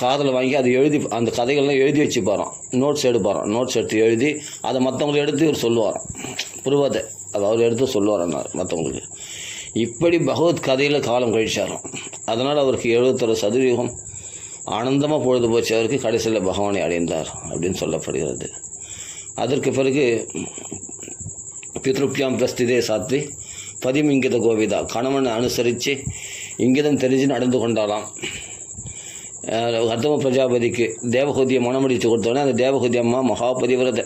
காதில் வாங்கி அதை எழுதி அந்த கதைகள்லாம் எழுதி வச்சுப்பாராம், நோட்ஸ் எடுப்பாராம். நோட்ஸ் எடுத்து எழுதி அதை மற்றவங்களுக்கு எடுத்து இவர் சொல்லுவாராம், புருவத்தை அதை அவர் எடுத்து சொல்லுவாரன்னார் மற்றவங்களுக்கு. இப்படி பகவத் கதையில் காலம் கழிச்சாராம். அதனால் அவருக்கு 71% ஆனந்தமாக பொழுது போச்சு. அவருக்கு கடைசியில் பகவானை அடைந்தார் அப்படின்னு சொல்லப்படுகிறது. அதற்கு பிறகு பித்ருப்யாம் பிரஸ்திதே சாத்வி பதிம் இங்கித கோவிதா, கணவனை அனுசரித்து இங்கிதம் தெரிஞ்சு நடந்து கொண்டாலாம். கர்தம பிரஜாபதிக்கு தேவகூதியை மனமுடித்து கொடுத்தோடனே அந்த தேவகூதி அம்மா மகாபதிவிரதை.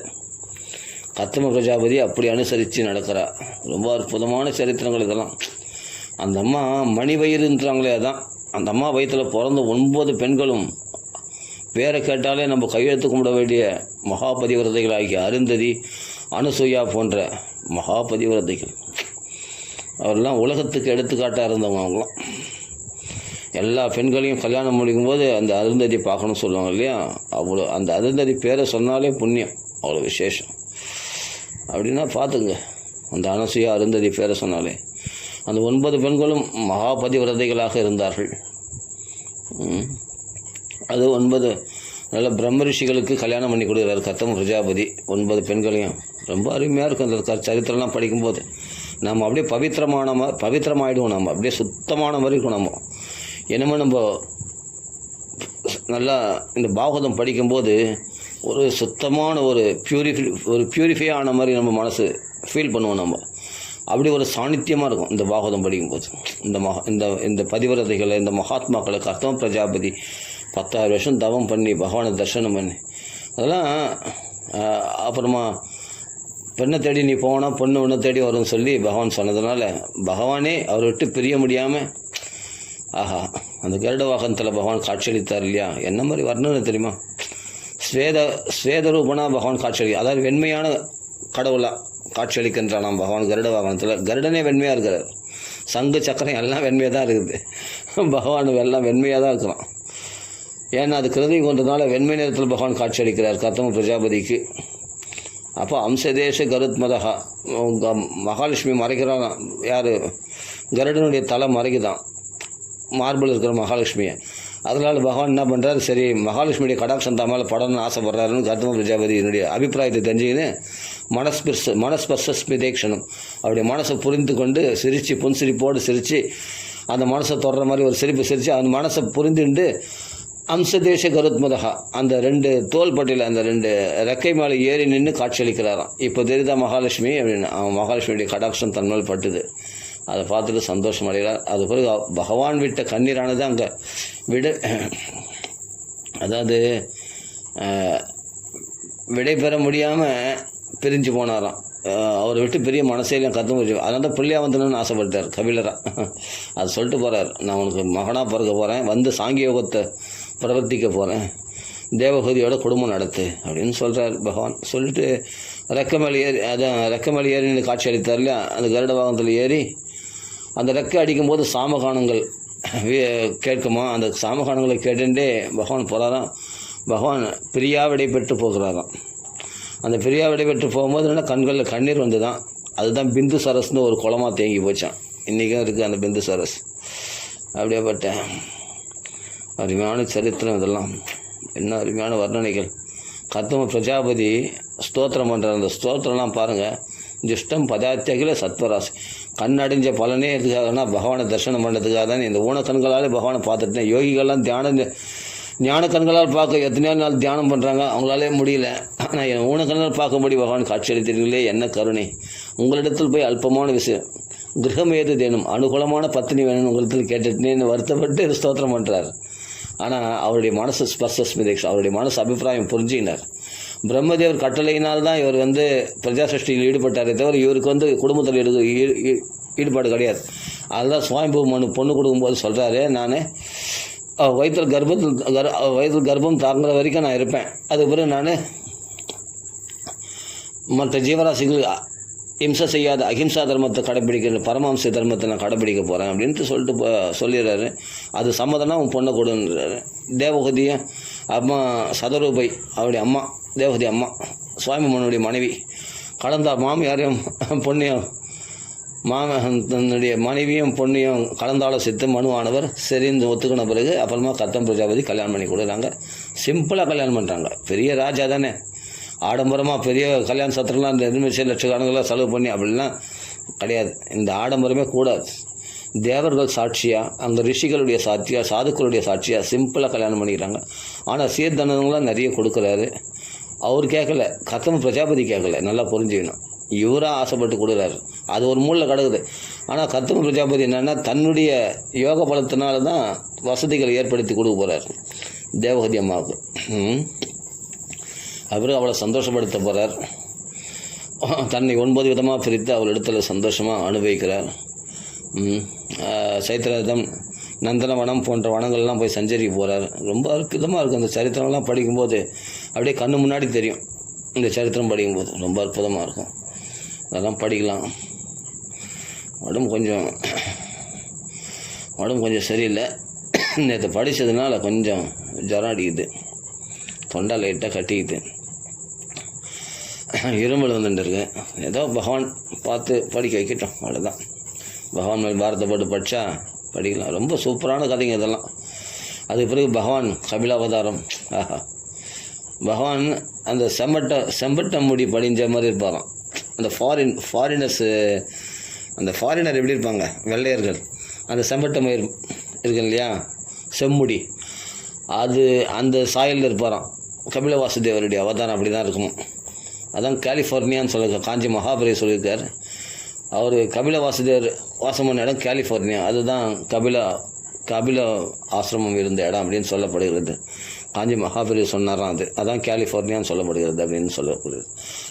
கர்தம பிரஜாபதி அப்படி அனுசரித்து நடக்கிறா. ரொம்ப அற்புதமான சரித்திரங்கள் இதெல்லாம். அந்த அம்மா மணி வயிறுன்றாங்களே, அதான் அந்த அம்மா வயிற்றில் பிறந்த 9 பெண்களும் பேரை கேட்டாலே நம்ம கையெழுத்து கும்பிட வேண்டிய மகாபதிவிரதைகளாகிய அருந்ததி, அனுசூயா போன்ற மகாபதிவிரதைகள். அவரெல்லாம் உலகத்துக்கு எடுத்துக்காட்டாக இருந்தவங்க. அவங்களாம் எல்லா பெண்களையும் கல்யாணம் முடிக்கும்போது அந்த அருந்ததி பார்க்கணும்னு சொல்லுவாங்க இல்லையா, அவ்வளோ அந்த அருந்ததி பேரை சொன்னாலே புண்ணியம், அவ்வளோ விசேஷம். அப்படின்னா பார்த்துங்க, அந்த அனுசூயா அருந்ததி பேரை சொன்னாலே. அந்த 9 பெண்களும் மகாபதிவிரதைகளாக இருந்தார்கள். அது 9 நல்ல பிரம்ம ரிஷிகளுக்கு கல்யாணம் பண்ணி கொடுக்குறாரு கர்தம பிரஜாபதி 9 பெண்களையும். ரொம்ப அருமையாக இருக்கும் அந்த சரித்திரம்லாம் படிக்கும்போது. நம்ம அப்படியே பவித்திரமாயிடுவோம், நம்ம அப்படியே சுத்தமான மாதிரி இருக்கும். நம்ம என்னமோ நம்ம நல்லா இந்த பாகவதம் படிக்கும்போது ஒரு சுத்தமான ஒரு பியூரிஃபை ஆன மாதிரி நம்ம மனசு ஃபீல் பண்ணுவோம். நம்ம அப்படி ஒரு சாநித்தியமாக இருக்கும் இந்த பாகவதம் படிக்கும்போது. இந்த பதிவிரதைகளை, இந்த மகாத்மாக்களை கர்தம பிரஜாபதி 10,000 வருஷம் தவம் பண்ணி பகவானை தரிசனம் பண்ணி அதெல்லாம். அப்புறமா பெண்ணை தேடி நீ போனால் பொண்ணு ஒன்று தேடி வரும்னு சொல்லி பகவான் சொன்னதுனால பகவானே அவரை விட்டு பிரிய முடியாமல், ஆஹா அந்த கருட வாகனத்தில் பகவான் காட்சியளித்தார் இல்லையா, என்ன மாதிரி வர்ணனை தெரியுமா? ஸ்வேதரூபனா பகவான் காட்சியளி, அதாவது வெண்மையான கடவுளாக காட்சியளிக்கின்றானாம் பகவான் கருட வாகனத்தில். கருடனே வெண்மையாக இருக்கிறார், சங்கு சக்கரம் எல்லாம் வெண்மையாக தான் இருக்குது. பகவான் எல்லாம் வெண்மையாக தான் இருக்கிறான். ஏன்னா அது கிருதி கொண்டதுனால வெண்மை நேரத்தில் பகவான் காட்சியளிக்கிறார் கர்தம பிரஜாபதிக்கு. அப்போ அம்சதேச கருத்மதா, மகாலட்சுமி மறைக்கிறான். யார்? கருடனுடைய தலை மறைக்குதான், மார்பிள் இருக்கிற மகாலட்சுமியை. அதனால் பகவான் என்ன பண்ணுறாரு, சரி மகாலட்சுமியுடைய கடாட்சம் தான் மேலே படணும்னு ஆசைப்படுறாருன்னு கர்தம பிரஜாபதியினுடைய அபிப்பிராயத்தை தெரிஞ்சுக்கின்னு மனஸ்பர்ஷஸ்மிதேக்ஷணம், அவருடைய மனசை புரிந்து கொண்டு சிரித்து புன்சிரிப்போடு சிரித்து அந்த மனசை தொடர மாதிரி ஒரு சிரிப்பு சிரித்து அந்த மனசை புரிந்துண்டு அம்சதேச கருத்மதா அந்த 2 தோள்பட்டியில் அந்த 2 ரெக்கை மேலே ஏறி நின்று காட்சியளிக்கிறாராம். இப்போ தெரியுதா மகாலட்சுமி அப்படின்னு. அவன் மகாலட்சுமியுடைய கடாட்சம் தன்னால் பட்டுது. அதை பார்த்துட்டு சந்தோஷம் அடைகிறார். அது பிறகு பகவான் விட்ட கண்ணீரானது அங்கே அதாவது விடை பெற முடியாமல் பிரிஞ்சு போனாராம். அவரை விட்டு பெரிய மனசையிலையும் கற்று முடிச்சு. அதனால தான் பிள்ளையா வந்துடணும்னு ஆசைப்பட்டார் கபிலராக. அது சொல்லிட்டு போகிறார், நான் உனக்கு மகனாக பிறக்க போகிறேன், வந்து சாங்கிய யோகத்தை பிரவர்த்திக்க போகிறேன், தேவகூதியோட குடும்பம் நடத்து அப்படின்னு சொல்கிறார் பகவான். சொல்லிட்டு ரெக்கமேல் ஏறி ரெக்கமேல் ஏறி நின்று காட்சி அளித்தார் இல்லையா, அந்த கருட வாகனத்தில் ஏறி அந்த ரெக்கை அடிக்கும்போது சாமகானங்கள் கேட்குமா, அந்த சாமகானங்களை கேட்டுட்டே பகவான் போகிறாராம். பகவான் பிரியா விடை பெற்று போகிறாராம். அந்த பிரியா விடை பெற்று போகும்போது என்ன கண்களில் கண்ணீர் வந்து தான், அதுதான் பிந்து சரஸ்னு ஒரு குளமாக தேங்கி போச்சான். இன்றைக்கும் இருக்குது அந்த பிந்து சரஸ். அப்படியேப்பட்ட அருமையான சரித்திரம் இதெல்லாம். என்ன அருமையான வர்ணனைகள். கர்தம பிரஜாபதி ஸ்தோத்திரம் பண்ணுற அந்த ஸ்தோத்திரம்லாம் பாருங்கள். ஜிஷ்டம் பதாத்தியகில சத்வராசி, கண்ணடைஞ்ச பலனே எதுக்காகனா பகவானை தரிசனம் பண்ணுறதுக்காக தான். இந்த ஊன கண்களாலே பகவானை பார்த்துட்டேன். யோகிகள்லாம் ஞான கண்களால் பார்க்க எத்தனையோ நாள் தியானம் பண்ணுறாங்க, அவங்களாலே முடியல. ஆனால் என் ஊன கண்களால் பார்க்கும்படி பகவான் காட்சியளித்தீர்களே, என்ன கருணை. உங்களிடத்தில் போய் அல்பமான விஷயம் கிரகம் ஏது தேனும், அனுகூலமான பத்தினி வேணும்னு உங்களிடத்தில் கேட்டுட்டேன்னு வருத்தப்பட்டு ஸ்தோத்திரம் பண்ணுறார். ஆனால் அவருடைய மனசு ஸ்பர்ஷஸ்மிதேஷ், அவருடைய மனசு அபிப்பிராயம் புரிஞ்சினார். பிரம்மதேவர் கட்டளையினால் தான் இவர் பிரஜா சஷ்டியில் ஈடுபட்டாரே தவிர இவருக்கு குடும்பத்தில் ஈடுபாடு கிடையாது. அதுதான் சுவாமிபூ மனு பொண்ணு கொடுக்கும்போது சொல்கிறாரு, நான் வயிற்றில் கர்ப்பம் தாங்குற வரைக்கும் நான் இருப்பேன், அதுக்கு பிறகு நான் மற்ற ஜீவராசிகள் இம்சை செய்யாத அஹிம்சா தர்மத்தை கடைப்பிடிக்கிற பரமஹம்ச தர்மத்தை நான் கடைப்பிடிக்க போகிறேன் அப்படின்ட்டு சொல்லிடுறாரு. அது சம்மதம்னா உன் பொண்ணை கொடுன்றாரு. தேவகூதியை அம்மா சதரூபை அவருடைய அம்மா, தேவகூதி அம்மா சுவாமி மனுடைய மனைவி, கடந்த மாமியாரையும் பொண்ணையும் தன்னுடைய மனைவியும் பொண்ணையும் கலந்தாலோசித்து மனுவானவர் சரின்னு ஒத்துக்கின பிறகு அப்புறமா கத்தம் பிரஜாபதி கல்யாணம் பண்ணி கொடுக்குறாங்க. சிம்பிளாக கல்யாணம் பண்ணுறாங்க. பெரிய ராஜா தானே, ஆடம்பரமாக பெரிய கல்யாண சத்திரம்லாம் இந்த எதுவுமே லட்சக்கணக்கில் செலவு பண்ணி அப்படிலாம் கிடையாது. இந்த ஆடம்பரமே கூடாது. தேவர்கள் சாட்சியாக, அங்கே ரிஷிகளுடைய சாட்சியாக, சாதுக்களுடைய சாட்சியாக சிம்பிளாக கல்யாணம் பண்ணிக்கிறாங்க. ஆனால் சீர்தனங்களாம் நிறைய கொடுக்குறாரு. அவர் கேட்கல, கத்தம் பிரஜாபதி கேட்கல. நல்லா புரிஞ்சுக்கணும். இவராக ஆசைப்பட்டு கொடுக்குறாரு. அது ஒரு மூலையில் கிடக்குது. ஆனால் கத்தம் பிரஜாபதி என்னென்னா தன்னுடைய யோக பலத்தினால தான் வசதிகளை ஏற்படுத்தி கொடுக்க போகிறார் தேவகதி அம்மாவுக்கு. அவரு அவளை சந்தோஷப்படுத்த போகிறார். தன்னை 9 விதமாக பிரித்து அவள் இடத்துல சந்தோஷமாக அனுபவிக்கிறார். சைத்திரதம், நந்தனவனம் போன்ற வனங்கள்லாம் போய் சஞ்சரிக்க போகிறார். ரொம்ப அற்புதமாக இருக்கும். அந்த சரித்திரம்லாம் படிக்கும்போது அப்படியே கண்ணு முன்னாடி தெரியும். இந்த சரித்திரம் படிக்கும்போது ரொம்ப அற்புதமாக இருக்கும். அதெல்லாம் படிக்கலாம். உடம்பு கொஞ்சம் சரியில்லை. நேற்று படித்ததுனால கொஞ்சம் ஜரம் அடிக்குது, தொண்டை லைட்டாக கட்டிக்குது, இருமல் வந்துட்டுருக்கு. ஏதோ பகவான் பார்த்து படிக்க வைக்கட்டும், அவ்வளோதான். பகவான் மேல் பாரத்தை போட்டு படித்தா படிக்கலாம். ரொம்ப சூப்பரான கதைங்க இதெல்லாம். அதுக்கு பிறகு பகவான் கபிலாவதாரம். ஆஹா, பகவான் அந்த செம்பட்ட முடி படிஞ்ச மாதிரி இருப்பாராம். அந்த ஃபாரினர்ஸு, அந்த ஃபாரினர் எப்படி இருப்பாங்க, வெள்ளையர்கள், அந்த செம்பட்ட மயிர் இருக்கு இல்லையா, செம்முடி, அது அந்த சாயலில் இருப்பாராம். கபில வாசுதேவருடைய அவதாரம் அப்படி தான் இருக்கணும். அதான் கலிஃபோர்னியான்னு சொல்லியிருக்கார். காஞ்சி மகாபெரிய சொல்லியிருக்கார். அவர் கபில வாசுதேவர் வாசம் பண்ண இடம் கலிஃபோர்னியா. அதுதான் கபில ஆசிரமம் இருந்த இடம் அப்படின்னு சொல்லப்படுகிறது. காஞ்சி மகாபெரிய சொன்னாராம். அதான் கலிஃபோர்னியான்னு சொல்லப்படுகிறது அப்படின்னு சொல்லப்படுகிறது.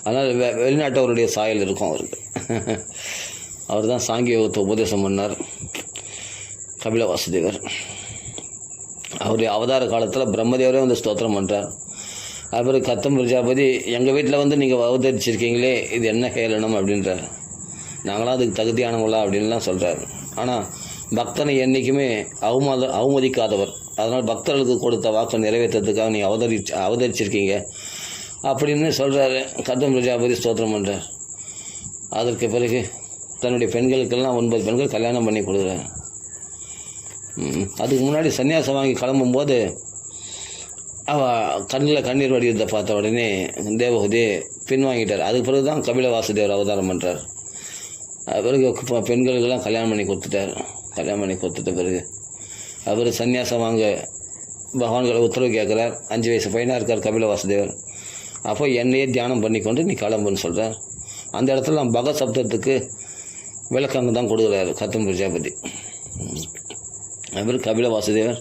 அதனால் வெளிநாட்டவருடைய சாயல் இருக்கும் அவருக்கு. அவர் தான் சாங்கிய யோகத்தை உபதேசம் பண்ணார் கபில வாசுதேவர். அவருடைய அவதார காலத்தில் பிரம்மதேவரே வந்து ஸ்தோத்திரம் பண்ணுறார். அப்புறம் கத்தம் பிரஜாபதி, எங்கள் வீட்டில் வந்து நீங்கள் அவதரிச்சிருக்கீங்களே, இது என்ன கேளணும் அப்படின்றார். நாங்களாம் அதுக்கு தகுதியானவங்களா அப்படின்லாம் சொல்கிறார். ஆனால் பக்தனை என்றைக்குமே அவமதிக்காதவர். அதனால் பக்தர்களுக்கு கொடுத்த வாக்கை நிறைவேற்றத்துக்காக நீங்கள் அவதரிச்சிருக்கீங்க அப்படின்னு சொல்கிறாரு. கத்தம் பிரஜாபதி ஸ்தோத்திரம் பண்ணுறார். அதற்கு பிறகு தன்னுடைய பெண்களுக்கெல்லாம் 9 பெண்கள் கல்யாணம் பண்ணி கொடுக்குறாரு. அதுக்கு முன்னாடி சன்னியாசம் வாங்கி கிளம்பும்போது கண்ணில் கண்ணீர் வடிவத்தை பார்த்த உடனே தேவகூதி பின்வாங்கிட்டார். அதுக்கு பிறகு தான் கபில வாசுதேவர் அவதாரம் பண்ணுறார். பிறகு பெண்களுக்கெல்லாம் கல்யாணம் பண்ணி கொடுத்துட்டார். கல்யாணம் பண்ணி கொடுத்துட்ட பிறகு அவர் சன்னியாசம் வாங்க பகவான்களை உத்தரவு கேட்குறார். 5 வயசு பையனாக இருக்கார் கபில வாசுதேவர். அப்போ என்னையே தியானம் பண்ணிக்கொண்டு நீ கிளம்புன்னு சொல்கிறார். அந்த இடத்துல பக சப்தத்துக்கு விளக்கங்க தான் கொடுக்குறாரு கத்தம் பிரஜாபதி. அவர் கபில வாசுதேவர்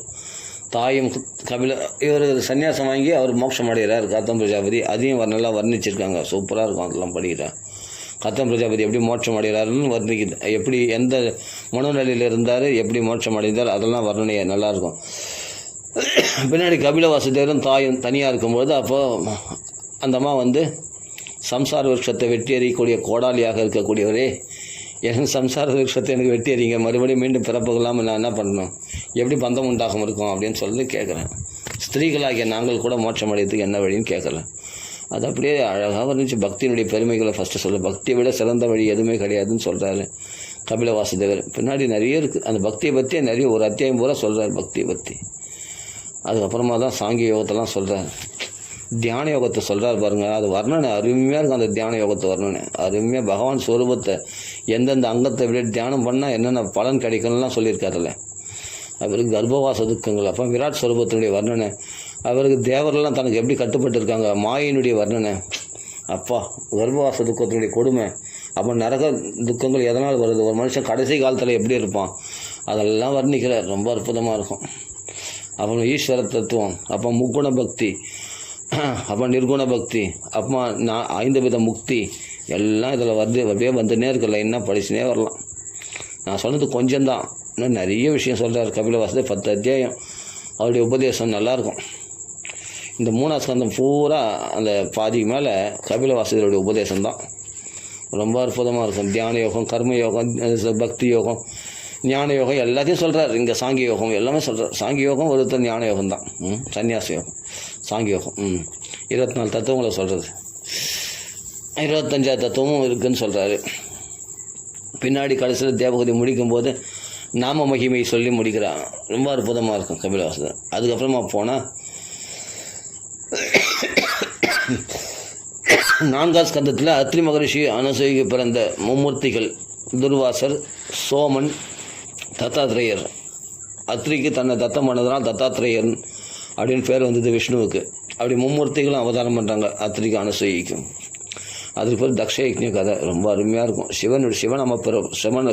தாயும் இவர் சன்னியாசம் வாங்கி அவர் மோட்சம் அடைகிறார் கத்தம் பிரஜாபதி. அதையும் நல்லா வர்ணிச்சிருக்காங்க. சூப்பராக இருக்கும். அதெல்லாம் படிக்கிறார். கத்தம் பிரஜாபதி எப்படி மோட்சம் அடைகிறாருன்னு வர்ணிக்குது. எப்படி எந்த மனோநிலையில் இருந்தார், எப்படி மோட்சம் அடைந்தார், அதெல்லாம் வர்ணனையாக நல்லாயிருக்கும். பின்னாடி கபில வாசுதேவரும் தாயும் தனியாக இருக்கும்போது அப்போது அந்த அம்மா வந்து சம்சார விருட்சத்தை வெட்டி எறியக்கூடிய கோடாலியாக இருக்கக்கூடியவரே, என் சம்சார விருட்சத்தை எனக்கு வெட்டி எறிங்க, மறுபடியும் மீண்டும் பிறப்புகளாமல் நான் என்ன பண்ணணும், எப்படி பந்தம் உண்டாகும் இருக்கும் அப்படின்னு சொல்லி கேட்குறேன். ஸ்திரீகளாகிய நாங்கள் கூட மோட்சம் அடையத்துக்கு என்ன வழின்னு கேட்குறேன். அது அப்படியே அழகாக இருந்துச்சு. பக்தியினுடைய பெருமைகளை ஃபஸ்ட்டு சொல்ல, பக்தியை விட சிறந்த வழி எதுவுமே கிடையாதுன்னு சொல்கிறாரு கபில வாசுதேவர். பின்னாடி நிறைய இருக்குது அந்த பக்தியை பற்றியே, நிறைய ஒரு அத்தியாயம் பூரா சொல்கிறார் பக்தியை பற்றி. அதுக்கப்புறமா தான் சாங்கிய யோகத்தெல்லாம் சொல்கிறார். தியான யோகத்தை சொல்கிறார் பாருங்கள். அது வர்ணனை அருமையாக இருக்கும். அந்த தியான யோகத்தை வர்ணனை அருமையாக பகவான் ஸ்வரூபத்தை எந்தெந்த அங்கத்தை விட தியானம் பண்ணால் என்னென்ன பலன் கிடைக்கணும்லாம் சொல்லியிருக்காருல்ல. அவருக்கு கர்ப்பவாச துக்கங்கள், அப்போ விராட் ஸ்வரூபத்தினுடைய வர்ணனை, அவருக்கு தேவரெல்லாம் தனக்கு எப்படி கட்டுப்பட்டு இருக்காங்க, மாயினுடைய வர்ணனை, அப்பா கர்ப்பவாச துக்கத்தினுடைய கொடுமை, அப்போ நரக துக்கங்கள் எதனால் வருது, ஒரு மனுஷன் கடைசி காலத்தில் எப்படி இருப்பான், அதெல்லாம் வர்ணிக்கிறார். ரொம்ப அற்புதமாக இருக்கும். அப்புறம் ஈஸ்வர தத்துவம், அப்போ முக்குண பக்தி, அப்போ நிர்குண பக்தி, அப்போ 5 வித முக்தி எல்லாம் இதில் அப்படியே வந்துன்னே இருக்கல. என்ன படிச்சுனே வரலாம். நான் சொன்னது கொஞ்சம்தான், இன்னும் நிறைய விஷயம் சொல்கிறார் கபில வாசுதேவர். 10 அத்தியாயம் அவருடைய உபதேசம் நல்லாயிருக்கும். இந்த 3ஆம் ஸ்கந்தம் பூரா அந்த பாதிக்கு மேலே கபில வாசுதேவருடைய உபதேசம் தான் ரொம்ப அற்புதமாக இருக்கும். தியான யோகம், கர்ம யோகம், பக்தி யோகம், ஞான யோகம் எல்லாத்தையும் சொல்கிறார். இங்கே சாங்கிய யோகம் எல்லாமே சொல்கிறார். சாங்கிய யோகம் ஒருத்தர் ஞான யோகம் தான். சன்னியாச யோகம், சாங்கிய யோகம் 24 தத்துவங்களை சொல்கிறது. 25ஆவது தத்துவமும் இருக்குதுன்னு சொல்கிறாரு. பின்னாடி கடைசியில் தேவகதி முடிக்கும்போது நாம மகிமை சொல்லி முடிக்கிறான். ரொம்ப அற்புதமாக இருக்கும் கபிலவாசல். அதுக்கப்புறமா போனால் 4ஆம் ஸ்கந்தத்தில் அத்ரி மகரிஷி அனுசூயிக்கு பிறந்த மும்மூர்த்திகள் துர்வாசர், சோமன், தத்தாத்ரேயர். அத்ரிக்கு தன்னை தத்தம் பண்ணதுனால் தத்தாத்ரேயன் அப்படின்னு பேர் வந்தது விஷ்ணுவுக்கு. அப்படி மும்மூர்த்திகளும் அவதாரம் பண்ணுறாங்க அத்ரிக்கு அனுசூயிக்கும். அதுக்கு பேர் தக்ஷயக்ஞ கதை. ரொம்ப அருமையாக இருக்கும்.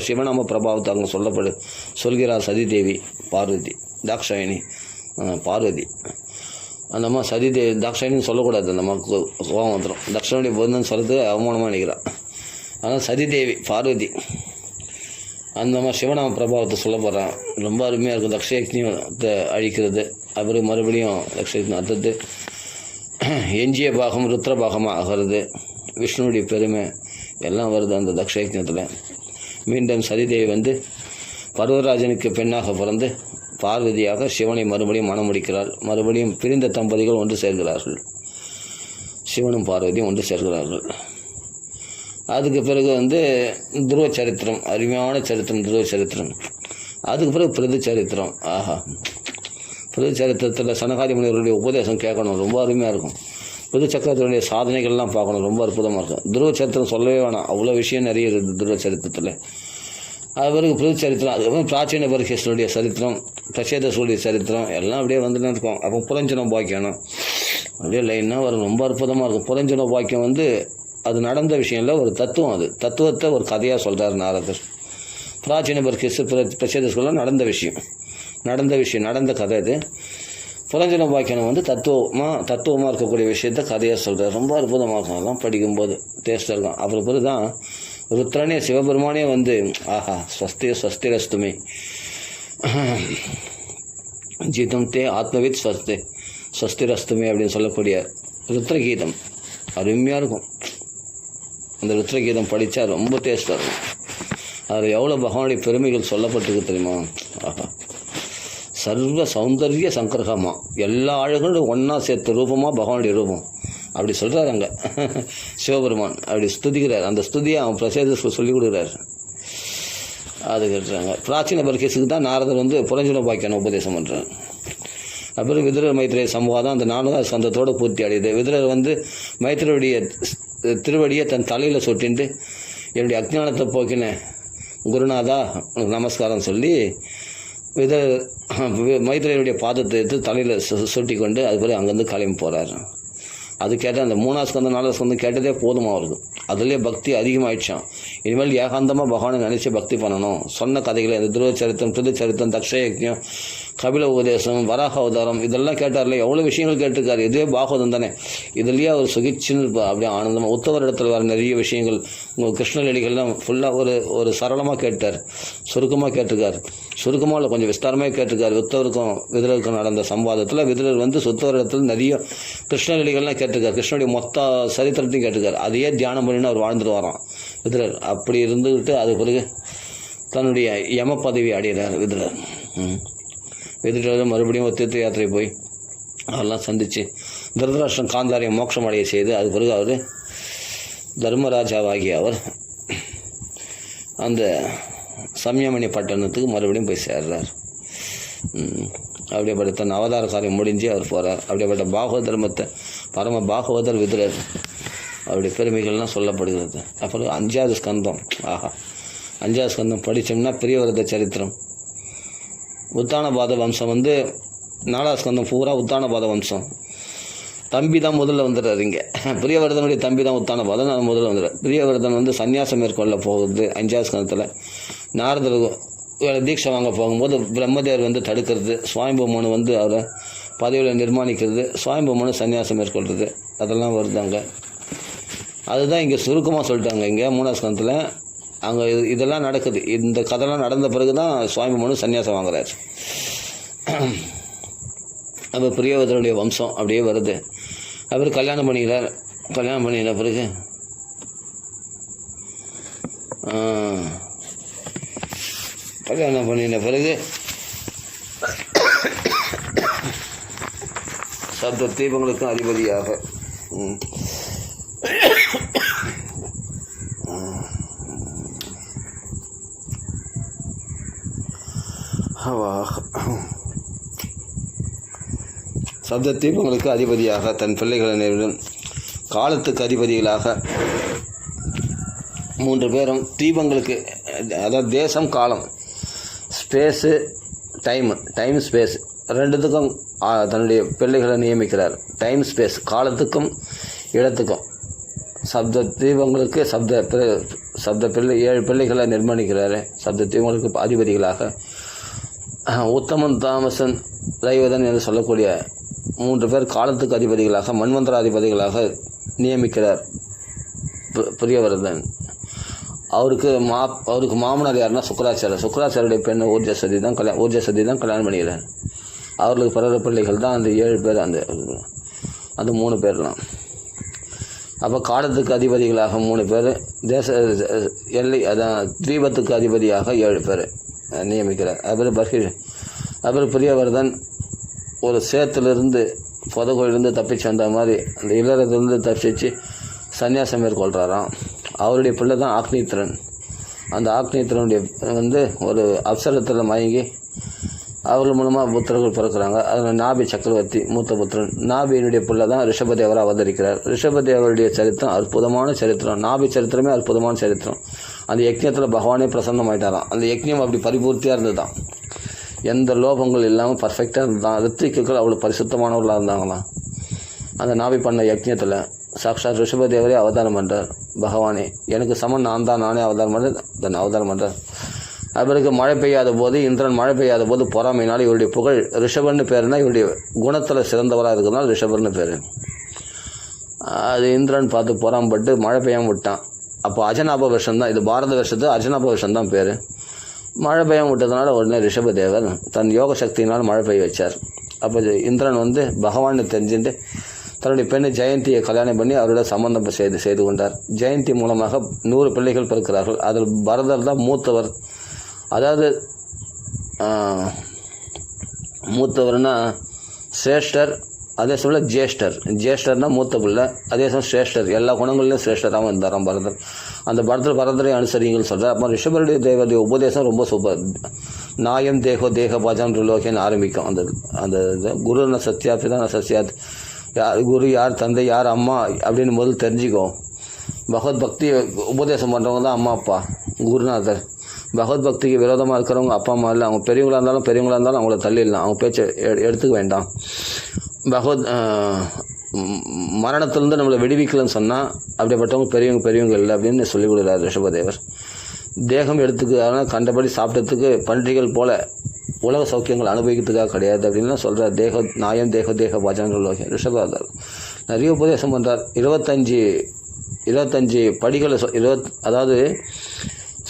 சிவநாம பிரபாவத்தை அங்கே சொல்கிறார் சதிதேவி பார்வதி, தாக்ஷாயணி பார்வதி. அந்த அம்மா சதிதேவி தாக்ஷாயணின்னு சொல்லக்கூடாது, அந்த அம்மாவுக்கு கோபம் வந்துடும். தக்ஷனுடைய பொருந்தன்னு சொல்கிறதுக்கு அவமானமாக நினைக்கிறான். ஆனால் சதிதேவி பார்வதி அந்த மாதிரி சிவநாம பிரபாவத்தை சொல்ல போகிறான். ரொம்ப அருமையாக இருக்கும். தக்ஷயக்னியத்தை அழிக்கிறது, அப்புறம் மறுபடியும் தக்ஷயக்னி அடுத்தது எஞ்சிய பாகம் ருத்ர பாகமாக ஆகிறது. விஷ்ணுடைய பெருமை எல்லாம் வருது அந்த தக்ஷயக்னத்தில். மீண்டும் சதிதேவி பர்வராஜனுக்கு பெண்ணாக பிறந்து பார்வதியாக சிவனை மறுபடியும் மணம் முடிக்கிறாள். மறுபடியும் பிரிந்த தம்பதிகள் ஒன்று சேர்கிறார்கள். சிவனும் பார்வதியும் ஒன்று சேர்கிறார்கள். அதுக்கு பிறகு துருவ சரித்திரம், அருமையான சரித்திரம் துருவ சரித்திரம். அதுக்கு பிறகு பிருது சரித்திரம். ஆஹா, பிருது சரித்திரத்தில் சனகாதி முனிவர்களுடைய உபதேசம் கேட்கணும், ரொம்ப அருமையாக இருக்கும். பிருது சக்கரத்தினுடைய சாதனைகள்லாம் பார்க்கணும், ரொம்ப அற்புதமாக இருக்கும். துருவ சரித்திரம் சொல்லவே வேணாம், அவ்வளோ விஷயம் நிறைய இருக்குது துருவ சரித்திரத்தில். அது பிறகு பிருது சரித்திரம், அதுக்கப்புறம் பிராச்சீன பர்கேசனுடைய சரித்திரம், பிரசேதசுடைய சரித்திரம் எல்லாம் அப்படியே வந்துட்டு இருக்கும். அப்போ புரஞ்சனம் பாக்கியம் அப்படியே லைனாக வரும், ரொம்ப அற்புதமாக இருக்கும். புரஞ்சன பாக்கியம் அது நடந்த விஷயம் இல்லை, ஒரு தத்துவம். அது தத்துவத்தை ஒரு கதையாக சொல்கிறார் நாரதர். பிராச்சீன பர்கேஸ் பிரசேதஸ்கெல்லாம் நடந்த விஷயம், நடந்த கதை. இது புரஞ்சன பாக்கியம் தத்துவமாக இருக்கக்கூடிய விஷயத்த கதையாக சொல்கிறார். ரொம்ப அற்புதமாக இருக்கும், அதெல்லாம் படிக்கும்போது டேஸ்ட்டாக இருக்கும். அப்புறம் பிறகு தான் ருத்ரனே சிவபெருமானே ஆஹா ஸ்வஸ்திரஸ்துமே ஜீதம் தே ஆத்மவித் ஸ்வஸ்திரஸ்துமே அப்படின்னு சொல்லக்கூடிய ருத்ரகீதம் அருமையாக இருக்கும். அந்த ருத்ரகீதம் படித்தா ரொம்ப டேஸ்ட்டாக இருக்கும். அதில் எவ்வளோ பகவானுடைய பெருமைகள் சொல்லப்பட்டிருக்கு தெரியுமா? ஆஹா, சர்வ சௌந்தர்ய சங்கரகமா, எல்லா அழகும் ஒன்றா சேர்த்த ரூபமாக பகவானுடைய ரூபம் அப்படி சொல்கிறார் அங்கே சிவபெருமான். அப்படி ஸ்துதிக்கிறார். அந்த ஸ்துதியை அவன் பிரசேதத்துக்கு சொல்லிக் கொடுக்குறாரு. அது கேட்டுறாங்க. பிராச்சீன பர்கேஸுக்கு தான் நாரதர் புரஞ்சன பாக்கியான உபதேசம் பண்ணுறார். அப்புறம் விதுரர் மைத்திரேய சமூகம் அந்த 4ஆம் ஸ்கந்தத்தோடு பூர்த்தி அடையுது. விதுரர் மைத்திரருடைய திருவடியை தன் தலையில் சொட்டின்ட்டு என்னுடைய அஜ்ஞானத்தை போக்கின குருநாதா உனக்கு நமஸ்காரம் சொல்லி மைத்திரையுடைய பாதத்தை எடுத்து தலையில் சொட்டி கொண்டு அது பிறகு அங்கேருந்து கிளம்பி போகிறார். அது கேட்டால் அந்த 3ஆம் ஸ்கந்தம் 4ஆம் ஸ்கந்தம் கேட்டதே போதுமா அவருக்கு. அதுலேயே பக்தி அதிகமாகிடுச்சான். இனிமேல் ஏகாந்தமாக பகவானை நினச்சி பக்தி பண்ணணும். சொன்ன கதைகளை இந்த துருவ சரித்திரம், பிருது சரித்திரம், தக்ஷயக்ஞம், கபில உபதேசம், வராக அவதாரம் இதெல்லாம் கேட்டார்ல, எவ்வளோ விஷயங்கள் கேட்டிருக்காரு. இதுவே பாகவதம் தானே. இதுலேயே அவர் சுகிச்சுன்னு அப்படியே ஆனந்தமாக உத்தவர் இடத்துல வர நிறைய விஷயங்கள் கிருஷ்ணலீலைகள்லாம் ஃபுல்லாக ஒரு சரளமாக கேட்டார், சுருக்கமாக கேட்டிருக்கார். சுருக்கமாக இல்லை, கொஞ்சம் விஸ்தாரமாக கேட்டிருக்காரு. உத்தவருக்கும் விதுரருக்கும் நடந்த சம்வாதத்தில் விதுரர் சுத்தவர் இடத்துல நிறைய கிருஷ்ணலீலைகள்லாம் கேட்டிருக்காரு. கிருஷ்ணனுடைய மொத்த சரித்திரத்தையும் கேட்டிருக்காரு. அதையே தியானம் பண்ணின்னு அவர் வாழ்ந்துட்டு வரான் விதுரர். அப்படி இருந்துக்கிட்டு அது பிறகு தன்னுடைய யம பதவி அடைகிறார் விதுரர். விதுரர் மறுபடியும் ஒரு தீர்த்த யாத்திரை போய் அதெல்லாம் சந்தித்து திருதராஷ்டிரன் காந்தாரியை மோட்சம் அடைய செய்து அது பிறகு அவர் தர்மராஜாவாகிய அவர் அந்த சம்யமணி பட்டணத்துக்கு மறுபடியும் போய் சேர்றார். அப்படியேப்பட்ட தன் அவதார காரியம் முடிஞ்சு அவர் போகிறார். அப்படியேப்பட்ட பாகவத தர்மத்தை பரம பாகவதர் விதுரர். அவருடைய பெருமைகள்லாம் சொல்லப்படுகிறது. அப்புறம் 5ஆவது ஸ்கந்தம். ஆஹா, 5ஆவது ஸ்கந்தம் படித்தோம்னா பிரியவரத சரித்திரம். உத்தானபாத வம்சம் 4ஆவது ஸ்கந்தம் பூரா உத்தானபாத வம்சம். தம்பி தான் முதல்ல வந்துடுறாரு இங்கே. பிரியவர்தனுடைய தம்பி தான் உத்தானபாதன், நான் முதல்ல வந்துடுறார். பிரியவர்தன் சன்னியாசம் மேற்கொள்ள போகுது 5ஆவது ஸ்கந்தத்தில். நாரதர் தீட்சை வாங்க போகும்போது பிரம்மதேவர் தடுக்கிறது. சுவாமிபூமனு அவரை பதவியில் நிர்மாணிக்கிறது. சுவாமிபூமனு சன்னியாசம் மேற்கொள்கிறது. அதெல்லாம் வருதாங்க. அதுதான் இங்கே சுருக்கமாக சொல்லிட்டாங்க. இங்கே 3ஆவது ஸ்கந்தத்தில் அங்கே இதெல்லாம் நடக்குது. இந்த கதைலாம் நடந்த பிறகு தான் சுவாமிபூமனு சன்னியாசம் வாங்குறாரு. அப்போ பிரியவர்தனுடைய வம்சம் அப்படியே வருது. அப்புறம் கல்யாணம் பண்ணிக்கிறார். கல்யாணம் பண்ணின பிறகு சப்த தீபங்களுக்கும் அதிபதியாக சப்த தீபங்களுக்கு அதிபதியாக தன் பிள்ளைகளை நேரிடும் காலத்துக்கு அதிபதிகளாக 3 பேரும் தீபங்களுக்கு, அதாவது தேசம் காலம், ஸ்பேஸு டைம் ஸ்பேஸ் ரெண்டுத்துக்கும் தன்னுடைய பிள்ளைகளை நியமிக்கிறார். டைம் ஸ்பேஸ் காலத்துக்கும் இடத்துக்கும். சப்த தீபங்களுக்கு சப்த பிள்ளை 7 பிள்ளைகளை நிர்மாணிக்கிறார். சப்த தீபங்களுக்கு அதிபதிகளாக உத்தமன், தாமசன், ரைவதன் என்று சொல்லக்கூடிய 3 பேர் காலத்துக்கு அதிபதிகளாக, மன்வந்தராதிபதிகளாக நியமிக்கிறார் பிரியவர்தன். அவருக்கு மாமனார் யாருன்னா சுக்கராச்சாரியுடைய பெண் ஊர்ஜசதி தான் கல்யாணம் பண்ணிக்கிறார். அவர்களுக்கு பிறகு பிள்ளைகள் தான் அந்த 7 பேர், அந்த 3 பேர்லாம். அப்போ காலத்துக்கு அதிபதிகளாக 3 பேர், தேச எல்லை அதான் தீபத்துக்கு அதிபதியாக 7 பேர் நியமிக்கிறார். அப்புறம் பிரியவர்தன் ஒரு சேத்திலிருந்து புதகோயிலிருந்து தப்பிச்சு வந்த மாதிரி அந்த இல்லறத்திலிருந்து தப்பிச்சு சன்னியாசம் மேற்கொள்கிறாராம். அவருடைய பிள்ளை தான் ஆக்னீத்திரன். அந்த ஆக்னீத்திரனுடைய ஒரு அப்சரத்தில் மயங்கி அவர்கள் மூலமாக புத்திரர்கள் பிறக்கிறாங்க. அதில் நாபி சக்கரவர்த்தி மூத்த புத்திரன். நாபியினுடைய பிள்ளை தான் ரிஷபதேவரை அவதரிக்கிறார். ரிஷபதேவருடைய சரித்திரம் அற்புதமான சரித்திரம். நாபி சரித்திரமே அற்புதமான சரித்திரம். அந்த யக்ஞத்தில் பகவானே பிரசன்னமாயிட்டாராம். அந்த யக்ஞம் அப்படி பரிபூர்த்தியாக இருந்தது தான். எந்த லோபங்கள் இல்லாமல் பர்ஃபெக்டாக இருந்ததான். ரித்திக்குகள் அவ்வளோ பரிசுத்தமானவர்களாக இருந்தாங்களாம். அந்த நாபி பண்ண யக்ஞத்தில் சாக்ஷாத் ரிஷபதேவரே அவதாரம் பண்ணுறார். பகவானே எனக்கு சமன் நானே அவதாரம் பண்ணுறேன். அவருக்கு மழை பெய்யாத போது, இந்திரன் மழை பெய்யாத போது பொறாமையினால் இவருடைய புகழ் ரிஷபர்னு பேருனா இவருடைய குணத்தில் சிறந்தவராக இருக்கிறதுனால ரிஷபர்னு பேர். அது இந்திரன் பார்த்து பொறாமப்பட்டு மழை பெய்யாமல் விட்டான். அப்போ அஜனாப வருஷம் தான், இது பாரத வருஷத்து அஜனாப வருஷம் தான் பேர். மழை பெய்யாமல் விட்டதுனால உடனே ரிஷபதேவர் தன் யோக சக்தியினால் மழை பெய்ய வச்சார். அப்போ இந்திரன் பகவான்னு தெரிஞ்சுட்டு தன்னுடைய பெண்ணை ஜெயந்தியை கல்யாணம் பண்ணி அவரோட சம்பந்தம் செய்து கொண்டார். ஜெயந்தி மூலமாக 100 பிள்ளைகள் பிறக்கிறார்கள். அதில் பரதர் தான் மூத்தவர். அதாவது மூத்தவர்னா சிரேஷ்டர், அதே சொல்ல ஜேஷ்டர்னா மூத்த பிள்ளை, அதே சமயம் சிரேஷ்டர், எல்லா குணங்களிலும் சிரேஷ்டராகவும் இருந்தாராம் பரதர். அந்த பரதரை அனுசரிங்கன்னு சொல்கிறார். அப்போ ரிஷபருடைய தேவருடைய உபதேசம் ரொம்ப சூப்பர். நாயம் தேக பாஜம் ரிலோகேன்னு ஆரம்பிக்கும். அந்த குரு சத்யா பிதா சத்யாத், குரு யார், தந்தை யார், அம்மா அப்படின்னு முதல் தெரிஞ்சுக்கோ. பகவத் பக்தி உபதேசம் பண்ணுறவங்க தான் அம்மா அப்பா குருநாதர். பகவத் பக்திக்கு விரோதமாக இருக்கிறவங்க அப்பா அம்மா இல்லை. அவங்க பெரியவங்களாக இருந்தாலும் அவங்கள தள்ளிடலாம், அவங்க பேச்சை எடுத்துக்க வேண்டாம். மரணத்திலேருந்து நம்மளை விடுவிக்கலன்னு சொன்னால் அப்படிப்பட்டவங்க பெரியவங்க இல்லை அப்படின்னு சொல்லிக் கொடுக்குறார் ரிஷபதேவர். தேகம் எடுத்துக்கான கண்டபடி சாப்பிட்டதுக்கு பன்றிகள் போல உலக சௌக்கியங்கள் அனுபவிக்கிறதுக்காக கிடையாது அப்படின்லாம் சொல்கிறார். நாயம் தேக பாஜங்கள் ரிஷபதேவர் நிறைய உபதேசம் பண்ணுறார். 25 படிகளை அதாவது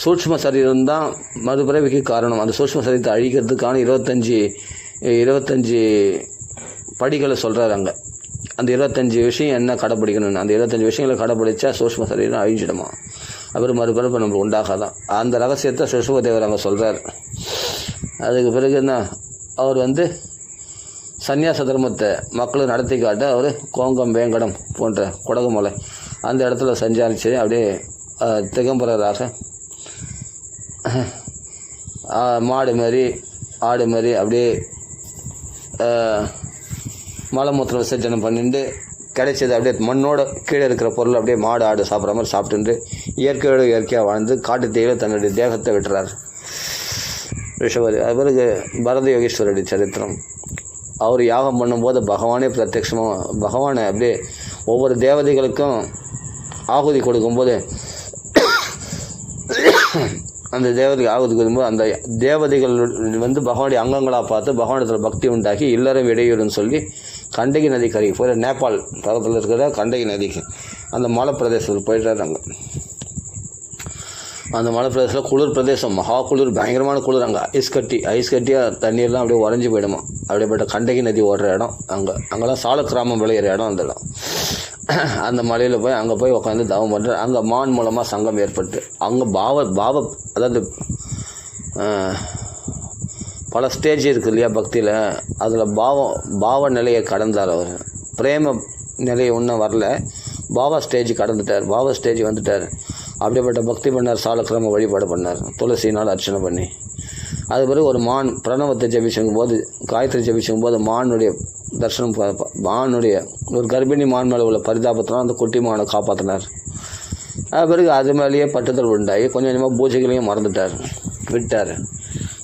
சூட்சும சரீரம் தான் மறுபிறவிக்கு காரணம். அந்த சூட்சும சரீரத்தை அழிக்கிறதுக்கான 25 படிகளை சொல்கிறார் அங்கே. அந்த 25 விஷயம் என்ன கடைப்பிடிக்கணும்னு, அந்த 25 விஷயங்களை கடைப்பிடிச்சா சூட்சும சரீரம் அழிஞ்சிடுமா, அப்புறம் மறுபிறப்பு நம்ம உண்டாகாதான். அந்த ரகசியத்தை ரிஷபதேவர் அங்கே சொல்கிறார். அதுக்கு பிறகு என்ன, அவர் சந்நியாச தர்மத்தை மக்களுக்கு நடத்தி காட்ட அவர் கோங்கம், வேங்கடம் போன்ற குடகுமலை அந்த இடத்துல சஞ்சாரிச்சு அப்படியே திகம்பரராக மாடு மாதிரி ஆடு மாதிரி அப்படியே மலமூத்திர விசர்ஜனம் பண்ணிட்டு கிடைச்சது அப்படியே மண்ணோட கீழே இருக்கிற பொருள் அப்படியே மாடு ஆடு சாப்பிட்ற மாதிரி சாப்பிட்டுட்டு இயற்கையாக வாழ்ந்து காட்டு தீவில் தன்னுடைய தேகத்தை விட்டுறார் ரிஷபதி. அது பிறகு பரத யோகேஸ்வரருடைய சரித்திரம். அவர் யாகம் பண்ணும்போது பகவானே பிரத்யட்சமாக பகவானை அப்படியே ஒவ்வொரு தேவதைகளுக்கும் ஆகுதி கொடுக்கும்போது அந்த தேவதைக்கு ஆகுதி கொடுக்கும்போது அந்த தேவதைகள் பகவானுடைய அங்கங்களாக பார்த்து பகவானத்தில் பக்தி உண்டாக்கி இல்லறம் இடையூறுன்னு சொல்லி கண்டகி நதி கரைக்கு போய் நேபாள் தளத்தில் இருக்கிற கண்டகி நதிக்கு அந்த மலை பிரதேசத்தில் போயிட்டார். அங்கே அந்த மலை பிரதேசத்தில் குளிர் பிரதேசம், மகா குளிர், பயங்கரமான குளிர். அங்கே ஐஸ் கட்டியாக தண்ணீர்லாம் அப்படியே உறைஞ்சி போயிடுமா. அப்படிப்பட்ட கண்டகி நதி ஓடுற இடம் அங்கெல்லாம் சால கிராமம் விளையிற இடம். அந்த இடம் அந்த மலையில் அங்கே போய் உட்காந்து தவம் பண்ணுற. அங்கே மான் மூலமாக சங்கம் ஏற்பட்டு அங்கே அதாவது பல ஸ்டேஜ் இருக்குது இல்லையா பக்தியில், அதில் பாவ நிலையை கடந்தார் அவர். பிரேம நிலையை ஒன்றும் வரல, பாவா ஸ்டேஜ் கடந்துட்டார், பாவா ஸ்டேஜ் வந்துட்டார். அப்படிப்பட்ட பக்தி பண்ணார், சாலக்கிரம வழிபாடு பண்ணார், துளசினால் அர்ச்சனை பண்ணி. அது பிறகு ஒரு மான் பிரணவத்தை ஜபிச்சுங்கும் போது, காயத்ரி ஜபிச்சுங்கும் போது மானுடைய தர்சனம், மானுடைய ஒரு கர்ப்பிணி மான் மேலே உள்ள பரிதாபத்தினால் அந்த குட்டி மானை காப்பாற்றினார். அது பிறகு அது மேலேயே பட்டுதல் உண்டாகி கொஞ்சம் கொஞ்சமாக பூஜைகளையும் விட்டார்.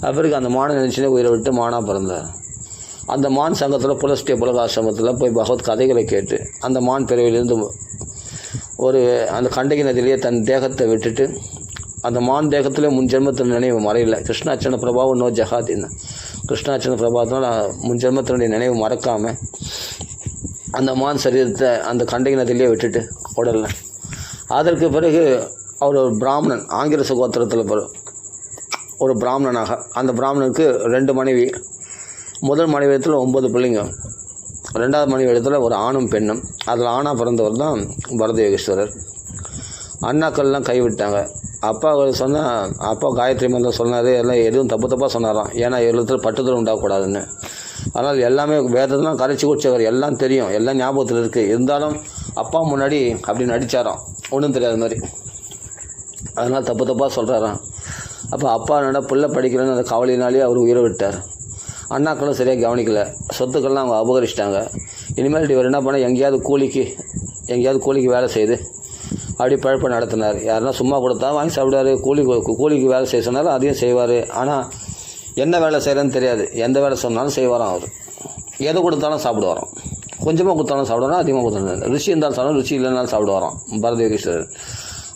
அது பிறகு அந்த மானை நினச்சினே உயிரை விட்டு மானாக பிறந்தார். அந்த மான் சங்கத்தில் புலஸ்டிய புலகாசிரமத்தில் போய் பகவத் கதைகளை கேட்டு அந்த மான் பிறவிலிருந்து அந்த கண்டகி நதியிலேயே தன் தேகத்தை விட்டுட்டு, அந்த மான் தேகத்திலே முன்ஜென்மத்தின் நினைவு மறையல. கிருஷ்ணாச்சன பிரபாவம் நோ ஜஹாத்தின்னு, கிருஷ்ணாச்சன பிரபாவத்தினால் முன்ஜென்மத்தினுடைய நினைவு மறக்காமல் அந்த மான் சரீரத்தை அந்த கண்டகி நதியிலேயே விட்டுட்டு உடல்ல. அதற்கு பிறகு அவர் ஒரு பிராமணன், ஆங்கிரச கோத்திரத்தில் ஒரு பிராமணனாக, அந்த பிராமணனுக்கு 2 மனைவி. முதல் மனைவி இடத்துல 9 பிள்ளைங்க, 2வது மனைவி இடத்துல ஒரு ஆணும் பெண்ணும். அதில் ஆணாக பிறந்தவர் தான் பரத யோகேஸ்வரர். அண்ணாக்கள்லாம் கைவிட்டாங்க. அப்பா சொன்னால், அப்பா காயத்ரி மந்திரம் சொன்னார், எல்லாம் எதுவும் தப்பாக சொன்னாராம். ஏன்னா எழுத்தில் பட்டுதல் உண்டாகக்கூடாதுன்னு. அதனால் எல்லாமே வேதத்தெல்லாம் கரைச்சி குடிச்சவர், எல்லாம் தெரியும், எல்லாம் ஞாபகத்தில் இருக்குது. இருந்தாலும் அப்பா முன்னாடி அப்படி நடித்தாராம், ஒன்றும் தெரியாத மாதிரி. அதனால் தப்பாக சொல்கிறாராம். அப்போ அப்பா பிள்ளை படிக்கலன்னு அந்த கவலையினாலே அவர் உயிரை விட்டார். அண்ணாக்களும் சரியாக கவனிக்கலை, சொத்துக்கள்லாம் அவங்க அபகரிச்சிட்டாங்க. இனிமேல் இவர் என்ன பண்ண, எங்கேயாவது கூலிக்கு வேலை செய்து அப்படி பழப்ப நடத்தினார். யாருன்னா சும்மா கொடுத்தா வாங்கி சாப்பிடுவார், கூலிக்கு வேலை செய்ய சொன்னாலும் அதையும் செய்வார். ஆனால் என்ன வேலை செய்கிறேன்னு தெரியாது, எந்த வேலை சொன்னாலும் செய்வாராம். அவர் எதை கொடுத்தாலும் சாப்பிடுவாராம், கொஞ்சமாக கொடுத்தாலும் சாப்பிடுவாராம், அதிகமாக கொடுத்தாலும். ருசி இருந்தாலும் சாப்பிடும், ருசி இல்லைனாலும் சாப்பிடுவாராம் பரத யோகீஸ்வரர்.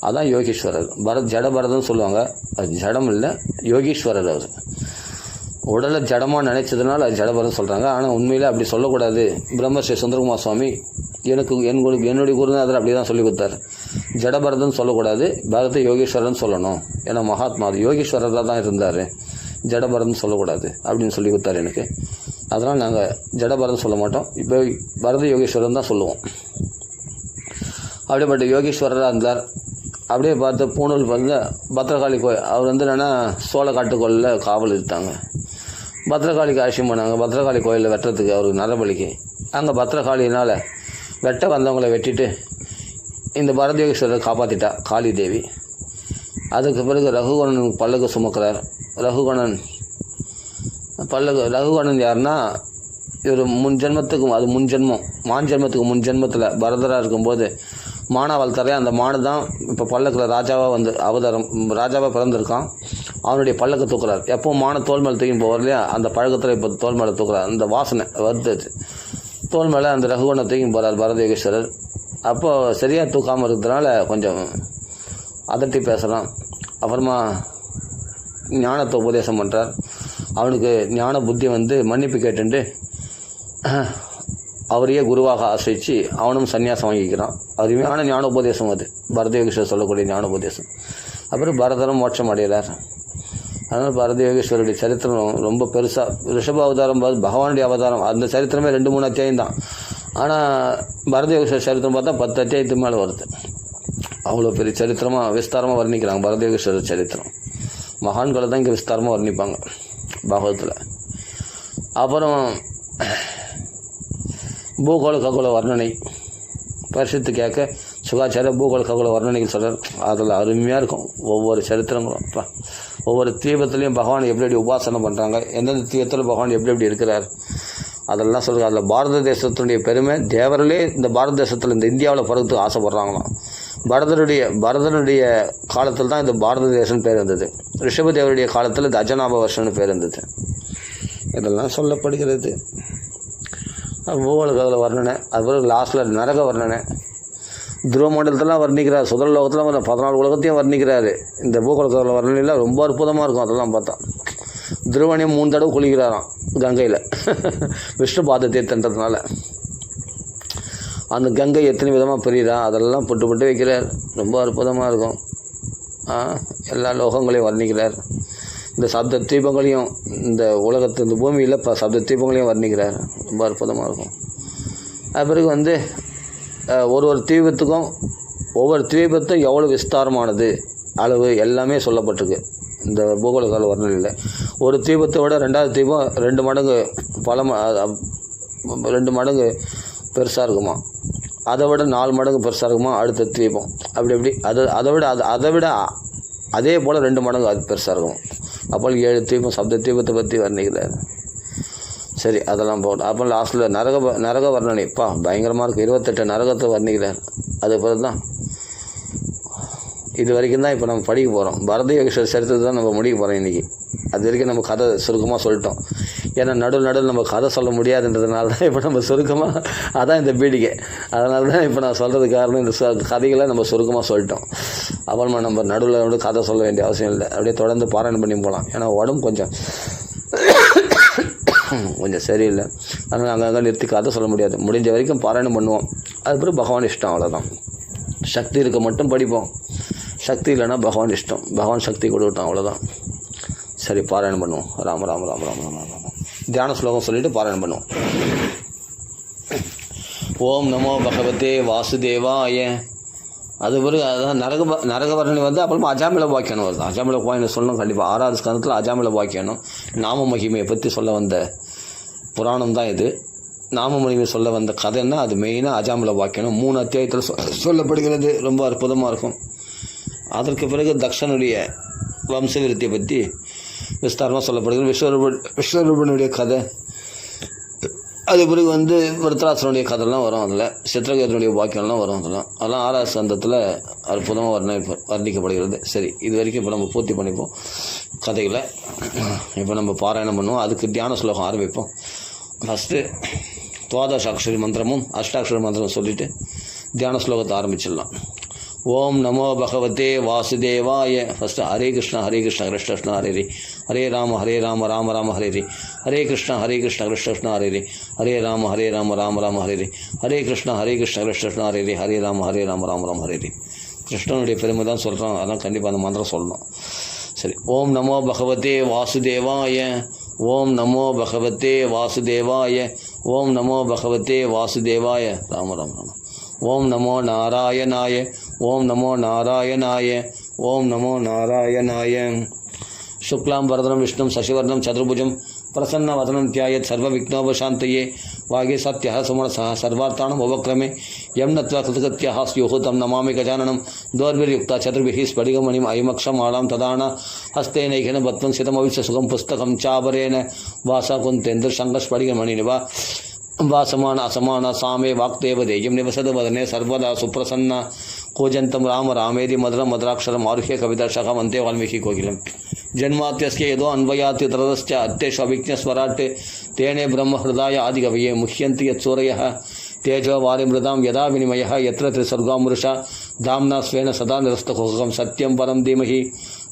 அதான் யோகீஸ்வரர். ஜடபரதன்னு சொல்லுவாங்க, அது ஜடம் இல்லை, யோகீஸ்வரர். அவர் உடலை ஜடமாக நினைச்சதுனால அது ஜடபரதம் சொல்கிறாங்க. ஆனால் உண்மையில் அப்படி சொல்லக்கூடாது. பிரம்மஸ்ரீ சுந்தரகுமார் சுவாமி என்னுடைய குருநாதர் அப்படி தான் சொல்லி கொடுத்தார். ஜடபரதன் சொல்லக்கூடாது, பரத யோகீஸ்வரன் சொல்லணும். ஏன்னா மகாத்மா அது யோகீஸ்வரராக தான் இருந்தார், ஜடபரதன் சொல்லக்கூடாது அப்படின்னு சொல்லி கொடுத்தார் எனக்கு. அதனால் நாங்கள் ஜடபரதன் சொல்ல மாட்டோம், இப்போ பரத யோகீஸ்வரன் தான் சொல்லுவோம். அப்படிப்பட்ட யோகீஸ்வரராக இருந்தார். அப்படியே பார்த்து பூணூல் பத்ரகாளி கோயில், அவர் என்னென்னா சோளக்காட்டுக்கோயிலில் காவல் இருத்தாங்க. பத்ரகாளிக்கு ஆசியம் பண்ணாங்க, பத்ரகாளி கோயிலில் வெட்டுறதுக்கு அவருக்கு நரபலிக்கு. அங்கே பத்ரகாளினால் வெட்ட வந்தவங்களை வெட்டிட்டு இந்த பரத யோகீஸ்வரரை காப்பாற்றிட்டா காளி தேவி. அதுக்கு பிறகு ரகுகணன் பல்லக்கு சுமக்கிறார். ரகுகணன் யாருன்னா, இவர் மான்ஜென்மத்துக்கு முன்ஜென்மத்தில் பரதராக இருக்கும்போது மானா வளர்த்தாரே, அந்த மானு தான் இப்போ பல்லக்கில் ராஜாவாக பிறந்திருக்கான். அவனுடைய பல்லக்கு தூக்குறார். எப்போவும் மான தோல் மேலே தூக்கி போவார் இல்லையா, அந்த பழக்கத்தில் இப்போ தோல் மேலே தூக்குறார். அந்த வாசனை வருது தோல் மேலே அந்த ரகுகணை தூக்கி போகிறார் பரத யோகீஸ்வரர். அப்போது சரியாக தூக்காமல் இருக்கிறதுனால கொஞ்சம் அதட்டி பேசலாம். அப்புறமா ஞானத்தை உபதேசம் பண்ணுறார். அவனுக்கு ஞான புத்தி மன்னிப்பு கேட்டுண்டு அவரையே குருவாக ஆசிரித்து அவனும் சன்னியாசம் வாங்கிக்கிறான். அருமையான ஞான உபதேசம் அது, பரத யோகீஸ்வரர் சொல்லக்கூடிய ஞான உபதேசம். அப்புறம் பரதரும் மோட்சம் அடைகிறார். அதனால் பரத யோகீஸ்வரருடைய சரித்திரம் ரொம்ப பெருசாக, ரிஷப அவதாரம் பகவானுடைய அவதாரம், அந்த சரித்திரமே 2-3 அத்தியாயம் தான். ஆனால் பரத யோகீஸ்வரர் சரித்திரம் பார்த்தா 10 அத்தியாயத்துக்கு மேலே வருது. அவ்வளோ பெரிய சரித்திரமாக விஸ்தாரமாக வர்ணிக்கிறாங்க பரத யோகீஸ்வரர் சரித்திரம். மகான்களை தான் இங்கே விஸ்தாரமாக வர்ணிப்பாங்க பாகவத்தில். அப்புறம் பூகோள ககோள வர்ணனை பரிசுத்து கேட்க சுகாச்சார பூகோள ககோள வர்ணனைகள் சொல்கிறார். அதில் அருமையாக இருக்கும் ஒவ்வொரு சரித்திரங்களும். ஒவ்வொரு தீபத்துலேயும் பகவான் எப்படி உபாசனை பண்ணுறாங்க, எந்தெந்த தீபத்தில் பகவான் எப்படி இருக்கிறார், அதெல்லாம் சொல்கிறார். அதில் பாரத தேசத்தினுடைய பெருமை, தேவர்களே இந்த பாரத தேசத்தில் இந்த இந்தியாவில் பிறகு ஆசைப்படுறாங்களாம். பரதனுடைய காலத்தில் தான் இந்த பாரத தேசம் பேர் இருந்தது. ரிஷபதேவருடைய காலத்தில் இந்த அஜனாப வருஷம்னு பேர் இருந்தது. இதெல்லாம் சொல்லப்படுகிறது. பூகோள ககோள வர்ணனை, அதுபோல் லாஸ்ட்டில் நரக வர்ணனை, துருவ மண்டலத்தெல்லாம் வர்ணிக்கிறார். சுதர லோகத்தில் 14 உலகத்தையும் வர்ணிக்கிறார். இந்த பூகோள ககோள வர்ணனையில் ரொம்ப அற்புதமாக இருக்கும். அதெல்லாம் பார்த்தா துருவனையும் 3 தடவை குளிக்கிறாராம் கங்கையில், விஷ்ணு பாத தீர்த்தன்றதுனால. அந்த கங்கை எத்தனை விதமாக பிரியுதா, அதெல்லாம் புட்டு வைக்கிறார். ரொம்ப அற்புதமாக இருக்கும். எல்லா லோகங்களையும் வர்ணிக்கிறார். இந்த சப்த தீபங்களையும், இந்த உலகத்து இந்த பூமியில் சப்த தீபங்களையும் வர்ணிக்கிறார். ரொம்ப அற்புதமாக இருக்கும். அது பிறகு ஒரு தீபத்துக்கும் ஒவ்வொரு தீபத்தும் எவ்வளோ விஸ்தாரமானது அளவு எல்லாமே சொல்லப்பட்டிருக்கு இந்த பூகோள ககோள வர்ணனையில். ஒரு தீபத்தை விட 2வது தீபம் 2 மடங்கு 2 மடங்கு பெருசாக இருக்குமா, அதை விட 4 மடங்கு பெருசாக இருக்குமா அடுத்த தீபம். அப்படி அதை விட அதே போல் 2 மடங்கு அது பெருசாக இருக்கும். அப்போ 7 தீபம் சப்த தீபத்தை பற்றி வர்ணிக்கிறார். சரி, அதெல்லாம் போகணும். அப்போ லாஸ்ட்டில் நரக வர்ணனைப்பா பயங்கரமாக இருக்குது. 28 நரகத்தை வர்ணிக்கிறார். அது பிறகு தான் இது வரைக்கும் தான் இப்போ நம்ம படிக்க போகிறோம். பரதயோகேஸ்வரர் சரித்திரத்தை தான் நம்ம முடிக்க போகிறோம் இன்றைக்கி. அது வரைக்கும் நம்ம கதை சுருக்கமாக சொல்லிட்டோம். ஏன்னா நடுவில் நம்ம கதை சொல்ல முடியாதுன்றதுனால தான் இப்போ நம்ம சுருக்கமாக, அதான் இந்த பீடிகை. அதனால தான் இப்போ நான் சொல்கிறது காரணம், இந்த கதைகளை நம்ம சுருக்கமாக சொல்லிட்டோம். அப்புறமா நம்ம நடுவில் கதை சொல்ல வேண்டிய அவசியம் இல்லை. அப்படியே தொடர்ந்து பாராயணம் பண்ணி போகலாம். ஏன்னா உடம்பு கொஞ்சம் சரியில்லை. அதனால் அங்கங்கே நிறுத்தி கதை சொல்ல முடியாது. முடிஞ்ச வரைக்கும் பாராயணம் பண்ணுவோம். அதுக்கப்புறம் பகவான் இஷ்டம், அவ்வளோதான். சக்தி இருக்க மட்டும் படிப்போம். சக்தி இல்லைன்னா பகவான் இஷ்டம். பகவான் சக்தி கொடுக்கட்டும், அவ்வளோதான். சரி, பாராயணம் பண்ணுவோம். ராம ராம ராம ராம ராம ராம. தியான ஸ்லோகம் சொல்லிவிட்டு பாராயணம் பண்ணுவோம். ஓம் நமோ பகவதே வாசுதேவாய. அது பிறகு அதான் நரகவர்ணனை வந்து அப்புறமா அஜாமில வாக்கியானம் வருது. அஜாமில வாக்கியம் சொல்லணும் கண்டிப்பாக. 6வது ஸ்கந்தத்தில் அஜாமில வாக்கியானம் நாம மகிமையை பற்றி சொல்ல வந்த புராணம் தான் இது. நாம மகிமை சொல்ல வந்த கதைன்னா அது மெயினாக அஜாமில வாக்கியானம் 3 அத்தியாயத்தில் சொல்லப்படுகிறது. ரொம்ப அற்புதமாக இருக்கும். அதற்கு பிறகு தக்ஷனுடைய வம்சவிருத்தியை பற்றி விஸ்தாரமாக சொல்லப்படுகிறது. விஸ்வரூபனுடைய கதை. அது பிறகு வந்து விருத்தராசனுடைய கதைலாம் வரும். அதில் சித்திரகேதனுடைய வாக்கியம்லாம் வரும். அதெல்லாம் 6வது ஸ்கந்தத்தில் அற்புதமாக வர்ணிக்கப்படுகிறது. சரி, இது வரைக்கும் இப்போ நம்ம பூர்த்தி பண்ணிப்போம் கதைகளை. இப்போ நம்ம பாராயணம் பண்ணுவோம். அதுக்கு தியான ஸ்லோகம் ஆரம்பிப்போம். ஃபஸ்ட்டு துவாதசாட்சரி மந்திரமும் அஷ்டாட்சரி மந்திரமும் சொல்லிவிட்டு தியான ஸ்லோகத்தை ஆரம்பிச்சிடலாம். ஓம் நமோ பகவதே வாசுதேவாய. ஃபஸ்ட்டு ஹரே கிருஷ்ணா கிருஷ்ண கிருஷ்ண ஹரே ஹரே, ஹரே ராம ராம ராம ஹரே ஹரே, ஹரே கிருஷ்ண கிருஷ்ண கிருஷ்ண ஹரே ஹரே, ஹரே ராம ராம ராம ஹரே ஹரே, ஹரே கிருஷ்ண கிருஷ்ண ஹரே ஹரே, ஹரே ராம ராம ராம ஹரே ஹரே. கிருஷ்ணனுடைய பெருமை தான் சொல்கிறோம். அதெல்லாம் கண்டிப்பாக அந்த மந்திரம் சொல்லணும். சரி, ஓம் நமோ பகவதே வாசுதேவாய. ஓம் நமோ பகவதே வாசுதேவாய. ஓம் நமோ பகவதே வாசுதேவாய. ராம ராம ராம. ஓம் நமோ நாராயணாய. ஓம் நமோ நாராயணாய. ஓம் நமோ நாராயணாய. சுக்லாம் வரதனம் விஷ்ணும் சசிவர்ணம் சதுர்புஜம் பிரசன்னவதனம் தியாயத் சர்வவிக்னோபசாந்தயே வாகே சத்யः சுமனசः சர்வார்த்தானம் உபக்ரமே யம் நத்வா கிருதகத்யः ஸ்யுः தம் நமாமி கஜானனம் தோர்பிர்யுக்தா சதுர்பிः ஸ்படிகமணிம் ஐமக்ஷமாலாம் ததான ஹஸ்தேனைகேன பத்மம் சிதமவிச்ச சுகம் புஸ்தகம் சாபரேன வாசா குந்தேந்திர சங்க ஸ்படிகமணினிவா வாசமான அசமான சாமே வாக்தேவ தேயம் நிவசத வதனே சர்வதா சுப்ரசன்னா கோஜந்தம் ராம ராமேதி மதுரம் மதுராட்சரம் ஆருஹ்ய கவிதர்ஷக வந்தே வால்மீகி கோகிலம் ஜன்மாத்தியஸ்ய ஏதோ அன்வயாத்தி தரதஸ்ய அத்தேஷு அவிக்ஞஸ்வராட் தேனே பிரம்ம ஹிருதாய ஆதிகவயே முஹ்யந்தி யத் சூரயः தேஜோ வாரிமிருதாம் யதா வினிமயः யத்ர திரிசர்காமுருஷா தாம்னா ஸ்வேன சதா நிரஸ்தகுகம் சத்யம் பரம் தீமஹி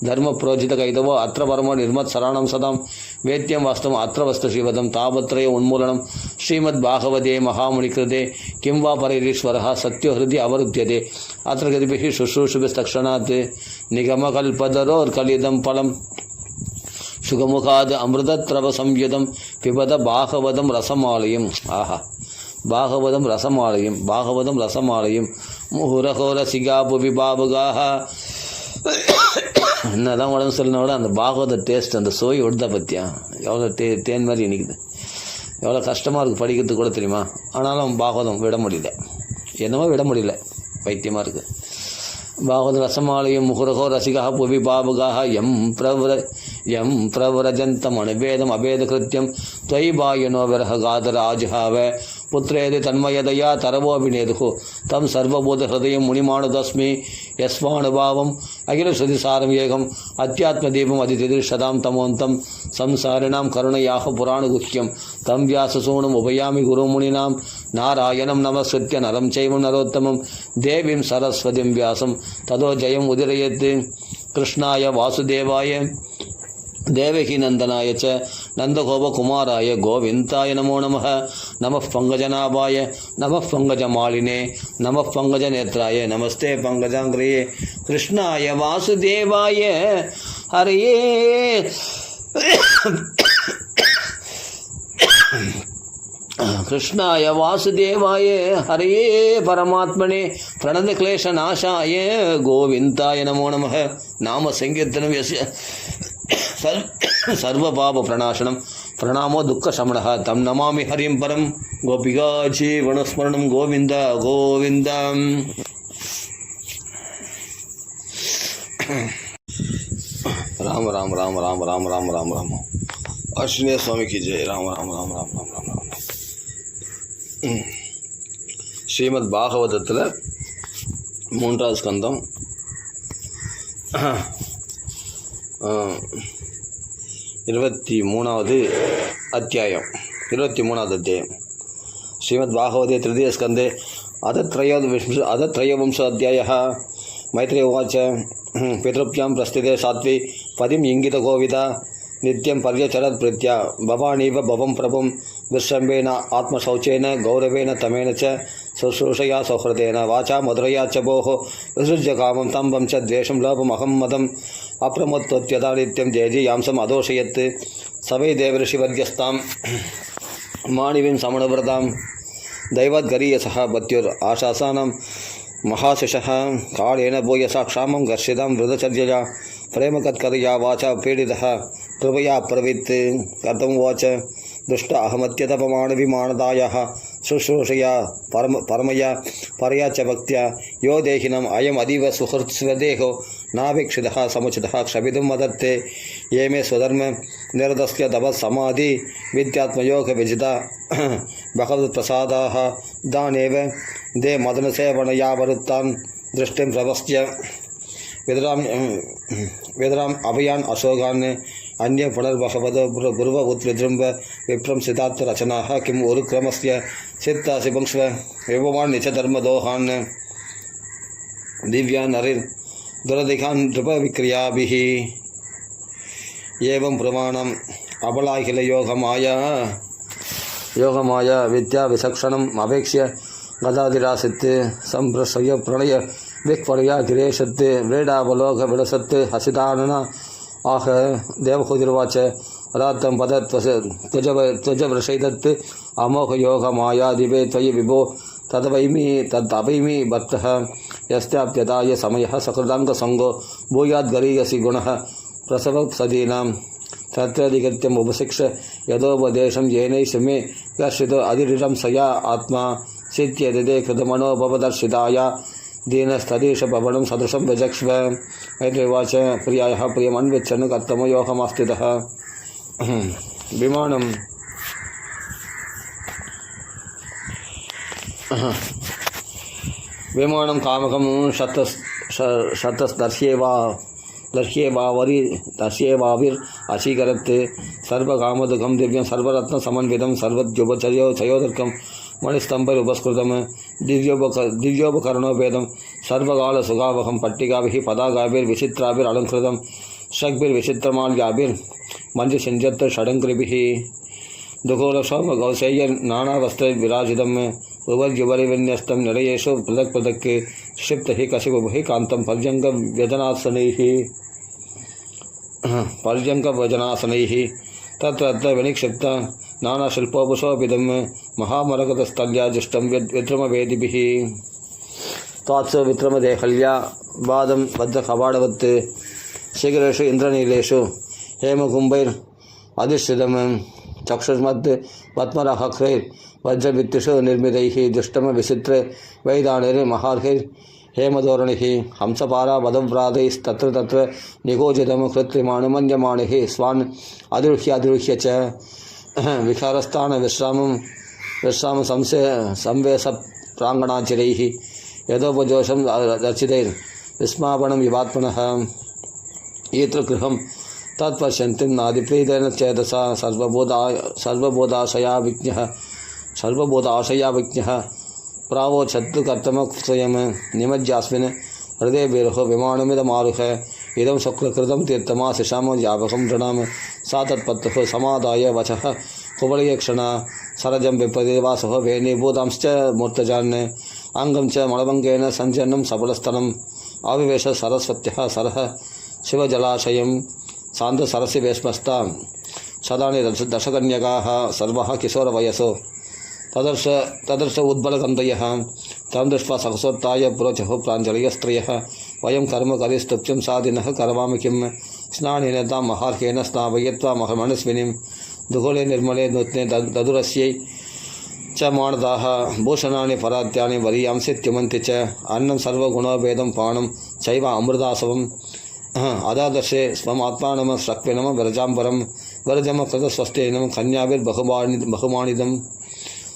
தர்ம புரோஜித கைதவோ அத்திர பரமோ நிர்மத் சரணம் சதாம் வேத்தியம் வாஸ்தவம் அத்திர வஸ்து ஸ்ரீவதம் தாபத்ரய உன்மூலனம் ஸ்ரீமத் பாகவதே மகாமுனிகிருதே கிம் வா பரைரீஸ்வரः சத்யோ ஹிருதி அவருத்தியதே அத்திர கதிபிஹி சுஷ்ரூஷுபிஸ்தக்ஷணாத் நிகமகல்பதரோர்கலிதம் பலம் சுகமுகாத் அமிர்தத்ரவ சம்யுதம் பிபத பாகவதம் ரசமாலயம். ஆஹா, பாகவதம் ரசமாலயம், பாகவதம் ரசமாலயம். முஹுரஹோர சிகாபுவி பாபுகாக. என்னதான் உடம்பு சொல்லினோட அந்த பாகவத டேஸ்ட், அந்த சோய் விடுதா பற்றியா எவ்வளோ தேன் மாதிரி இனிக்குது. எவ்வளோ கஷ்டமாக இருக்குது படிக்கிறதுக்கு கூட தெரியுமா. ஆனாலும் பாகவதம் விட முடியல, என்னமோ விட முடியல, பைத்தியமாக இருக்குது. பாகவத ரசமாலயம் முகுரகோ ரசிகா புவி பாபுகாக எம் பிரவரஜந்தம் அனுபேதம் அபேதகிருத்தியம் त्वयि बायनो विरह गादर आजहाव पुत्रेदि तन्मयदया तरवोभिनेदुः तं सर्वभूतहृदयं मुनिमानुदस्मि यस्वानुभावम् अखिलश्रुतिसारम् एकम् अध्यात्मदीपम् अतिथिदिर्शतां तमोन्तं संसारिणां करुणयाः पुराणगुह्यं तं व्याससूनुम् उपयामि गुरुमुनिनां नारायणं नमस्कृत्य नरं चैव नरोत्तमं देवीं सरस्वतीं व्यासं ततो जयम् उदीरयेत्। कृष्णाय वासुदेवाय देवकी नंदनाय च नंदगोपकुमाराय गोविंदाय नमो नमः। नमः पंकजनाभाय नमः पंकजमालिने नमः पंकजनेत्राय नमस्ते पंकजांग्रये। कृष्णाय वासुदेवाय हरये कृष्णाय वासुदेवाय हरये परमात्मने प्रणतक्लेशनाशाय गोविंदाय नमो नमः। नाम संकीर्तनं यस्य सर्वपाप प्रणाशनम प्रणामो दुःख शमनः तम नमामि हरिं परम। गोपिका जीवनस्मरणं गोविंद गोविंद। राम राम राम राम राम राम राम राम आंजनेय स्वामी की जय राम राम राम राम राम राम राम ஸ்ரீமத் பாகவதத்தில் 3வது ஸ்கந்தம் 23வது அத்தியாயம் ஸ்ரீமத் பாகவதே तृतीय स्कंदे अथ अध्यायः मैत्रेय उवाच पितृभ्यां प्रस्थिते सात्वी पदिम् इंगितगोविदा नित्यं पर्यचरत् प्रीत्या भवानीव भवं प्रभुं विश्रम्भेन आत्मशौचेन गौरवेण तमेन च शुश्रूषया सौहृदेन वाचा मधुरया च भोः विसृज्य कामं तम्बं च द्वेषं लोभम् अहं मदम् अप्रमत्तोत्यदा नित्यं जयजीयांसम् अदोषयत् सवै देवऋषिवर्यस्तां माणिवीं समणव्रतां दैवद्गरीयसः पत्युर् आशासानं महाशिषः कालेन भूयसा क्षामं घर्षितां वृद्धचर्यया प्रेमकत्करया वाचा पीडितः कृपया प्रवृत्त कथमुवाच दुष्ट अहमत्यतपमाणविमानदायः शुश्रूषया परमया परया च भक्त्या यो देहिनम् अयम् अतीव सुहृत्स्वदेहो नापेक्षितः समुचितः क्षपितुं मदत्ते ये मे स्वधर्म निरतस्य तपस्समाधि विद्यात्मयोगविजिता भगवत्प्रसादाः दानेव दे मदनसेवनया वरुत्तान् दृष्टिं प्रपश्य विदराम अभयान अशोकान अन्य पुनर्भगवद गुरुव उत्विजृंभ विप्रम सिद्धार्थ रचना किम उरुक्रमस्य चित्ता शिवंस्व विभवान निच धर्मदोहान दिव्या नरिर दुरधिकान नृप विक्रियाभिः एवं प्रमाणम अबलाखिल योगमाया विद्या विचक्षणम अपेक्ष्य गदाधिरासित् संप्रश्रय प्रणय विक्पर्या गिरेशत् व्रीडावलोक विलसत् हसितानना आह देवहुतिर्वाच रात्तं त्वजवृषैदत् अमोघयोगमायादिवे त्वयि विभो तदवैमि भक्तः यस्याप्यदाय समयः सकृदाङ्गसङ्गो भूयाद्गरीयसि गुणः प्रसवसदीनां तत्राधिगत्यम् उपशिक्ष यदोपदेशं येनैष मे कर्षितो अधिरितं सया आत्मा सिद्ध्यदे कृतमनोभवदर्शिताय दीनस्तदीशपवनं सदृशं व्यजक्ष्व मैत्रेयवाच प्रियायाः प्रियमन्विच्छन् कर्तमयोगमास्थितः विमानं कामकं दर्श्येवाविरचीकरत् सर्वकामदुःखं दिव्यं सर्वरत्नसमन्वितं सर्वद्युपचयोदर्कं मणिस्तंभोपस्कृतं दिव्योपकरणोपेदं सर्वकालसुखावहं पट्टिकाभिः पदाकाभिर्विचित्राभिरलङ्कृतं षड्भिर्विचित्रमाल्याभिर्मञ्जुषिञ्जत् षडङ्कृभिः दुःखोलक्षोमगौशेयर्नानावस्त्रैर्विराजितं उवर्युवरिविन्यस्तं निलयेषु पृथक् पृथक् क्षिप्तैः कशिपुभिः कान्तं पर्यङ्कवजनासनैः तत्र विनिक्षिप्त नानाशिल्पोपशोभितं महामरकतस्थल्याजुष्टं विद्रुमवेदिभिः तात्सु विद्रुमदेहल्या वादं बद्धकवाडवत् शिखरेषु इन्द्रनीलेषु हेमकुम्भैरधिष्ठितं चक्षुष्मत् पद्मराहक्रैर्वज्रभित्तिषु निर्मितैः दुष्टमविचित्र वैदानैर्महार्घैर्हेमधोरणिः हंसपारावधव्रातैस्तत्र तत्र निगोजितं कृत्रिमानुमन्यमाणैः स्वान् अधिरुह्य च विहारस्थान विश्राम संवेश प्रांगणाचिरैः यदोपजोषं दर्शितैर्विस्मापनं विवात्मनः यत्र गृहं तत्पश्यन्तीं नादिप्रीतेन चेतसा सर्वबोधाशया विज्ञः प्रावोच्छत्तु कर्तमस्वयं निमज्यास्मिन् हृदय विरहो विमानमिदमारुह इदं शुक्लकृतं तीर्थमाशिषां व्यापकं नृणां सा तत्पत्तुः समादाय वचः कुवलयक्षणा सरजं विप्रदेवासः वेणीभूतांश्च मूर्तजान् अङ्गं च मलभङ्गेन सञ्जन्नं सफलस्तनम् आविवेश सरस्वत्यः सरः शिवजलाशयं शान्तसरसि वेश्मस्ता सदानि दशकन्यकाः सर्वः किशोरवयसो तदर्श उद्बलगन्धयः तं दृष्ट्वा सहसोत्थाय पुरोचः प्राञ्जलयस्त्रयः वयं कर्म करिस्तुभ्यं साधिनः करवामि किं स्नानेन तां महार्घेन स्नापयित्वा मनस्विनीं दुघोले निर्मले नूत्ने ददुरस्यै च मानदाः भूषणानि परात्यानि वरीयांसि त्युमन्ति च अन्नं सर्वगुणोभेदं पानं चैव अमृतासवं अदादर्शे स्वम आत्मानम शक्विनम वरजाम्बरम वरजम कृतस्वस्थेनम कन्याभिर्बहुमानिदम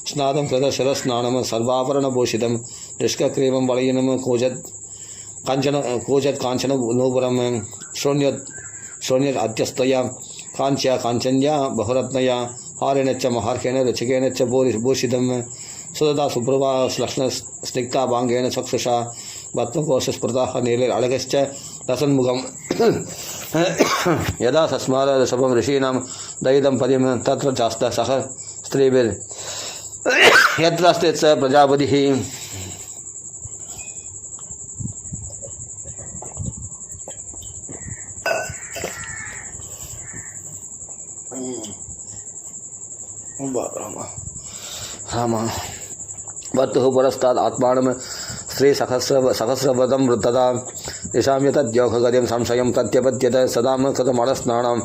स्नादम कृतशिरस्नानम सर्वाभरणभूषितं निष्कक्रीमं वलयिनं कूजत् काञ्चन नूपुरं शून्यत् अत्यस्तया काञ्च्या काञ्चन्या बहुरत्नया हारेण च महार्घेण रुचिकेन च भूषितं सुदता सुप्रभा श्लक्ष्ण स्निग्धा भाङ्गेन चक्षुषा भत्मकोशस्फुरतः नीलैरळगश्च रसन्मुखं यदा सस्मार ऋषभं ऋषीणां दयितं पदिं तत्र चास्तः सह स्त्रीभिर्यत्रास्ते स प्रजापतिः राम वत्तुः पुरस्तात् आत्मानं स्त्रीसहस्रवदं तदा यशाम्य तद्योगगतिं संशयं प्रत्यपद्यत सदां कृतमलस्नानं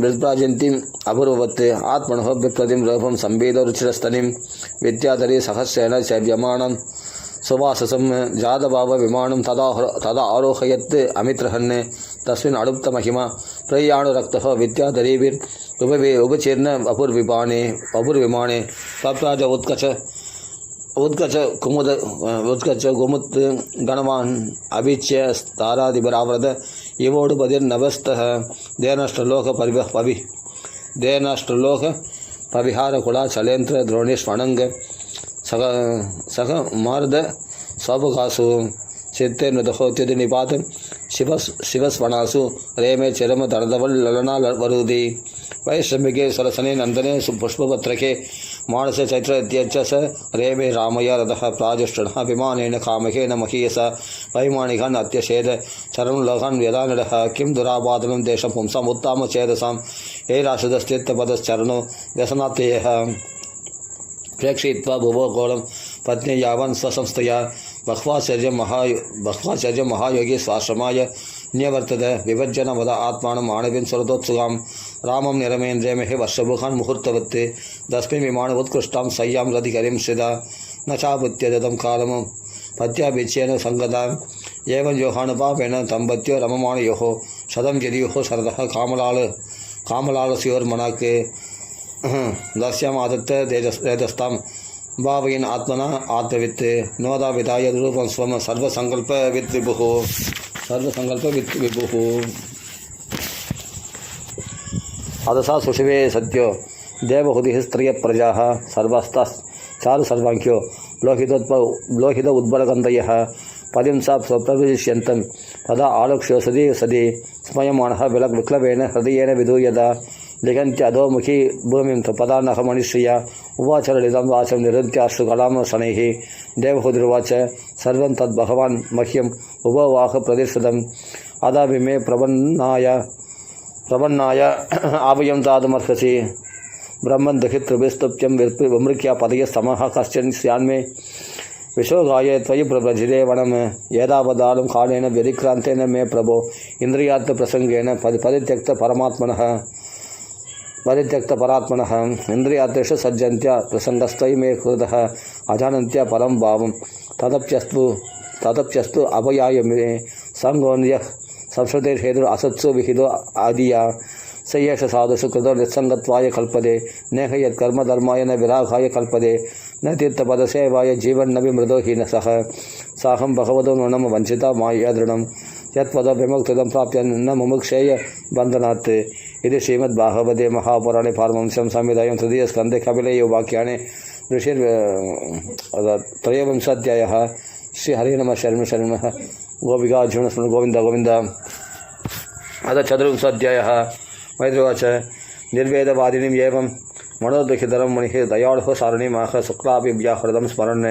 विप्राजन्तीम् अपूर्ववत् आत्मनः विप्रतिं रूपं संवेद रुचिरस्तनिं विद्याधरी सहस्रेण सेव्यमानं सुवाससं जातभावविमानं तदा आरोहयत् अमित्रहन् तस्मिन् अडुप्तमहिमा प्रयाणुरक्तः विद्याधरीभिरुपचीर्ण अपूर्विमाने तत्राज उत्कच कुमुद गणवान् अभिच्य तारादिबरावृत इवोडुपतिर्नभस्तः देनष्टलोक पविहारकुला चलेन्द्र द्रोणीष्वणङ्ग सख मार्द सौभकासु चित्ते नृतहोत्युति निपात शिवस्वनासु रेमे चिरम दर्दवल ललना वरुदी वैश्रमिके सरसने नंदने पुष्पपत्रके मानस चैत्र इत्यच्च स रेमे रामय रथः प्राजुष्टनः विमानेन कामकेन महीयसा वैमानिकान् अत्यशेद चरणलोकान् यदानडः किं दुरापादनं देशं पुंसाम् उत्तामचेतसां हे राशदस्थितपदश्चरणो व्यसनात्ययः प्रेक्षयित्वा भुवोगोलं पत्नी यावन् स्वसंस्थया बह्वाचार्य महायोगी स्वाश्रमाय न्यवर्तत विभज्जनवद आत्मानं आणविं स्वरतोत्सुकां रामं निरमेन्द्रेमहे वर्षभुखान् मुहूर्तवत् तस्मिन् विमान उत्कृष्टां सय्यां रधिकरीं श्रिदा न चापुत्यदतं कालं पत्याभिच्छेन सङ्गता एवं योहानुपापेन तम्पत्यो रममाणयोः शतं यदियोः शरदः कामलालस्योर्मनाक् दस्यामादत्त तेजस्तां भावयन् आत्मना आत्मवित् नोदा विधाय रूपं स्वं सर्वसङ्कल्पवित् विभुः अदसा सुशिवे सत्यो देवहुतिः स्त्रियप्रजाः सर्वस्ताश्चारु सर्वाङ्ख्यो लोहित उद्बलगन्धयः पदिं सा स्वप्रविश्यन्तं तदा आलोक्ष्यो सदी स्मयमानः विक्लवेन हृदयेन विधूयता लिखन्त्यधोमुखी भूमिं पदानहमनिश्रिया उवाच ललितं वाचं निरन्त्याश्रुकलां शनैः देवहुतिरुवाच सर्वं तद्भगवान् मह्यम् उभवाह प्रतिश्रुतम् अदापि मे प्रपन्नाय आवयं दातुमर्हसि ब्रह्मन् दहितृभिस्तुभ्यं विमृक्या पदयः समः कश्चन स्यान्मे विशोगाय त्वयि प्रभजिरे वनं एतावदालं कालेन व्यतिक्रान्तेन मे प्रभो इन्द्रियार्थप्रसङ्गेन परित्यक्तपरात्मनः इन्द्रियार्थेषु सज्जन्त्या प्रसङ्गस्त्वयि मे कृतः अजानन्त्या परं भावं तदप्यस्तु अभयाय मे सङ्गोन्यः संश्रुतेर्हेतुः असत्सु विहितो आदिया स एष साधुषु कृतो निस्सङ्गत्वाय कल्पते नेह यत्कर्मधर्माय न विरागाय कल्पते न तीर्थपदसेवाय जीवन्नपि मृदो हीनसः साहं भगवतो नूनं वञ्चिता माया दृढं यत्पदविमुक्तिदं प्राप्य न मुमुक्षेय बन्धनात् इति श्रीमद्भागवते महापुराणे पारमहंस्यां संहितायां तृतीयस्कन्धे कपिलयो वाक्यानि त्रयोविंशाध्यायः श्रीहरे नमः शरणं गोपिकार्जुन गोविन्द गोविन्द अथ चतुर्विंशाध्यायः मैत्रिवाच निर्वेदवादिनीम् एवं मनोदुःखितरं मुनिः दयाळुः सारणीमाह शुक्लापि व्याहृतं स्मरन्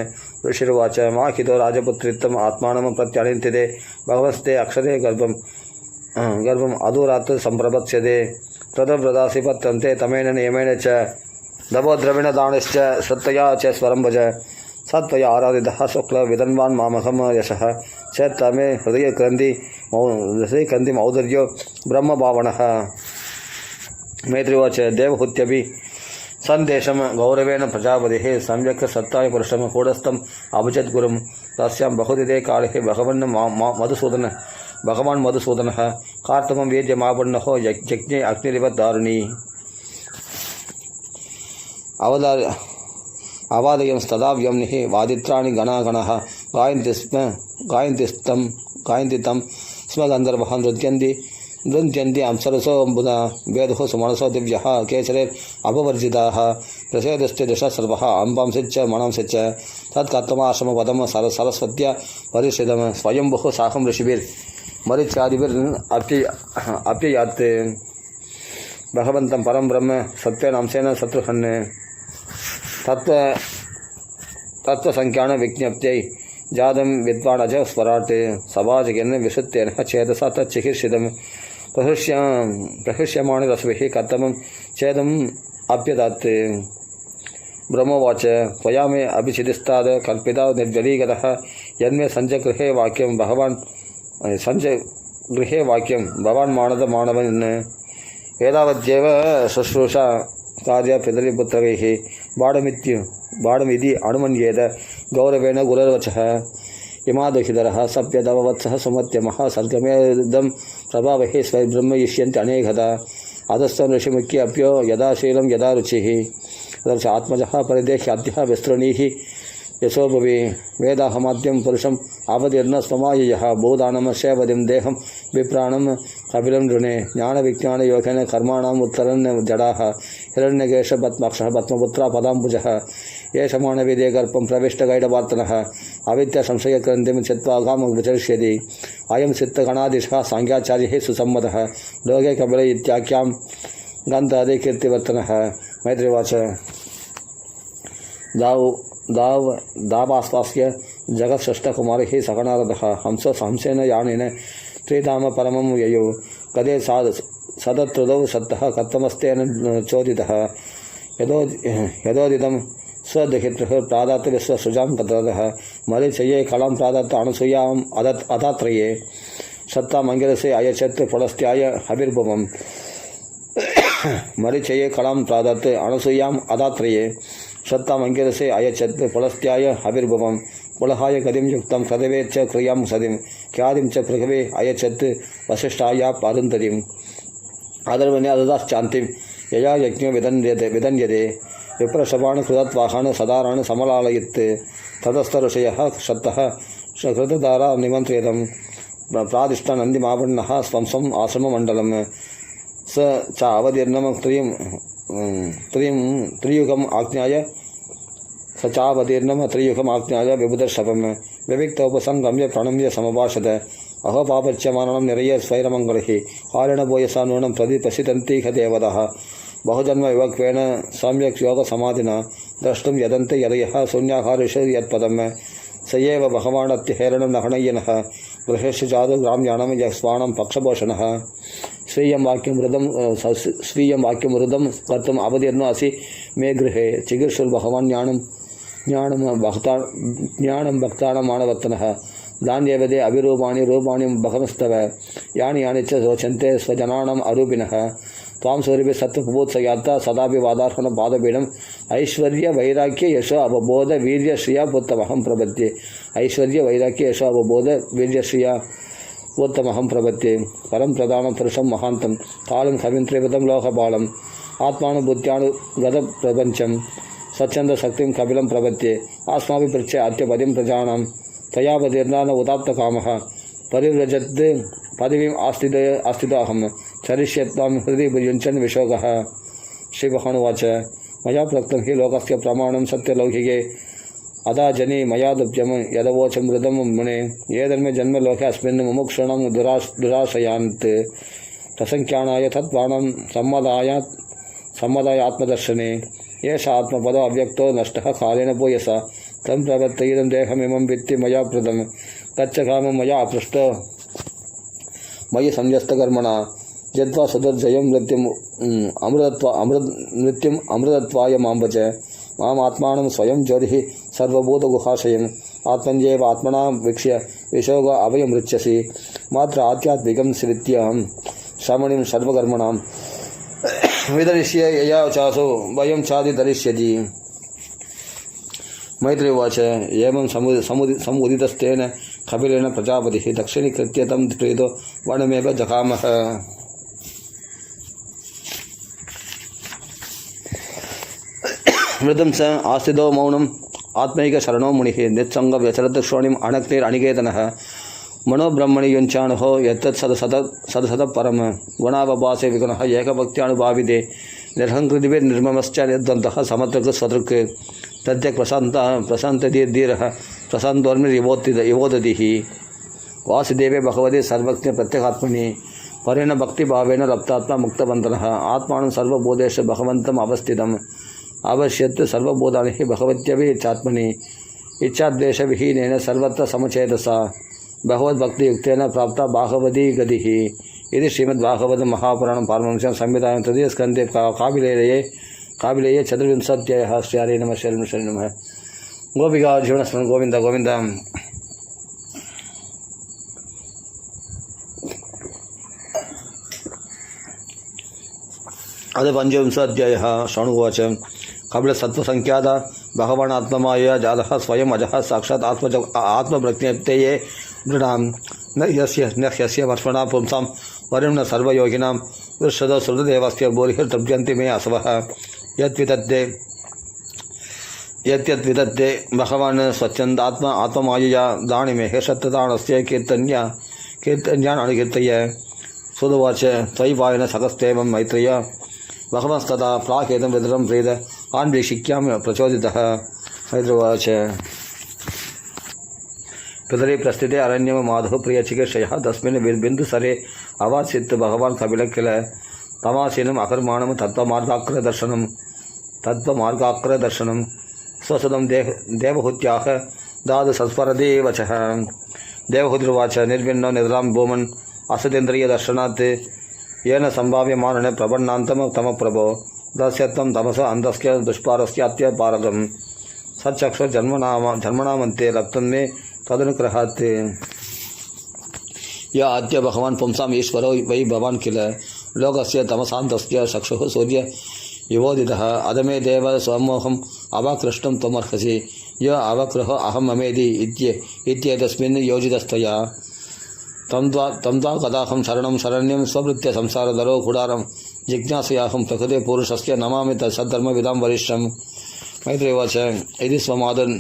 ऋषिर्वाच माहितो राजपुत्रित्वम् आत्मानं प्रत्यानिन्त्यते भगवस्ते अक्षते गर्भम् अधूरात् सम्प्रपत्स्यते तदव्रतासि पत्यन्ते तमेन नियमेन च दवोद्रविण दानश्च श्रद्धया च स्वरं भज सत्त्वया आराधितः शुक्लविदन्वान् मामहं यशः च तमे हृदयग्रन्थि मौदर्यो ब्रह्मभावनः मैत्रिवाच देवहूत्यपि सन्देशं गौरवेण प्रजापतिः सम्यक् सत्ताय पुरुषं कूटस्थम् अभजद्गुरुं तस्यां बहुदिते काले भगवान् मधुसूदनः कार्तमं वेद्यमापन्नः यज्ञे अग्निरिव दारुणी अवादयं तदा व्यम्निः वादित्राणि गणागणः गायन्ति तं स्म गन्धर्वः नृत्यन्ति अप्सरसो वेदो सुमनसो दिव्यः केसरे अपवर्जिताः प्रसेदस्ते दश सर्वः अंबांसिच्च मनांसिच्च तत्कर्तमाश्रमपदं सरस्वत्या परिषितं स्वयंभुः साकं ऋषिभिर्मरिचादिभिरप्ययात् भगवन्तं परं ब्रह्म सत्त्वेन अंशेन शत्रुघ्न तत्त्वसंख्यान विज्ञप्त्यै जातं विद्वान् अज स्वराट् सभाजगेन विशुद्धेन चेतसा तच्चिकीर्षितं प्रहृष्यमाणरश्मिः कर्तमं चेदम् अप्यदत् ब्रह्मोवाच त्वया मे अभिचिदिस्ताद् कल्पिता निर्जलीगतः यन्मे सञ्जगृहे वाक्यं भवान् मानद मानवन् एतावद्येव शुश्रूषा कार्य पितृपुत्रैः बाढमिति अनुमन्येत गौरवेण गुरुर्वचः इमादुहितरः सप्यदवत्सः सुमत्यमः सर्गमेदं प्रभावैः स्वब्रह्मयिष्यन्ति अनेकदा अधस्तं ऋषिमुख्य अप्यो यदा शीलं यदा रुचिः तदर्श आत्मजः परिदेह्याद्यः विस्तृणीः यशोभुवि वेदाहमाद्यं पुरुषम् आवतीर्ण स्वमाययः भूदानं शैवदिं देहं विप्राणं कपिलं ऋणे ज्ञानविज्ञानयोगेन कर्माणाम् उत्तरन् जडाः हिरण्यकेशपद्माक्षः पद्मपुत्रा पदाम्बुजः एष मानवीदे गर्भं प्रविष्टगैडवार्तनः अविद्यासंशयग्रन्थिं चित्वा कामं विचरिष्यति अयं सिद्धगणाधीशः साङ्ख्याचार्यैः सुसम्मतः लोके कपिल इत्याख्यां गन्धादिकीर्तिवर्तनः मैत्रीवाच दावास्वास्य जगत्षष्ठकुमारिः सकनारदः हंसेन यानेन त्रिधाम परमं ययौ कदे सदत्रुदौ सत्तः कथमस्तेन चोदितः यदोदितं स्वदहितृः प्रादात् विश्वसृजां तत्रतः मरीचये कलां प्रादात् अनसूयाम् अदात्रये सत्ता मङ्गलसे अयचत् पुलस्त्याय हविर्भुवम् मरीचये कलां प्रादात् अनसूयाम् अदात्रये सत्तामङ्गिरसे अयचत् पुलस्त्याय हविर्भुवं पुलहाय गतिं युक्तं क्रदवे च क्रियां सदिं ख्यातिं च पृथवे अयचत् वसिष्ठाय पारुन्धरीम् आदर्वण्य ददाश्चान्तिं यया यज्ञो विदन्यते विप्रशवान् कृतत्वाहान् सदारान् समलालयत् ततस्तऋषयः शब्दः कृतधारा निमन्त्रितं प्रादिष्टानन्दिमावण्णः स्वं आश्रममण्डलं स च अवतीर्णं त्रियुगम् आज्ञाय स चावतीर्णं त्रियुगम् आज्ञाय विबुधर्षभं विविक्तोपसंगम्य प्रणम्य समभाषत अहो पापच्यमानं निरय स्वैरमङ्गलैः हारेण भूयसा नूनं प्रतिपशितन्तीह देवतः बहुजन्म विवक्वेन सम्यक् योगसमाधिना द्रष्टुं यदन्ते यदयः शून्याहारेषु यत्पदं स एव भगवानत्यहेरणं नहनय्यनः गृहेषु जादुग्राम्याणं यक्ष्वाणं पक्षपोषणः स्वीयं वाक्यं हृदं कर्तुम् अवतीर्णो असि मे गृहे चिकीर्षुर्भगवान् ज्ञानं भक्तानां मानवर्तनः दान्यवदे अभिरूपाणि रूपाणि भगवस्तव यानि यानि च रोचन्ते स्वजनानाम् अरूपिणः त्वां सूर्यभिः सत्त्वप्रभूत्सयात्ता सदापि वादार्हणं पादपीडम् ऐश्वर्य वैराग्य यशो अवबोध वीर्य श्रिया पुत्तमहं प्रपद्ये ऐश्वर्य वैराग्य यशो अवबोध वीर्य श्रिया उत्तमहं प्रपद्ये परं प्रधानं पुरुषं महान्तं कालं कविं त्रिपदं लोकपालम् आत्मानुभूत्यानुगतप्रपञ्चं स्वच्छन्दशक्तिं कपिलं प्रपद्ये अस्माभिः पृच्छे अत्यपदिं प्रजानां तयावतीर्णान उदात्तकामः परिव्रजत् पदवीम् आस्थितोऽहं चरिष्यत्वां हृदि युञ्चन् विशोकः श्रीभगवानुवाच मया प्रोक्तं हि लोकस्य प्रमाणं सत्यलौकिके अदा जनि मया दुभ्यं यदवोचं मृदं मुने एतन्मे जन्मलोके अस्मिन् मुमुक्षूणां दुराशयान्त् प्रसङ्ख्यानाय तत्त्वानां सम्मदाय आत्मदर्शने एष आत्मपदो अव्यक्तो नष्टः कालेन भूयसा तं प्रवर्तयितं देहमिमं वित्ति मया प्रदं गच्छकामं मया अपृष्टो मयि संयस्तकर्मणा यद्वा सुदुर्जयं मृत्युम् अमृतत्वाय मां भज मामात्मानं स्वयं ज्योतिः सर्वभूतगुहाशयम् आत्मन्येव आत्मना वीक्ष्य विशोग अभयमृच्छसि मात्र आध्यात्मिकं स्मृत्यां श्रमणीं सर्वकर्मणां विदरिष्ये यया चासो वयं चादि धरिष्यति। मैत्री उवाच एवं समुदितस्तेन कपिलेन प्रजापतिः दक्षिणीकृत्य तं प्रीतो वनमेव जगामः। मृदं स आस्थितो मौनम् आत्मैकशरणो मुनिः नित्सङ्ग व्यचरत् श्रोणिम् अनक्तिरनिकेतनः मनोब्रह्मणि युञ्चाणुः यत्तत् सदसद परम गुणावभासे विगुणः एकभक्त्यानुभाविते निर्हङ्कृतिभिर्निर्ममश्च निर्द्वन्द्वः समदृक् स्वदृक् तद्यक् प्रशान्तधीर्धीरः प्रशान्तोर्मिर्यवोदतिः वासुदेवे भगवते सर्वज्ञ प्रत्यगात्मनि परेण भक्तिभावेन लप्तात्मा मुक्तबन्धनः आत्मानं सर्वबोधेषु भगवन्तम् अवस्थितम् अवश्यत् सर्वबोधानि भगवत्यभिचात्मनि इच्छाद्वेषविहीनेन सर्वत्र समचेतसा भगवद्भक्तियुक्तेन प्राप्ता भागवती गतिः। इति श्रीमद्भागवत महापुराणं पारमहंस्यां संहितायां तृतीयस्कन्धे काबिलेये चतुर्विंशत्यः। श्री हरे नमः शरणं नमः। गोपिका जीवनस्मरणं गोविन्द गोविन्द। अथ पंचविंशोऽध्यायः। शृणुवाच कपिलसत्त्वसङ्ख्यात भगवान् आत्ममायया जातः स्वयम् अजः साक्षात् आत्मप्रज्ञप्तये दृढां न ह्यस्य वर्ष्मणा पुंसां वरिं न सर्वयोगिनां वृषदो श्रुतदेवस्य भूरिर्तृप्यन्ति मे असवः यद्विदत्ते भगवान् स्वच्छन्दात्मा आत्ममायया दाणिमे हेषत्तदानस्य कीर्तन्यान् अनुकीर्तय। सुदुवाच त्वयि पायन सकस्तेवं मैत्रेय भगवंस्तदा प्राकेतं विदरं प्रीत आन्वीक्षिक्यां प्रचोदितः। मैत्रुवाच पितरि प्रस्थिते अरण्यं माधव प्रियचिकीर्षयः तस्मिन् बिन्दुसरे अवासीत् भगवान् कपिलः किल तमासीनम् अकर्माणं तत्त्वमार्गाग्रदर्शनं स्वसुतं देवहूत्याः दादु संस्मरति वचः। देवहूतिर्वाच निर्विण्णो निद्रां भूमन् असतेन्द्रियदर्शनात् येन सम्भाव्यमानेन प्रपन्नान्तं तमप्रभो दस्यत्वं तमसो अन्धस्य दुष्पारस्यात्यपारगं सच्चक्षुर्जन्मनामन्ते रक्तं मे तदनुग्रहात्। य अद्य भगवान् पुंसाम् ईश्वरो वै भवान् किल लोकस्य तमसान्तस्य चक्षुः सूर्य युवोदितः अदमे देव स्वमोहम् अवाकृष्टं त्वमर्हसि य अवकृहो अहं ममेदि इत्येतस्मिन् योजितस्त्वया तं त्वा कदाहं शरणं शरण्यं स्ववृत्य संसारधरो गुडारं जिज्ञासयाहं प्रकृते पुरुषस्य नमामि तत्सद्धर्मविदां वरिष्ठं। मैत्री उवाच यदि स्वमादन्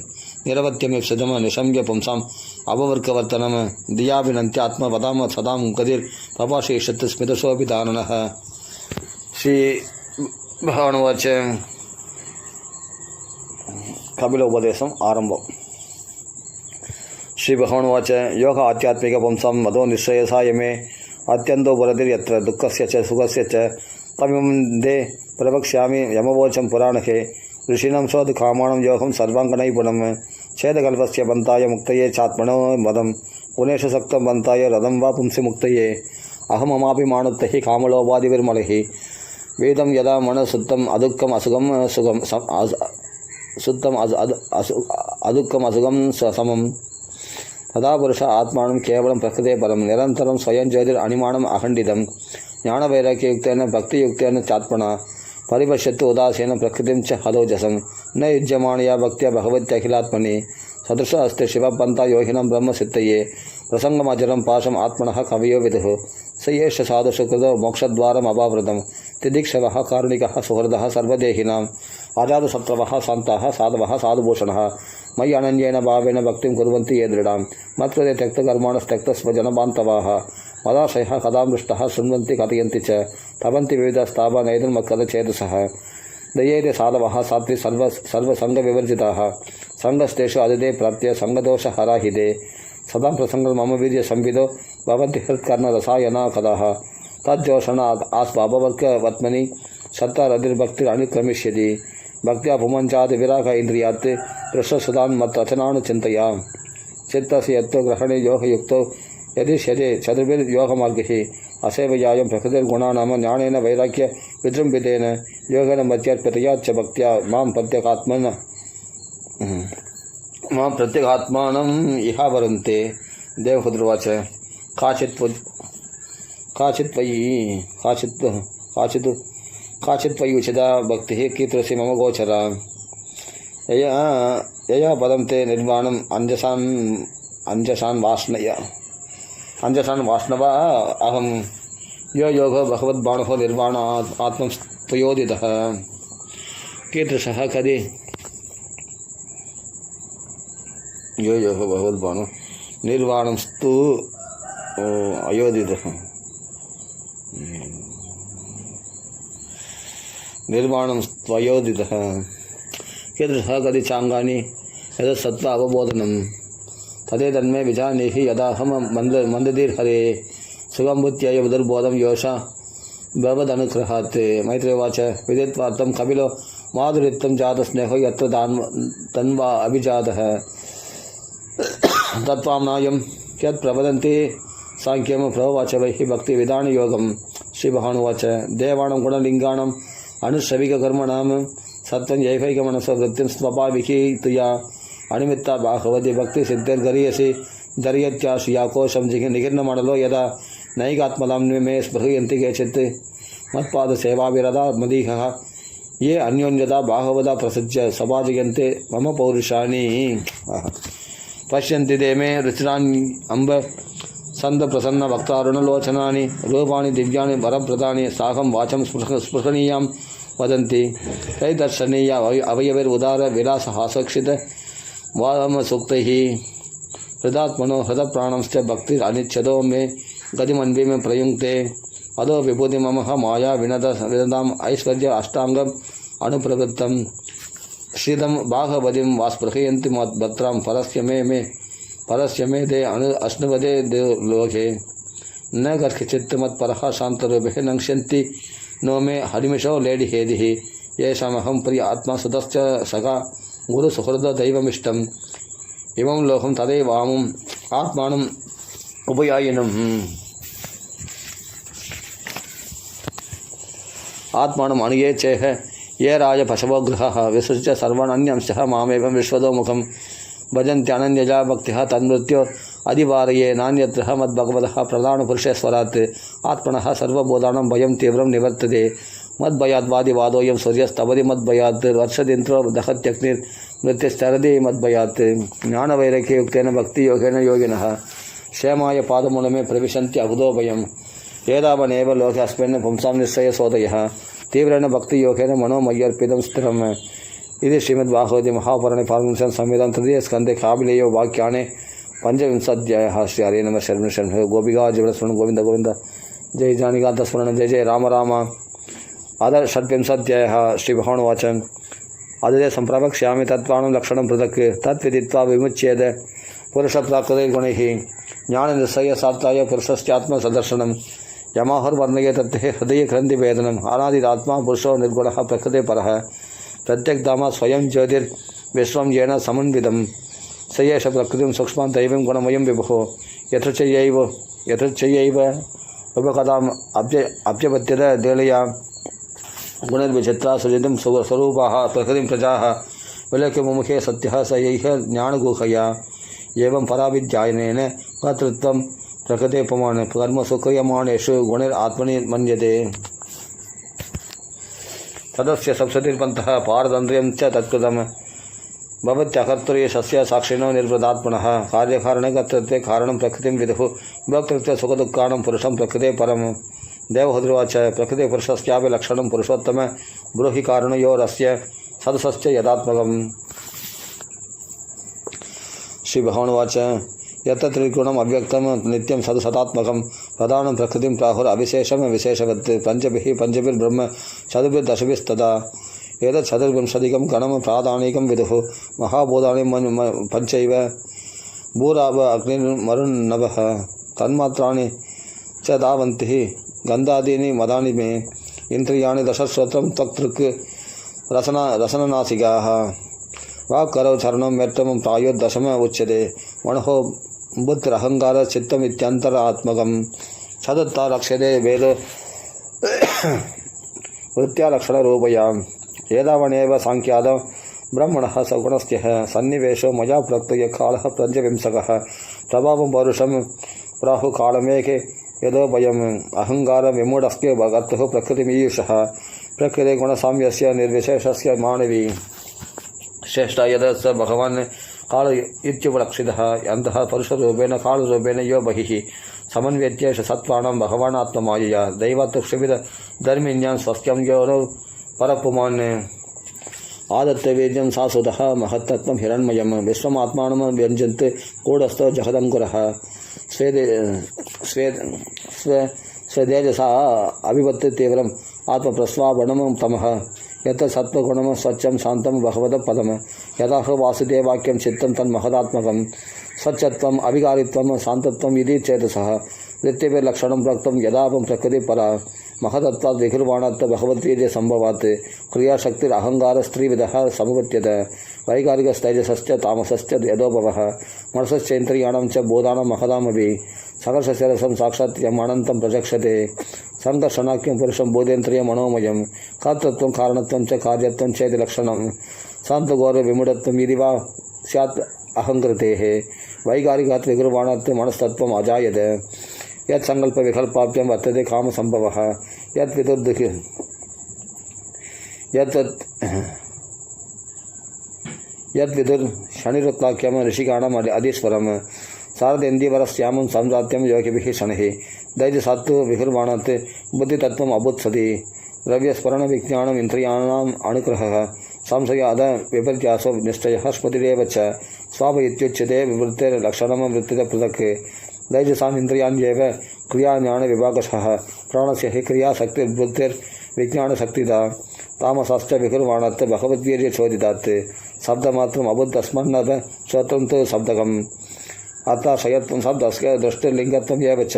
निरवत्यमीप्सितं निशम्य पुंसाम् अववर्गवर्तनं दियाभिनन्त्यात्मपदां सदां गतिर्पपाशयिष्यत् स्मितशोऽपि दाननः। श्री भगवान् उवाच कपिल उपदेशम् आरम्भम्। श्री भगवान् उवाच योग आध्यात्मिक पुंसां मदो निश्चयसाय मे अत्यन्तो पुरतिर्यत्र दुःखस्य च सुखस्य च तमिमं दे प्रवक्ष्यामि यमवोचं पुराणके ऋषीणां शोधकामानं योगं सर्वाङ्गनैपुणं छेदकल्पस्य बन्ताय मुक्तये चात्मनो मदं गुणेषु सक्तं बन्ताय रदं वा पुंसि मुक्तये अहममाभिमानुत्तैः कामलोपादिविर्मलैः वेदं यदा मनःशुद्धम् अदुःखम् असुखं अदुःखम् असुखं समं तदा पुरुष आत्मानं केवलं प्रकृते परं निरन्तरं स्वयं ज्योतिरनिमाणम् अखण्डितं ज्ञानवैराग्ययुक्तेन भक्तियुक्तेन चात्मना परिपश्यतु उदासीनं प्रकृतिं च हदोजसं न युज्यमाणया भक्त्या भगवत्यखिलात्मनि सदृश अस्ति शिवपन्था योगिनं ब्रह्मसिद्धये प्रसङ्गमजरं पाशम् आत्मनः कवयो विदुः स एष साधुसुकृतो मोक्षद्वारम् अपावृतं तिदिक्षवः कारुणिकः सुहृदः सर्वदेहिनाम् अजातशत्रवः सन्ताः साधवः साधुभूषणः मयि अनन्येन भावेन भक्तिं कुर्वन्ति ये दृढां मत्कृते त्यक्तकर्माणस्त्यक्तस्वजनबान्धवाः मदाशयः कदा मृष्टः शृण्वन्ति कथयन्ति च तपन्ति विविधस्तापा नैर्मत्कथचेतसः दयेते साधवः सात्विक सर्वसङ्गविवर्जिताः सङ्गस्तेषु अदिते प्राप्त्य सङ्गदोषहराहिते सदा प्रसङ्गं मम वीर्यसंविदो भवन्ति हृत्कर्णरसायना कदाः तज्जोषण आस्वापवर्गवत्मनि सत्तारधिर्भक्तिरनुक्रमिष्यति भक्त्या पुमञ्चात् विराग इन्द्रियात् पृष्ठसुधान्मत्वचनानुचिन्तया चित्तस्य यत्तो ग्रहणे योगयुक्तो यदिष्यते चतुर्भिर्योगमार्गैः असेवयायं प्रकृतिर्गुणानां ज्ञानेन वैराग्य विजृम्भितेन योगेन मध्यर्पितयाच्च भक्त्या मां प्रत्यगात्मानम् इह वरन्ते। देवहूतिर्वाच काचित् काचित् त्वयि उचिता भक्तिः कीदृशी मम गोचरा यया पदं ते निर्वाणम् अंजसान् वाष्णव अहं यो योगो भगवद्बाणो निर्वाण आत्मस्त्वयोदितः कीदृशः कदि यो योगो भगवद्बाणो निर्वाणस्तु अयोदितः निर्वाणस्त्वयोदितः कीदृशः कदि चाङ्गानि यद् सत्त्व अवबोधनं तदेतन्मे विजानीहि यदाहं मन्दधीर्हरे सुगम्भूत्याय उदर्बोधं योषा भवदनुग्रहात् मैत्रेयवाच विदित्वार्थं कपिलो माधुरित्वं जातस्नेहो यत्र तन्वा अभिजातः तत्त्वाम्नायं यत् प्रवदन्ति सांख्यं प्रभवाच वै भक्तिविधानयोगं श्रीभगवानुवाच देवानां गुणलिङ्गानाम् अनुश्रविककर्मणां सत्त्वं यैकैकमनसो वृत्तिं स्वभाविकीतया अनिमित्ता बाहवति भक्तिसिद्धिर्गरीयसि दर्यत्याश्रियाकोशं निगीर्णमण्डलो यदा नैकात्मलां मे स्पृहयन्ति केचित् मत्पादसेवाभिरदा मदीहः ये अन्योन्यता बाहवदा प्रसज्य सभाजयन्ते मम पौरुषाणि पश्यन्ति ते मे रुचिराणि अम्ब सन्द प्रसन्न भक्तारुणलोचनानि रूपाणि दिव्यानि वरप्रदानि साहं वाचं स्पृहणीयां वदन्ति तैदर्शनीया अवयवैरुदार विलासहासक्षित वामसूक्तैः हृदात्मनो हृदप्राणंश्च भक्तिरनिच्छदो मे गतिमन्वी में प्रयुङ्क्ते अदो विभूति मम माया विनदाम् ऐश्वर्य अष्टाङ्गम् अनुप्रवृत्तं श्रीदं बाहवदिं वास्पृहयन्ति मद्भद्रां परस्य मे दे अश्नुवदे लोके न कर्किचित् मत्परः शान्तरूपेः नङ्क्ष्यन्ति नो मे हरिमिषो लेडिहेदिः येषामहं प्रिय आत्मा सुतश्च सखा गुरुसुहृददैवमिष्टम् इमं लोकं तदैवामुम् आत्मानम् उपयायिनम् आत्मानम् अनुये चेह ये राज पशवो गृहः विसृज्य सर्वान् अन्यंशः मामेवं विश्वतोमुखं भजन्त्यनन्यजा भक्तिः तन्मृत्यो अधिवारये नान्यत्र मद्भगवतः प्रधानपुरुषेश्वरात् आत्मनः सर्वबोधानां भयं तीव्रं निवर्तते मद्भयाद्वादिवादोऽयं सूर्यस्तवति मद्भयात् वर्षदिन्द्रो दहत्यग्निर्मृत्युश्चरति मद्भयात् ज्ञानवैराग्ययुक्तेन भक्तियोगेन योगिनः क्षेमाय पादमूलमे प्रविशन्ति अबुधोभयं एतावनेव लोके अस्मिन् पुंसां निश्चयसोदयः तीव्रेण भक्तियोगेन मनोमय्यर्पितं स्थिरम् इति श्रीमद्भागवते महापुराणे पारमहंस्यां संहितां तृतीयस्कन्धे काबिलेयो वाक्यानि पंचविंशाध्यायः श्री हरे नमः शरण शरण गोपिका जीवनस्मरण गोविंद गोविंद जय जानिकान्तस्मरण जय जय राम राम अद षड्विंशाध्यायः श्रीभगवानुवाच अदे सम्प्रवक्ष्यामि तत्त्वानं लक्षणं पृथक् तद्विदित्वा विमुच्येत पुरुषप्राकृतिर्गुणैः ज्ञाननिश्चयसार्थाय पुरुषस्यात्मसदर्शनं यमाहुर्वर्णये तत्ते हृदयग्रन्थिवेदनम् अनादिरात्मा पुरुषो निर्गुणः प्रकृते परः प्रत्यग्धामा स्वयं ज्योतिर्विश्वं येन समन्वितं स एष प्रकृतिं सूक्ष्मं दैवं गुणमयं विभुः यथृच्छयैव उपकथाम् अभ्यपत्यत देलया गुणर्विचित्रा सुजितं स्वरूपाः प्रकृतिं प्रजाः विलोक्य मुमुखे सत्यः स यैः ज्ञानगुहया एवं पराविद्यायनेन कर्तृत्वं प्रकृतेपमान कर्मसु क्रियमाणेषु गुणैरात्मनि मन्यते तदस्य सप्ततिर्पन्तः पारतन्त्र्यं च तत्कृतं भवत्यकर्तृशस्य साक्षिणो निर्वृदात्मनः कार्यकारणकर्तृत्वे कारणं प्रकृतिं विदुः भोक्तृत्वे सुखदुःखानां पुरुषं प्रकृते परं देवहृद्वाच प्रकृते पुरुषस्यापि लक्षणं पुरुषोत्तम ब्रूहि कारणयोरस्य सदसश्च यदात्मकम् श्रीभगवानुवाच यत्र त्रिगुणम् अव्यक्तं नित्यं सदसदात्मकं प्रधानं प्रकृतिं प्राहुरविशेषं विशेषवत् पंचभिर्ब्रह्म चतुर्भिर्दशभिस्तदा एतत् चतुर्विंशतिकं गणं प्राधानिकं विदुः महाभूतानि पञ्चैव भूराव अग्निर्मरुन्नभः तन्मात्राणि च धावन्ति गन्धादीनि मदानि मे इन्द्रियाणि दशश्रोत्रं त्वक्तृक् रसननासिकाः वाक्करौ चरणं मेट्टं प्रायोदशम उच्यते मनोः बुद्धिरहङ्कार चित्तमित्यन्तरात्मकं चतुर्था लक्ष्यते वेद वृत्त्यालक्षणरूपयाम् एतावनेव सांख्याद ब्रह्मणः सगुणस्य सन्निवेशो मया प्रत्यय कालः पंचविंशकः प्रभावं पौरुषं प्राहुकालमेके यदोभयम् अहङ्कार विमूढस्य भगतुः प्रकृतिमीयुषः प्रकृते गुणसाम्यस्य निर्विशेषस्य मानवी श्रेष्ठ यद स भगवान् काल इत्युपलक्षितः अन्तः पुरुषरूपेण कालरूपेण यो बहिः समन्वेत्येष सत्त्वानां भगवान् आत्ममायया दैवत्वविद धर्मिण्यां स्वस्यं यो परपुमान् आदत्तवेद्यं सासुतः महत्तत्त्वं हिरण्मयं विश्वमात्मानं व्यञ्जन्ते कूढस्थो जगदङ्कुरः स्वदेजसा अभिवत्ति तीव्रम् आत्मप्रस्वावणं तमः यत् सत्त्वगुणं स्वच्छं शान्तं भगवदपदं यतः वासुदेवाक्यं चित्तं तन्महदात्मकं स्वच्छत्वम् अभिकारित्वं शान्तत्वम् इति चेतसः वृत्तिभिर्लक्षणं प्रोक्तं यदापं प्रकृतिपरा महदत्वात् विकुर्वाणात् भगवद्वीर्यसम्भवात् क्रियाशक्तिरहङ्कारस्त्रिविधः समुपत्यत वैकारिकस्तैजसश्च तामसश्च यदोभवः मनसश्चेन्द्रियाणां च बोधानां महदामपि सकर्षशरसं साक्षात् यमनन्तं प्रचक्षते संकर्षणाख्यं पुरुषं बोधेन्द्रिय मनोमयं कर्तृत्वं कारणत्वं च कार्यत्वं चेति लक्षणं शान्तगौरवविमूढत्वं यदि वा स्यात् अहङ्कृतेः वैकारिकात् विकुर्वाणात् मनस्तत्त्वम् अजायत यत् संकल्पविकल्पाभ्यां वर्तते कामसम्भवः यत् विदुर्दुः यद्विदुर्शनिरुक्ताख्यं ऋषिकाणाम् अधीश्वरं शारदेन्दीवरश्यामं सम्राज्यं योगिभिः शनैः दैजसात्तु विकुर्वाणात् बुद्धितत्त्वम् अबुत्सति द्रव्यस्मरणविज्ञानम् इन्द्रियाणाम् अनुग्रहः संशय अध विपर्यासो निश्चयः स्मृतिरेव च स्वाभ इत्युच्यते विवृत्तिर्लक्षणं वृत्तितः पृथक् दैजसाम् इन्द्रियाण्येव क्रियाज्ञानविभागशः प्राणस्य हि क्रियाशक्तिर्वृत्तिर्विज्ञानशक्तिदा तामसाश्च विकुर्वाणात् भगवद्वीर्यचोदितात् शब्दमात्रम् अबुद्धस्मन्नत श्रोत्रं तु शब्दकम् अर्थाशयत्वं शब्दस्य दृष्टिर्लिङ्गत्वम् एव च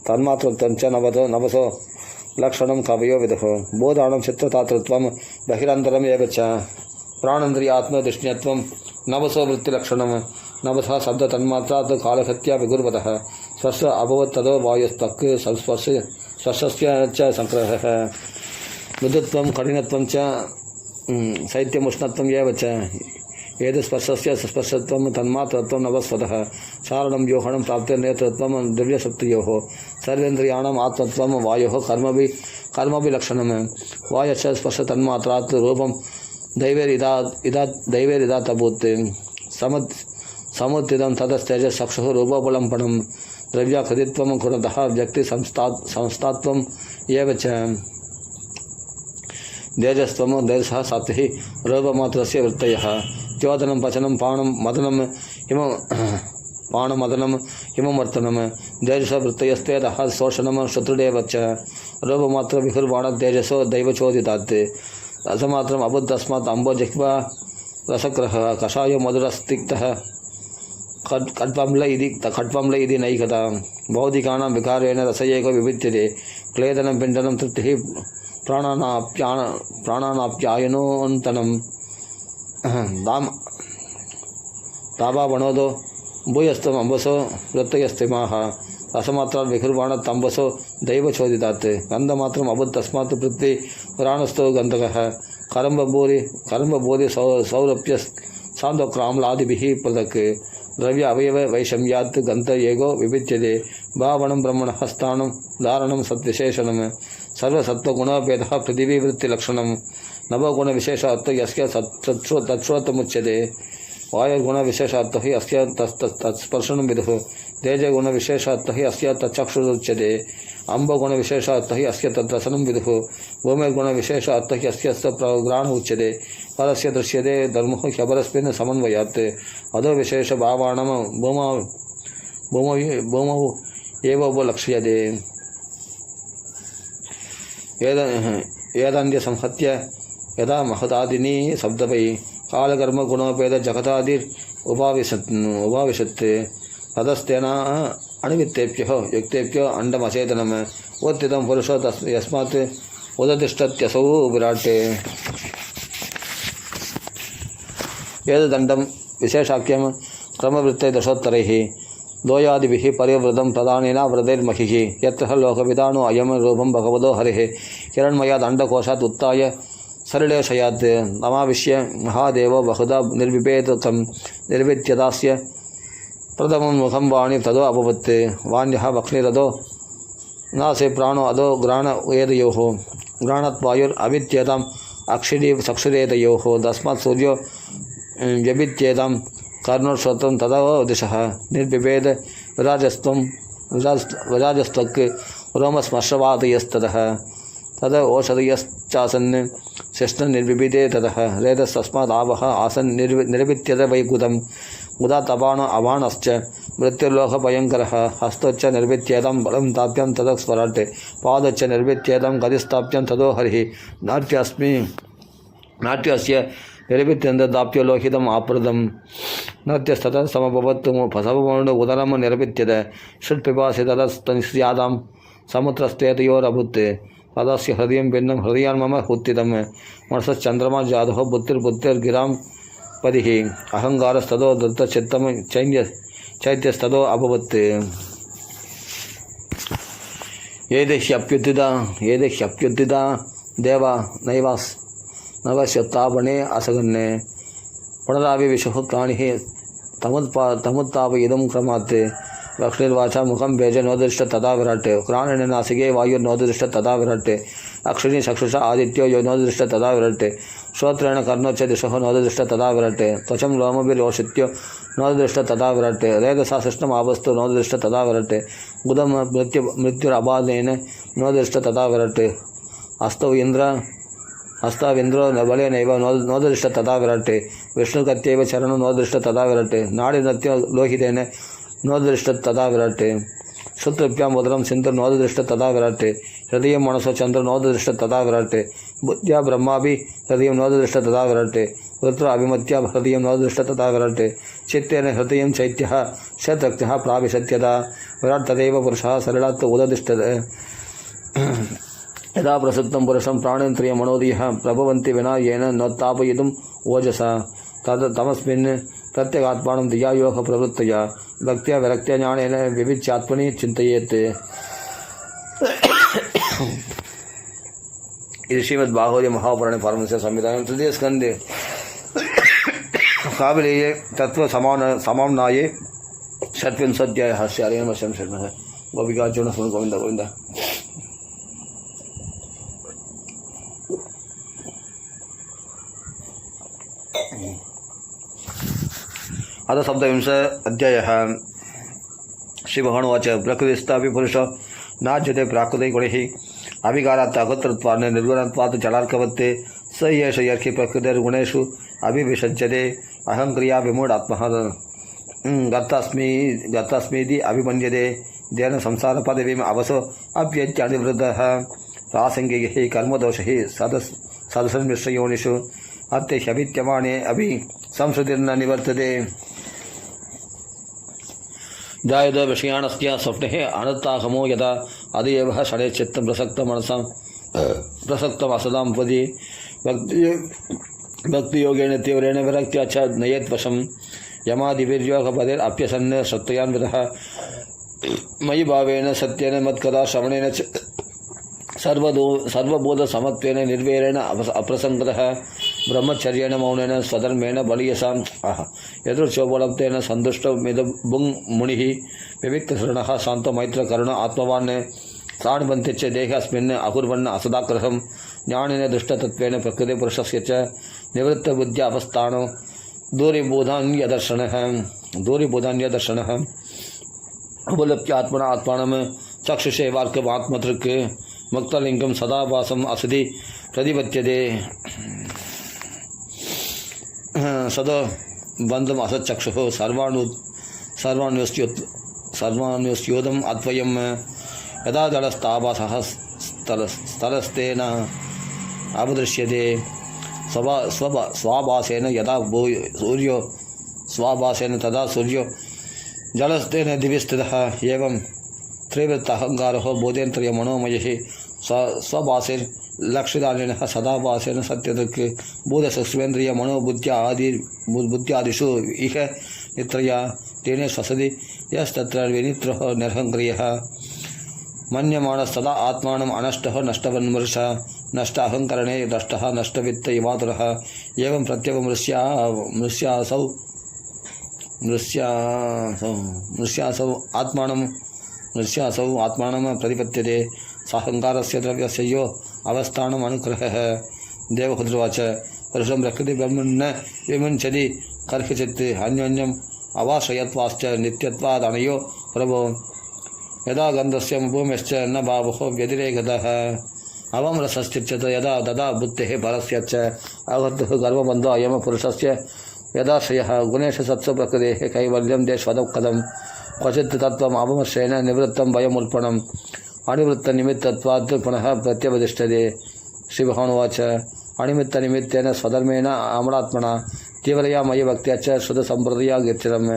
तन्मात्रत्वं च नवसो लक्षणं कवयो विदुः बोधानं चित्रतातृत्वं बहिरन्तरम् एव च प्राणेन्द्रियात्मदृष्ण्यत्वं नवसो वृत्तिलक्षणं नवसः शब्दतन्मात्रात् कालहत्या विकुर्वतः स्पर्श अभवत् तदो वायुस्तक् स्पर्शस्य च संग्रहः मृदुत्वं कठिनत्वं च शैत्यमुष्णत्वम् एव च एतस्पर्शस्य स्पर्शत्वं तन्मात्रत्वं नवस्वतः चारणं योहनं प्राप्तिर्नेतृत्वं दिव्यशक्तियोः सर्वेन्द्रियाणाम् आत्मत्वं वायोः कर्मभिलक्षणं वायश्च स्पर्शतन्मात्रात् रूपं दैवेरिदा तभूत् समुत्थितं ततस्तेजश्चक्षुः रूपोपलम्पनं द्रव्याकृतित्वं गुणतः व्यक्तिसंस्थात्वम् एव च तेजस्त्वं देशः सप्तिः रूपमात्रस्य वृत्तयः द्योतनं पचनं पाणमदनं हिमवर्तनं तेजसवृत्तयस्तेजः शोषणं शत्रुडेव च रूपमात्रविकुर्वाणतेजसो दैवचोदितात् रसमात्रम् अबुद्धस्मात् अम्बो जिह्वा रसग्रहः कषायो मधुरस्तिक्तः खट्वम्ल इति नैकता भौतिकानां विकारेण रसयेको विभिद्यते क्लेदनं पिण्डनं तृप्तिः प्राणानाप्यायनोऽन्तनं ताभावणोदो भूयस्तम् अम्बसो वृत्तयस्तिमाः रसमात्रात् विकुर्वाणात् अम्बसो दैवचोदितात् गन्धमात्रम् अबुद्धस्मात् पृथ्वी पुराणस्थो गन्धकः करम्बबोधि सौरभ्य सान्दोक्राम्लादिभिः पृथक् द्रव्य अवयव वैषम्यात् गन्ध एगो विभिद्यते भावनं ब्रह्मणः स्थानं धारणं सद्विशेषणं सर्वसत्त्वगुणोपेदः पृथिवीवृत्तिलक्षणं नवगुणविशेषार्थः यस्य तच्छ्रोतमुच्यते वायुर्गुणविशेषार्थः यस्य तत्स्पर्शनं विदुः तेजगुणविशेषार्थः यस्य तच्चक्षुरुच्यते अम्बगुणविशेषार्थः यस्य तद्रसनं विदुः भूमिर्गुणविशेषार्थः यस्य प्रघ्राण उच्यते परस्य दृश्यते धर्मः ह्यपरस्मिन् समन्वयात् अधो विशेषभावानां भूमौ एव उपलक्ष्यते एदान्यसंहत्य यदा महदादिनी शब्दवै कालकर्मगुणोपेद जगतादिर् उपाविशत् ततस्तेन अणुवित्तेभ्यः युक्तेभ्यो अण्डमचेतनम् उत्थितं पुरुषो यस्मात् उदतिष्ठत्यसौ विराट् एतदण्डं विशेषाख्यं क्रमवृत्ते दशोत्तरैः दोयादिभिः परिवृतं प्रधानेन व्रतैर्महिः यत्र लोकविदानो अयं रूपं भगवतो हरिः हिरण्मयात् अण्डकोशात् उत्थाय सलिलेशयात् नमाविश्य महादेवो बहुधा निर्विभेदकं निर्विद्यदास्य प्रथमं मुखं वाणी तदो अभवत् वाण्यः वक्निरदो नासे प्राणो अदो घ्राण वेदयोः ग्राणात्वायुर् अवित्येताम् अक्षिणी चक्षुरेतयोः तस्मात् सूर्यो व्यभित्येतां कर्णोत्सवं तदा दिशः निर्विभेद विराजस्त्वक् रोमस्मर्शवादयस्ततः तद ओषधयश्चासन् शिष्ण निर्विभिदे ततः रेतस्तस्मात् आवः आसन् निर्वित्यत वैकुतं उदा तपाण अवाणश्च मृत्युर्लोकभयङ्करः हस्तोच्च निर्वित्येतं बलं ताप्यं ततः स्वराट् पादच्च निर्वित्येतं गतिस्ताप्यं ततो हरिः नाट्यस्य निर्वित्यन्तदाप्यो लोहितम् आप्रदं नाट्यस्ततः समभवत्तु समभवन् उदरं निर्वित्यत षट्पिपासि ततस्तस्यादां समुद्रस्तेतयोरभूत् तदस्य हृदयं भिन्नं हृदयान्मम उत्थितं मनसश्चन्द्रमा जातः बुद्धिर्गिरां पदिः अहङ्कारस्ततो दत्तचित्तं चैत्यस्ततो अभवत् एदेह्यप्युत्थिता देवा नवश्यत्तापणे असगन्ने पुनरापि विशुः प्राणिः तमुत्तापयितुं क्रमात् वक्ष्णिर्वाचा मुखं भेज नोदृष्ट तथा विराट् प्राणेन नासिके वायुर्नोदृष्ट तथा विराट् अक्षिणी चक्षुषा आदित्यो यो नोदृष्ट तथा विराट् श्रोत्रेण कर्णोच्च दिशः नोदृष्ट तथा विराट् त्वचं लोमभिलोषित्यो नोदृष्ट तथा विराट् रेतसा सृष्टमावस्तु नोदृष्ट तथा विराट् बुधं मृत्युरबाधेन नोदृष्ट तथा विराट् हस्ताविन्द्रो बलेनैव नोदृष्ट तथा विराट् विष्णुकत्यैव चरणं नोदृष्ट तथा विराट् नाडिनत्यो लोहितेन नोदृष्ट तथा विराट् श्रुतभ्यां उदरं सिन्धु नोदृष्ट तथा विराट् हृदयं मनसो चन्द्र नोदृष्ट तथा विराट् बुद्ध्या ब्रह्माभि हृदयं नोदृष्ट तथा विराट् रुद्र अभिमत्या हृदयं नोदृष्ट तथा विराट् चित्तेन हृदयं चैत्यः शतरक्तः प्राविशत्यता विराट् तदेव पुरुषः सलिलात् उददिष्टत् यदा प्रसक्तं पुरुषं प्राणेन्द्रियमनोदयः प्रभवन्ति विना येन नोत्तापयितुम् ओजसा तमस्मिन् प्रत्यगात्मानं धियायोग प्रवृत्तया भक्त्या विरक्त्या ज्ञानेन विविच्यात्मनि चिन्तयेत् इति श्रीमद्भागवते महापुराणे पारमहंस्यां संहितायां तृतीय स्कन्धे कावलीये तत्त्वसमाम्नाये षट्विंशोऽध्यायः हरेण वशं शरणः गोपिकाचूर्ण सुन गोविन्द गोविन्द अथ सप्तविंश अध्यायः श्रीभगवानुवाच प्रकृतिस्थापि पुरुषो नाज्यते प्राकृतिकगुणैः अभिकारात् अकर्तृत्वात् निर्गुणत्वात् जलार्कवत् स एष यर्हि प्रकृतिर्गुणेषु अभिविषज्यते अहङ्क्रिया विमूढात्मः गतास्मीति अभिमन्यते तेन संसारपदवीम् अवसो अप्यत्यनिवृद्धः प्रासङ्गिकैः कर्मदोषैः सदसन्मिश्रयोनिषु अत्यह्यभित्यमाने अभि संस्कृतिर्न निवर्तते जायते विषयाणस्य स्वप्ने अनर्थागमो यदा अदयेव षडे चित्तं प्रसक्तमनसां प्रसक्तमसदां पदि भक्तियोगेन तीव्रेण विरक्त्या च नयेत् वशं यमादिवीर्योगपदेरप्यसन् श्रद्धयान्वितः मयि भावेन सत्येन मत्कथा श्रवणेन च सर्वबोधसमत्वेन निर्वैरेण अप्रसङ्गतः ब्रह्मचर्येण मौनेन स्वधर्मेण बलीयसां यदृच्छोपलब्धेन सन्तुष्टो मुनिः विविक्तशरणः शान्तो मैत्रकरुण आत्मवान् प्राणबन्धे च देहे अस्मिन् अकुर्वन् असदाग्रहं ज्ञानेन दृष्टतत्त्वेन प्रकृतिपुरुषस्य च निवृत्तबुद्ध्या अवस्थानो दूरीबोधान्यदर्शनः उपलभ्य आत्मना आत्मानं चक्षुषे वाक्यमात्मतृक् मुक्तलिङ्गं सदाभासम् असदि प्रतिपद्यते सदा बन्धम् असच्चक्षुः सर्वाण्योस्योदम् अद्वयं यदा जलस्ताभासः स्थलस्तेन अवदृश्यते स्वाभासेन यदा सूर्यो स्वाभासेन तदा सूर्यो जलस्तेन दिवि स्थितः एवं त्रिवृत्त अहङ्कारः बोधेन्द्रिय मनोमयः स्वभाषेर्लक्षितानेन सदाभासेन सत्यदृक् बोधसुष्मेन्द्रिय मनोबुद्ध्यादिषु इह नित्रया तेन स्वसति यस्तत्र विनित्रः निरहङ्क्रियः मन्यमानस्तदा आत्मानम् अनष्टः नष्टवन्मर्ष नष्ट अहङ्करणे नष्टः नष्टवित्त इवातुरः एवं मृष्यासौ आत्मानं प्रतिपद्यते साहंकारस्य द्रव्यस्य यो अवस्थानम् अनुग्रहः देवहुद्रवाच पुरुषं प्रकृति ब्रह्मण्य विमुञ्चति कर्हिचित् अन्योन्यम् अवाश्रयत्वाश्च नित्यत्वादनयो प्रभो यदा गन्धस्य भूमिश्च न भावो व्यतिरेकतः अवं रसश्चिच्यत यदा तदा बुद्धेः परस्य च अवद्धुः गर्वबन्धो अयं पुरुषस्य यदाश्रयः गुणेषु सत्सु प्रकृतेः कैवल्यं देशवदौकदं क्वचित् तत्त्वम् अवमर्शेन निवृत्तं भयमुल्पणम् अनिवृत्तनिमित्तत्वात् पुनः प्रत्यवतिष्ठते श्रीभगवानुवाच अनिमित्तनिमित्तेन स्वधर्मेण अमलात्मना तीव्रया मयि भक्त्या च शुद्धसम्प्रदया गिर्चरम्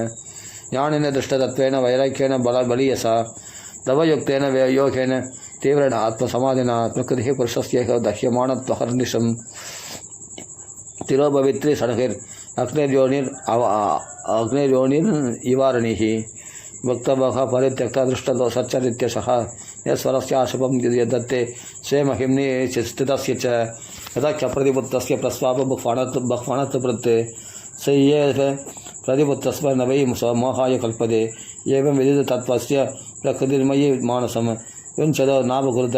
ज्ञानेन दृष्टतत्त्वेन वैराग्येन बलयसा दवयुक्तेन योगेन तीव्रेण आत्मसमाधिना प्रकृतिः पुरुषस्यैव दह्यमानत्वहर्निशम् तिरोपवित्री षडहिर् अग्निर्योनिर्इवारणिः भक्तभः परित्यक्ता दृष्टतो सच्चरित्यशः यस्वरस्य आशुभं यदत्ते स्वे महिम्नि स्थितस्य च यदा प्रतिपुत्रस्य प्रस्वापबह्वाणत्वप्रत्ये स ये प्रतिपुत्रस्व न वै मोहाय कल्पते एवं विदिततत्त्वस्य प्रकृतिर्मयि मानसं युञ्चदो नावकुरुत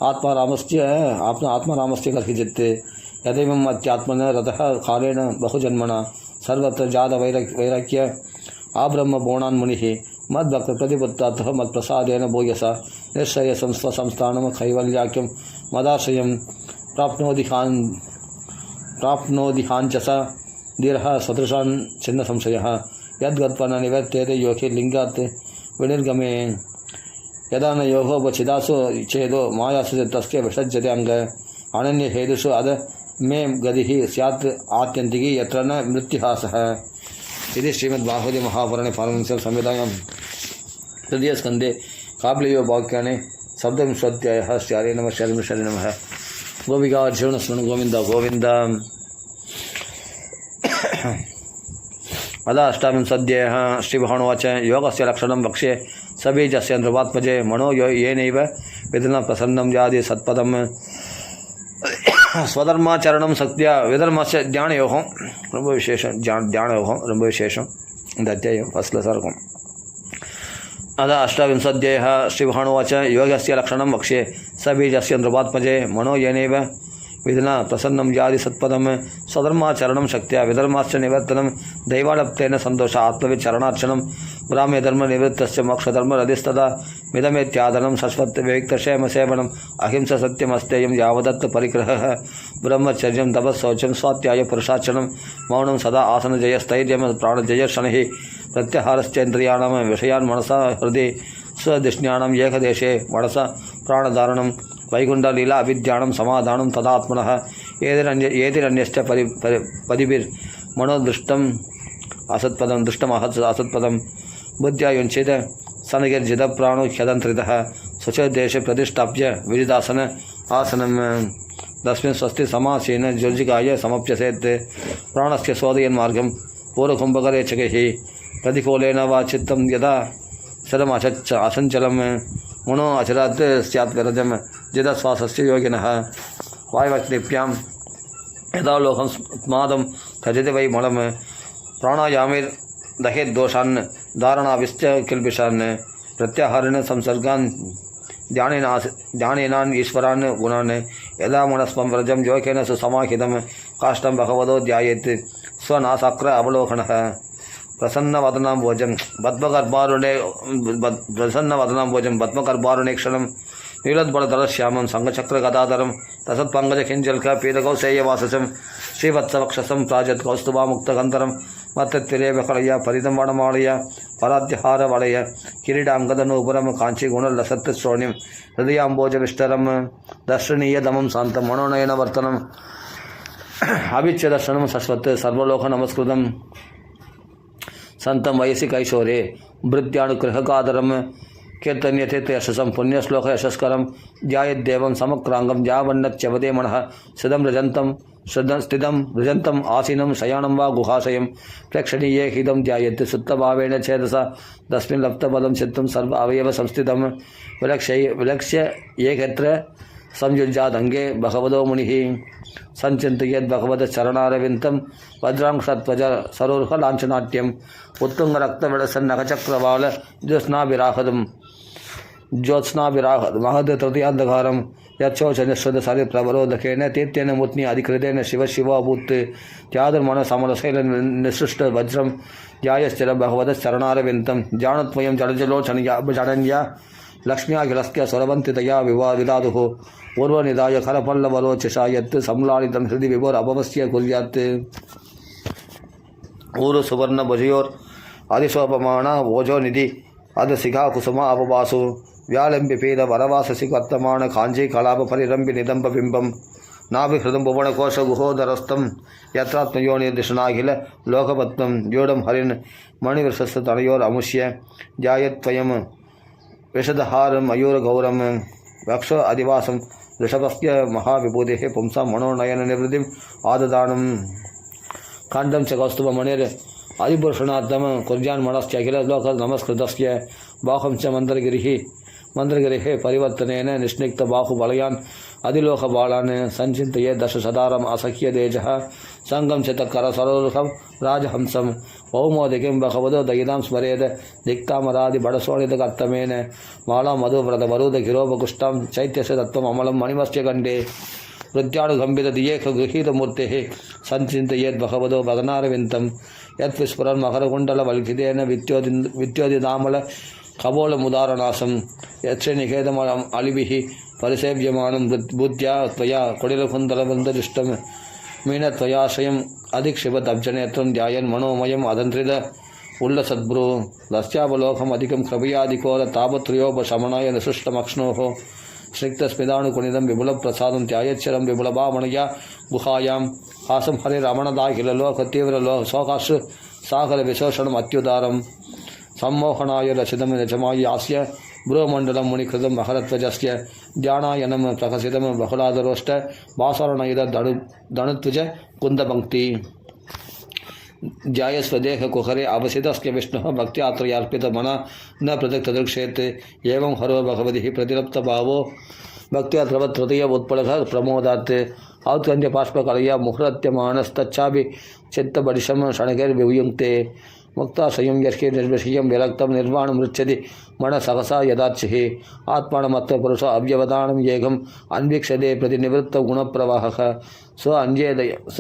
आत्मारामस्य कर्हिचित् यदैवम् अत्यात्मन रतः कालेन बहुजन्मना सर्वत्र जातवैराग्य आब्रह्मबोणान् मुनिः मद्भक्तप्रतिपत्तातः मत्प्रसादेन भूयसा निश्चयसं स्वसंस्थानं कैवल्याख्यं मदाश्रयं प्राप्नोदिहाञ्चसा धीरः सदृशान् छिन्नसंशयः यद्गत्वा न निवर्त्यते योगे लिङ्गात् विनिर्गमे यदा न योगोपचिदासु चेदो मायासु तस्य विसज्जते अङ्ग अनन्यहेतुषु अद मे गतिः स्यात् आत्यन्तिकी यत्र न मृत्युहासः इति श्रीमद्भागवते महापुराणे पारमहंस्यां संहितायां तृतीयस्कन्धे काब्लियोपाख्याने सप्तविंशोऽध्यायः श्री नमः श्री नमः गोपिका जीवनस्मरण गोविन्द गोविन्द अदा अष्टाविंशोऽध्यायः श्रीभगवानुवाच योगस्य लक्षणं वक्ष्ये सबीजस्य नृपात्मजे मनो येनैव विधिना प्रसन्नं यादि सत्पदं स्वधर्माचरणं शक्त्या विधर्मस्य ज्ञानयोगं ரொம்ப விசேஷம் ஞானயோகம் ரொம்ப விசேஷம் இந்த அத்தியாயம் ஃபர்ஸ்ட்ல இருக்கும் अदा अष्टाविंशोऽध्यायः श्रीभगवानुवाच योगस्य लक्षणं वक्ष्ये सबीजस्य नृपात्मजे मनो येनैव विधिना प्रसन्नं यादि सत्पदं स्वधर्माचरणं शक्त्या विधर्माश्च निवर्तनं दैवालप्तेन सन्तोष आत्मविचरणार्चनं ग्राम्यधर्मनिवृत्तस्य मोक्षधर्मरधिस्तदा मिदमेत्यादनं शश्वतविविक्तक्षेमसेवनम् अहिंसा सत्यमस्तेयं यावदत्त परिग्रहः ब्रह्मचर्यं तपःशौचं स्वाध्याय पुरुषार्चनं मौनं सदा आसनजयस्थैर्यं प्राणजयशनिः प्रत्याहारश्चेन्द्रियाणां विषयान् मनसा हृदि स्वधिष्ण्याणाम् एकदेशे मनसा प्राणधारणं वैकुण्ठलीला अभिध्यानं समाधानं तदात्मनः एतिरन्यश्च परिभिर्मनोदृष्टम् असत्पदं दृष्टमहत्सत्पदं बुद्ध्या युञ्चित सनगिर्जितप्राणो ह्यदन्त्रितः स्वचदेशे प्रतिष्ठाप्य विजितासन आसनं तस्मिन् स्वस्ति समासेन जुर्जिकाय समप्यसेत् प्राणस्य सोदयन्मार्गं पूर्वकुम्भकरे चकैः प्रतिकूलेन वा चित्तं यदा सदमचच्च असञ्चलं मनो अचरात् स्यात् विरजं जितश्वासस्य योगिनः वायुवक्लिप्यां यदा लोकं स्मादं त्यजति वै मलं प्राणायामिर्दहेद्दोषान् धारणाविश्च किल्बिषान् प्रत्याहारेण संसर्गान् ध्यानेनान् ईश्वरान् गुणान् यदा मनस्वं व्रजं योगेन सुसमाहितं काष्ठं भगवतो ध्यायेत् स्वनासाग्र अवलोकनः प्रसन्नवदनाम्बोजं पद्मगर्भारुणे क्षणं नीलोद्बलधरश्यामं सङ्गचक्रगदाधरं तसत्पङ्कजकिञ्जल्कपीतकौसेयवाससं श्रीवत्सवक्षसं प्राजत्कौस्तुभामुक्तगन्धरं मत्तत्तिरेवकलया परितंवणमालय पराद्यहारवलय किरीटाङ्गदनूपुरं काञ्चीगुणलसत्श्रोणिं हृदयाम्बोजविष्टरं दर्शनीयदमं शान्तं मनोनयनवर्तनम् अभिच्यदर्शनं शश्वत् सर्वलोकनमस्कृतं संतं वयसि कैशोरे भृत्यानुगृहकादरं कीर्तन्यते यशसं पुण्यश्लोक यशस्करं ध्यायद्देवं समक्रांगं यावन्नच्यवदे मनः स्थितं रजन्तम् आसीनं शयानं वा गुहाशयं प्रेक्षणीये हिदं ध्यायेत् सुप्तभावेन चेतसा तस्मिन् लप्तपदं चित्तं सर्व अवयव संस्थितं विलक्ष्य एकत्र संयुज्यादङ्गे भगवतो मुनिः संचिन्तयेद् भगवतचरणारविन्दं वज्रांशध्वज सरोरुहलाञ्छनाट्यम् उत्तुङ्गरक्तविलसन्नखचक्रवाल ज्योत्स्नाभिराहदं ज्योत्स्नाभिराह महद तृतीयान्धकारं यच्छोचनिश्वद सरि प्रवरोधकेन तीर्थेन मूर्त्नि अधिकृतेन शिव शिवाभूत् त्यादुर्मनसमरशैल निसृष्ट वज्रं ध्यायश्चिरं भगवतश्चरणारविन्दं जानद्वयं जडञ्या लक्ष्म्याखिलस्य स्वरवन्तितया विदादुः पूर्वनिधाय खरपल्लवरोचिषा यत् संलालितं हृदि विभोरभवस्य कुर्यात् ऊरु सुवर्णभुजयोर् अधिशोभमाण ओजो निधि अध शिखा कुसुम अपवासु व्यालंबिपीद वरवाससि वर्तमान कांची कलाप परिरंबि निदंब बिंबम नाभिहृदं भुवनकोश गुहोदरस्तं यत्रात्मयोनिर्दिशनाखिल लोकपत्नं व्यूढं हरिन् मणिवृषस्तनयोरमुष्य जायत्वयं विशदहारं मयूरगौरं वक्षो अधिवासं ऋषभस्य महाविभूतेः पुंसां मनोनयननिवृत्तिम् आददानं काण्डं च कौस्तुभमणिर् आदिपुरुषणार्थं कुर्यान्मनश्च लोक नमस्कृतस्य बाहुं च मन्त्रगिरिः परिवर्तनेन निष्णिक्तबाहुबलयान् अधिलोकबालान् सञ्चिन्तये दशशतारम् असह्य तेजः सङ्गं च तत्करसरोरुहं राजहंसं पौमोदिकीं भगवतो दयितां स्मरेद दिक्तामरादिबडसोणितकर्तमेन माला मधुव्रतवरुदगिरोपकुष्ठां चैत्यस्य तत्त्वम् अमलं मणिमस्य कण्ठे प्रत्यानुगम्भितदियेकगृहीतमूर्तेः सञ्चिन्तयेद् भगवतो वदनारविन्दं यत्विस्फुरन् मकरकुण्डलवल्कितेन विद्योदिदामल खगोलमुदारनाशं यच्छनिकेतमलम् अलिभिः परिसेव्यमानं बुद्ध्या त्वया कुटिलकुन्दलवन्ददिष्टं मीनत्वयाशयम् अधिक्षिपतब्जनेत्रं ध्यायन् मनोमयम् अदन्त्रित उल्लसद्भ्रू दस्यावलोकम् अधिकं कृपयादिकोर तापत्रयोपशमनाय निसृष्टमक्ष्णोः स्निग्धस्मिदानुकुणितं विपुलप्रसादं ध्यायच्छरं विपुलभावणया गुहायां हासं हरिरमणदाखिलोकतीव्रलोक शोकाश्रु सागरविशोषणम् अत्युदारं सम्मोहनाय रचितं निजमायास्य बृहमण्डलं मुनिकृतं महरध्वजस्य ध्यानायनं प्रकसितं बहुलादरोष्ट वासरणयुध धनुत्वज कुन्दपङ्क्ति ध्यायस्वदेह कुहरे अवसितस्य विष्णुः भक्त्यात्रयार्पितमना न पृथक्तदृक्षेत् एवं हरो भगवतिः प्रतिलप्तभावो भक्त्या द्रवतृतीय उत्पलः प्रमोदात् औत्कण्ठ्यबाष्पकलया मुहुरत्यमानस्तच्छापि चित्तबडिशं क्षणकैर्वियुङ्क्ते मुक्ताशयं यर्हि निर्विषयं विरक्तं निर्वाणमृच्छति मनसहसा यदार्चिः आत्मानमत्तपुरुष अव्यवधानं येगम् अन्वीक्षते प्रतिनिवृत्तगुणप्रवाहः स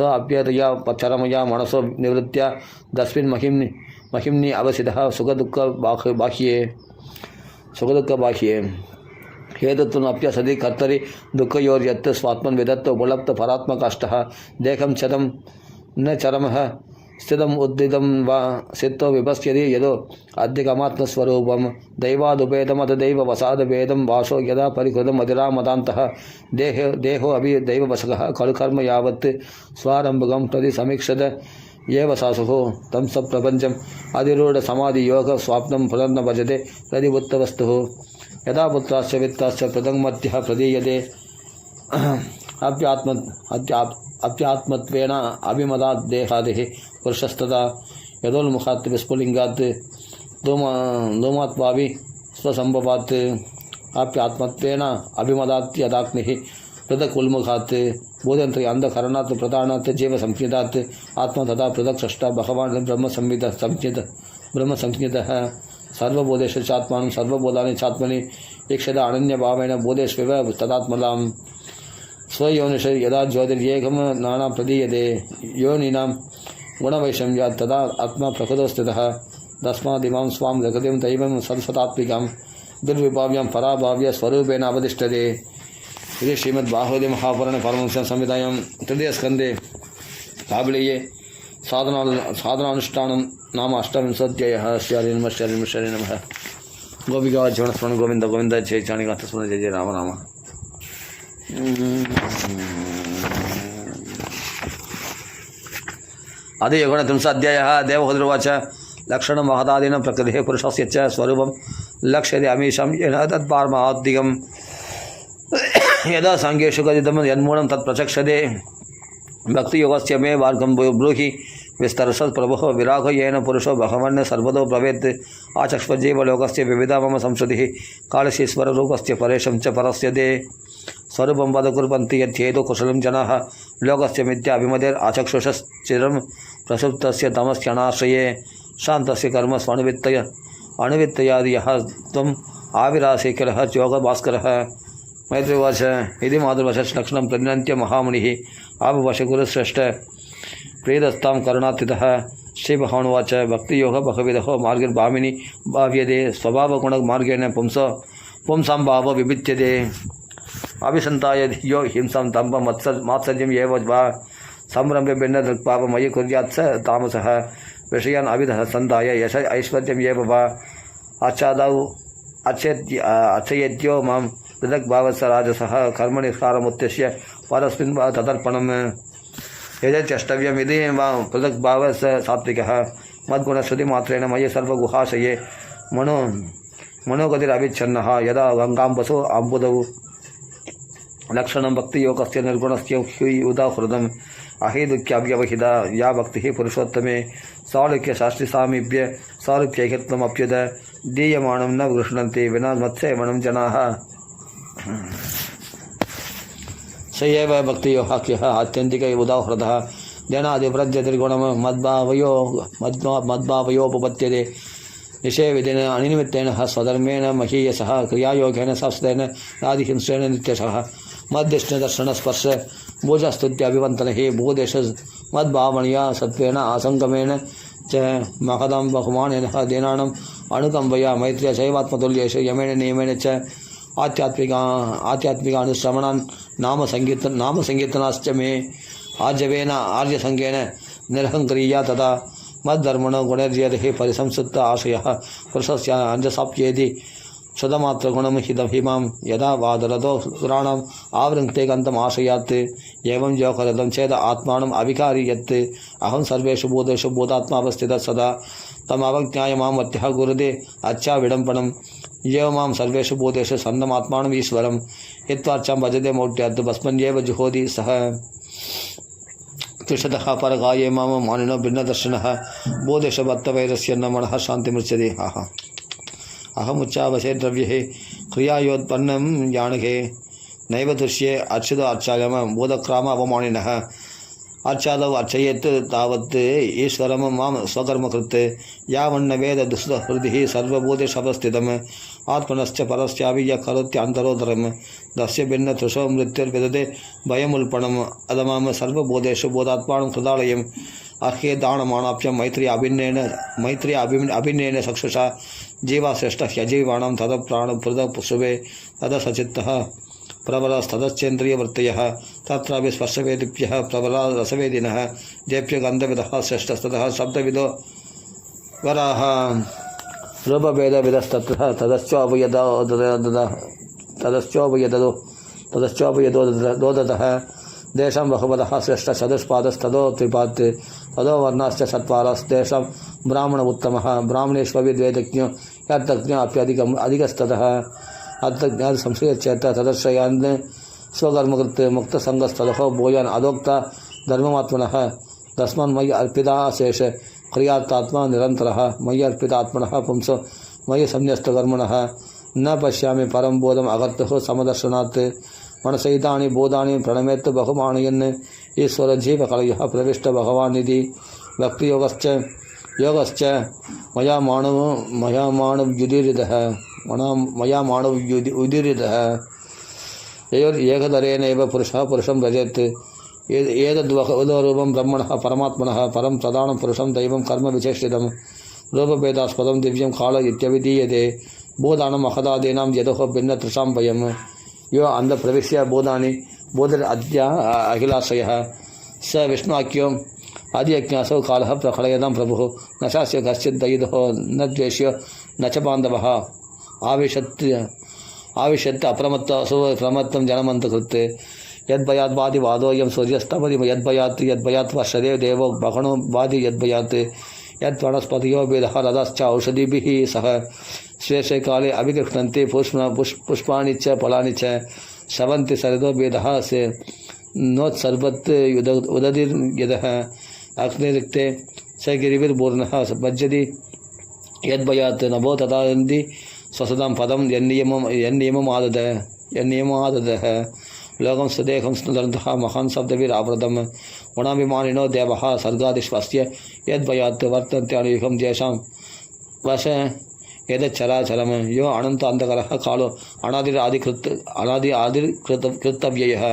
अप्येतया चरमया मनसो निवृत्त्या तस्मिन् महिम्नि अवसितः सुखदुःखबाह्ये हेतुत्वमप्यसति कर्तरि दुःखयोर्यत् स्वात्मन् विदत्त उपलब्ध परात्मकाष्ठः देहं चदं न चरमः स्थितम् उद्दितं वा सिद्धो विपश्यति यदो अधिकमात्मस्वरूपं दैवादुपेदमथ दैववसादभेदं वासो यदा परिकृतम् अधिरामदान्तः देहो अभि दैववशकः खलु कर्म यावत् स्वारम्भकं प्रति समीक्षत एव सासुः तं सप्रपञ्चम् अधिरूढसमाधियोग स्वाप्नं पुनर्न भजते प्रतिबुद्धवस्तुः यदा पुत्राश्च वित्ताश्च प्रदङ्मत्यः प्रदीयते अप्यात्मत्वेन अभिमदात् देहादिः पुरुषस्तदा यदोन्मुखात् विस्फुलिङ्गात् धूमात्वाभि स्वसम्भवात् अप्यात्मत्वेन अभिमदात् यदाग्निः पृथक् उन्मुखात् बोधयन्त्री अन्धकरणात् प्रधानात् जीवसंज्ञितात् आत्मा तथा पृथक् षष्ठा भगवान् ब्रह्मसंज्ञितः सर्वबोधेषु चात्मानं सर्वबोधानि चात्मनि ईक्षत अनन्यभावेन बोधेष्वेव तदात्मलां स्वयोनिष यदा ज्योतिर्येकं नाना प्रदीयते योनिनां गुणवैषम्यात् तदा आत्मा प्रकृतौ स्थितः तस्मादिमां स्वां जगतिं दैवं सरस्वतात्मिकां दुर्विभाव्यां पराभाव्य स्वरूपेण अवतिष्ठते इति श्रीमद्बाहुली महापुराणे पारमहंस्यां संहितायां तृतीयस्कन्धे काबलीये साधनानुष्ठानं नाम अष्टाविंशोऽध्यायः। श्री नमः गोपिका जीवनस्मरण गोविंद गोविंद जय चाणिकास्मरण जय जय राम राम। अधियुगुणत्रिंशाध्यायः। देवहूतिरुवाच लक्षणं महदादीनं प्रकृतिः पुरुषस्य च स्वरूपं लक्ष्यते अमीशं येन तत्पारमाद्धिकं यदा साङ्ख्येषु कथितं यन्मूलं तत्प्रचक्षते भक्तियोगस्य मे मार्गं ब्रूहि विस्तरसत् प्रभुः विरागो येन पुरुषो भगवन् सर्वतो भवेत् आचक्ष्मजीवलोकस्य विविधा मम संस्कृतिः कालशीश्वररूपस्य परेशं च परस्य ते स्वरूपं वद कुर्वन्ति यद्येतो कुशलं जनाः लोकस्य मिथ्याभिमतेराचक्षुषश्चिरं प्रसुप्तस्य तमस्यनाश्रये शान्तस्य कर्म अनुवित्तयादि यः त्वं आविरासीकरः योगभास्करः मैत्रीवाच इति मातृवशलक्षणं प्रतिनन्त्य महामुनिः आववश गुरुश्रेष्ठ प्रियदस्तां करुणातितः श्रीभगवानुवाच भक्तियोग बहुविधो मार्गैर्भामिनी भाव्यते स्वभावगुणमार्गेण पुंसां भाव विभिद्यते अभिसन्ताय धियो हिंसां दम्भ मात्सर्यम् एव वा संरम्भ्य भिन्नदृक्भावमयि कुर्यात् स तामसः विषयान् अभिसन्ताय यश ऐश्वर्यम् एव वा आच्छादौ अच्छयेद्यो मां पृथग्भावस्य राजसः कर्मनिष्कारमुद्दिश्य परस्मिन् वा तदर्पणम् यजत्यष्टव्यमिति वा पृथग्भावस्य सात्विकः मद्गुणश्रुतिमात्रेण मयि सर्वगुहाशये मनोगतिरभिच्छन्नः यदा गङ्गाम्बसो अम्बुदौ लक्षणं भक्तियोगस्य निर्गुणस्य उदाहृतम् अहेतुक्याव्यवहिता या भक्तिः पुरुषोत्तमे सालुक्यशास्त्रिसामीप्य सारूप्यैकत्वमप्युत दीयमानं न गृह्णन्ति विना मत्सेवनं जनाः स एव भक्तियोगाख्यः आत्यन्तिक उदाहृतः ध्यानादिव्रजतिर्गुणं मद्भावयोपपद्यते निषेविधेन अनिमित्तेन स्वधर्मेण महीयसः क्रियायोगेन संस्थेन आदिहिंसेन नित्यशः मद्दिष्टदर्शनस्पर्श भूजस्तुत्याभिवन्तनैः भूदेश मद्भावनया सत्त्वेन आसङ्गमेन च महदां बहुमानेन दीनानाम् अनुकम्पया मैत्र्य शैवात्मतुल्येषु यमेन नियमेन च आध्यात्मिकानुश्रवणान् नामसङ्कीर्तनाश्च मे आर्जवेन आर्यसङ्गेन निरहङ्क्रिया तथा मद्धर्मणो गुणैर्यतिः परिसंसुप्त आशयः पुरुषस्य अञ्जसाप्येति क्षुधमात्रगुणं हिमां यदा वादरतो गुणानाम् आवृङ्क्ते गन्तम् आशयात् एवं योगरतं चेद आत्मानम् अविकारी यत् अहं सर्वेषु भूतेषु भूतात्मावस्थितः सदा तम् अवज्ञाय मां मत्यः गुरुदे अच्छा विडम्बनम् एवं मां सर्वेषु भूतेषु सन्नमात्मानम् ईश्वरं हित्वार्चां भजते मौढ्यात् भस्मन्येव जुहोति सः त्रिशतः परकाये माम मानिनो भिन्नदर्शनः बोधेशभक्तवैरस्य न मनः शान्तिमुच्यते अहमुच्चावशे द्रव्ये क्रियायोत्पन्नं जानके नैव दृश्ये अच्छुत अर्चायम बोधक्राम अवमानिनः अर्चादौ अर्चयेत् तावत् ईश्वरं मां स्वकर्मकृत् यावन्न वेद दुष्हृदिः सर्वभूतेष्वस्थितम् आत्मनश्च परस्यापि यः करोत्यन्तरोदरं दस्य भिन्नतृशो मृत्युर्विदते भयमुल्पणम् अदमां सर्वभूतेषु बोधात्मानं कृतालयम् अर्हे दानमाणाप्य मैत्री अभिन्नेन चक्षुषा जीवाश्रेष्ठ ह्यजीवाणां तद प्राणपृथक् शुभे तद सचित्तः प्रबलस्तदश्चेन्द्रियवृत्तयः तत्रापि स्पर्शवेदिभ्यः प्रबला रसवेदिनः जेभ्य गन्धविदः श्रेष्ठस्ततः शब्दविदो वराः रूपभेदविदस्ततः तदश्चोपयदोदतः देशं बहुपदः श्रेष्ठ चतुष्पादस्तदो त्रिपात् तदो वर्णाश्च चत्वारस्तेषां ब्राह्मण उत्तमः ब्राह्मणेष्वविद्वेदज्ञो यत्तज्ञो अप्यधिकम् अधिकस्ततः अर्थज्ञात संशयश्चेत तदर्शयान् स्वकर्मकृत् मुक्तसङ्गस्ततः भूयान् अदोक्ता धर्ममात्मनः तस्मान् मयि अर्पिताशेष क्रियात्मा निरन्तरः मयि अर्पितात्मनः पुंसो मयि संन्यस्तकर्मणः न पश्यामि परं बोधम् अगर्तुः समदर्शनात् मनसहितानि बोधानि प्रणमेत् बहुमानयन् ईश्वरजीवकलयः प्रविष्ट भगवानिधि भक्तियोगश्च मया मानवयुदिरितः एकदरेणैव पुरुषः पुरुषं व्रजेत् एतद्वदरूपं ब्रह्मणः परमात्मनः परं प्रधानं पुरुषं दैवं कर्म विचेष्टितं रूपभेदास्पदं दिव्यं काल इत्यभिधीयते बोधानं महदादीनां यतोः भिन्नतृषां भयं यो अन्धप्रविश्य बोधानि बोधिरद्य अखिलाश्रयः स विष्णुवाक्यो आदियज्ञासौ कालः प्रकलयतां प्रभुः न शास्य कश्चित् दयितः न द्वेष्यो न च बान्धवः आविशत् अप्रमत्तसु प्रमत्तं जनमन्तकृत् यद्भयाद्वादिवादोऽयं सूर्यस्तपति यद्भयात् वर्षदे देवो भगणो वादि यद्भयात् यद्वनस्पतियो वेदः रथश्च औषधिभिः सह स्वे काले अभिगृह्णन्ति पुष्पाणि च फलानि च शवन्ति सरितो वेदः से नोत्सर्वत् उदधिर्यदः अग्निरिक्ते स गिरिभिर्पूर्णः भज्यति यद्भयात् नभो तदान्ति स्वसदां पदं यन्नियममाददः लोकं स्वदेहं स्नुदन्तः महान् शब्दभिरावृतं गुणाभिमानिनो देवः सर्गादिष्वस्य यद्भयात् वर्तन्ते अनुयुगं तेषां वश यदच्चराचरं यो अनंत अंधकरः कालो अनादिर्कृतव्ययः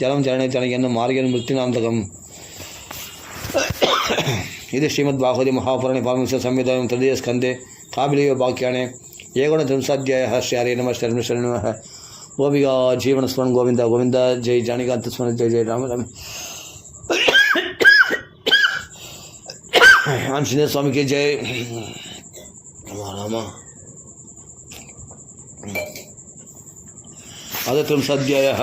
जलं चरणे जनयन् मार्गेण मृत्युनान्तकम् इति श्रीमद्भागवते महापुराणे पारमहंस्यां संहितायां तृतीये स्कन्धे काबिलेयो वाक्यानि एकोनत्रिंशाध्यायः श्री हरे नमः शरणं नमः गोपिका जीवनस्मरण गोविंद गोविंद जय जानिकांत स्मरण जय जय राम राम आंजनेय स्वामी की जय राम अथ त्रिंशाध्यायः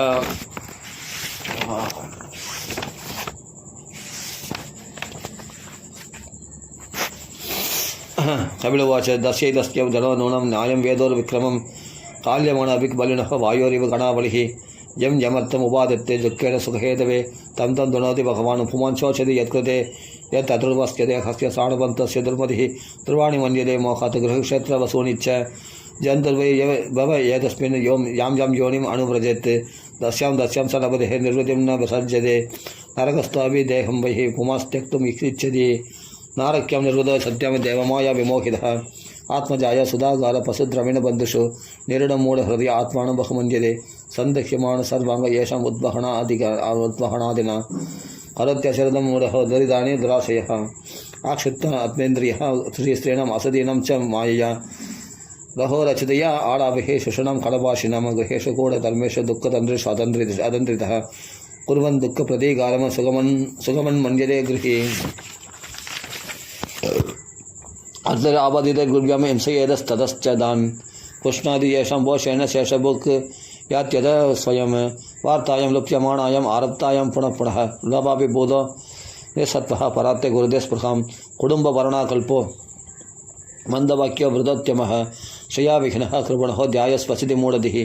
कपिलवाच दस्यैतस्य जलो नूनं न्यायं वेदोर्विक्रमं काल्यमाणाभिक्बलिनः वायोरिव गणावलिः यं यमर्थम् उपादत्ते दुःखेन सुखहेतवे तं तं दुनोति भगवान् पुमांशोचति यत्कृते यत् अध्रुवस्यते हस्य साणुपन्तस्य दुर्मतिः ध्रुवाणि मन्यते मोहात् गृहक्षेत्रवसूनिच्च जन्तुर्वै भव एतस्मिन् यां यां योनिम् अनुव्रजेत् दस्यां स लभते निर्वृतिं न विसर्जते नरकस्त्वापि देहं वै पुमास्त्यक्तुम् इच्छति नारक्यं निर्वृतो सत्यं देवमाया विमोहितः आत्मजाय सुधागार पशुद्रविणबन्धुषु निरुडमूढहृदय आत्मानं बहुमन्यते सन्दक्ष्यमाण सर्वाङ्ग येषाम् उद्वहणादिना हरत्यशरदं मूढः दरिदानि दुराशयः आक्षिप्त आत्मेन्द्रियः श्रीस्त्रीणाम् असदीनां च मायया रहोरचितया आडाभिः शुषणं कलभाषिणां गृहेषु गूढधर्मेषु दुःखतन्त्रेषु अतन्त्रितः कुर्वन् दुःखप्रतीकारं सुगमन् मन्यते गृहे अर्धराबाधिते गुर्व्यां हिंसयेदस्ततश्च दान् कृष्णादि येषां पोषेण शेषभुक् यात्यद स्वयं वार्तायां लुप्यमाणायाम् आरब्धायां पुनः पुनः लोभापि बोधो निसत्त्वः परात्ते गुरुदे स्पृहां कुटुम्बवर्णाकल्पो मन्दवाक्यो वृदोद्यमः श्रयाविघ्नः कृपणो ध्यायस्वसिति मूढधिः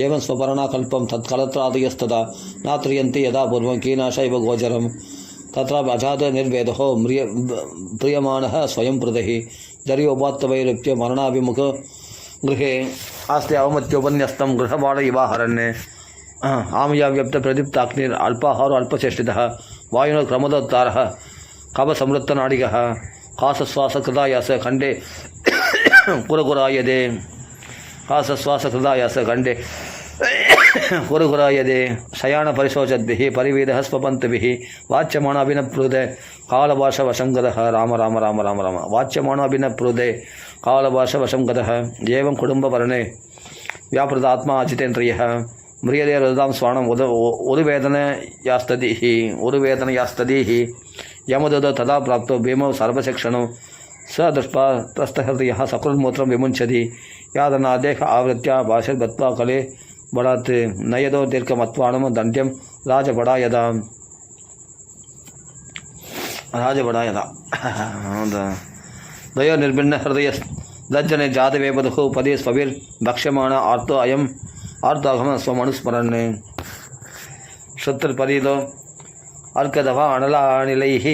एवं स्वपर्णाकल्पं तत्कलत्रादयस्तदा नात्रयन्ति यदा पूर्वं कीनाश इव गोचरं तत्रापि अजात निर्वेदो प्रियमाणः स्वयं प्रदहि दर्योपात्तवैरुप्य मरणाभिमुख गृहे आस्ते अवमत्योपन्यस्तं गृहबाण इवाहरण्ये आमया व्यप्त प्रदीप्ताग्निर् अल्पाहारो अल्पचेष्टितः वायुनो क्रमदोत्तारः कवसमृत्तनाडिगः कासश्वासकृतायास खण्डे कुरकुरायदे कासश्वासकृतायास खण्डे कुरुकुरायदे शयानपरिशोचद्भिः परिवेदः स्वपन्तभिः वाच्यमाणाभिनप्रुदे कालभाषवशं गतः राम राम राम राम राम वाच्यमाणाभिनप्रुदे कालभाषवशं गतः एवं कुटुम्बवर्णे व्यापृतात्मा अजितेन्द्रियः म्रियते हृदां स्वाणम् उरुवेदनयास्तदीः यमदुद तदा प्राप्तो भीमौ सर्वशिक्षणौ स दृष्ट्वा तस्थहृदयः सकृन्मूत्रं विमुञ्चति यादनादेह आवृत्य भाषिर्बत्वा कले बड़ात् नयदो दीर्घमत्वाणं दण्ड्यं राजबडायदा दयो निर्भिन्न हृदय लज्जने जातवेपदुः पदे स्वभिर्भक्ष्यमाण आर्तो अयम् आर्तागम स्वमनुस्मरन् शत्रुपरीदो अर्कदवा अनलानिलैः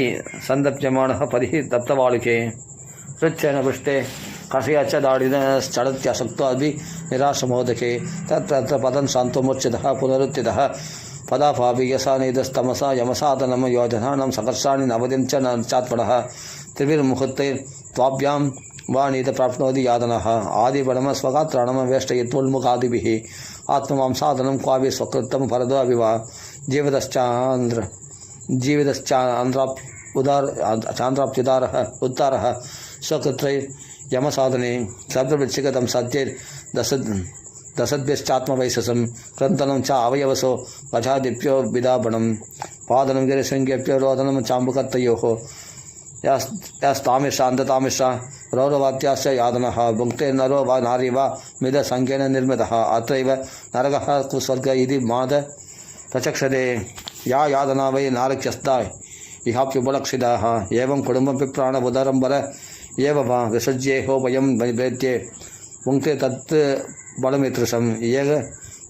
सन्दप्यमाणः परिः तप्तवालुके हृच्छेन पृष्ठे कषया च दाडिनश्चलत्यासक्तोऽपि निराशमोदके तत्र पदं शान्तोमुच्यतः पुनरुत्थितः पदापापि यसानिदस्तमसा यमसाधनं योजनानां संघर्षाणि नवदिं च चात्पणः त्रिभिर्मुहूर्तैर्त्वाभ्यां वा नीत प्राप्नोति यातनः आदिपणम स्वगात्राणं वेष्टयित्वोन्मुखादिभिः आत्ममांसाधनं क्वापि स्वकृतं फलदो अपि वा जीवितश्चान्द्राप्युदारः उत्तारः स्वकृत्रै यमसाधने शब्दवृच्छिगतं सद्यश्चात्मवैशसं क्रन्तनं च अवयवसो वचादिभ्यो विदापणं पादनं गिरिशृङ्गेभ्यो रोदनं चाम्बुकत्तयोः यास्तामिषान्ततामिषा रौरवात्याश्च यातनः भुङ्क्ते नरो वा नारी वा मिदसङ्ख्येन निर्मितः अत्रैव नरकः स्वर्ग इति माद प्रचक्षते या यातना वै नारक्यस्ता इहाप्युपलक्षिताः एवं कुटुम्बपि प्राणबुधरम्बर एव वा विसृज्येहोपयं वेद्ये भुङ्क्ते तत् बलमितृशम् एव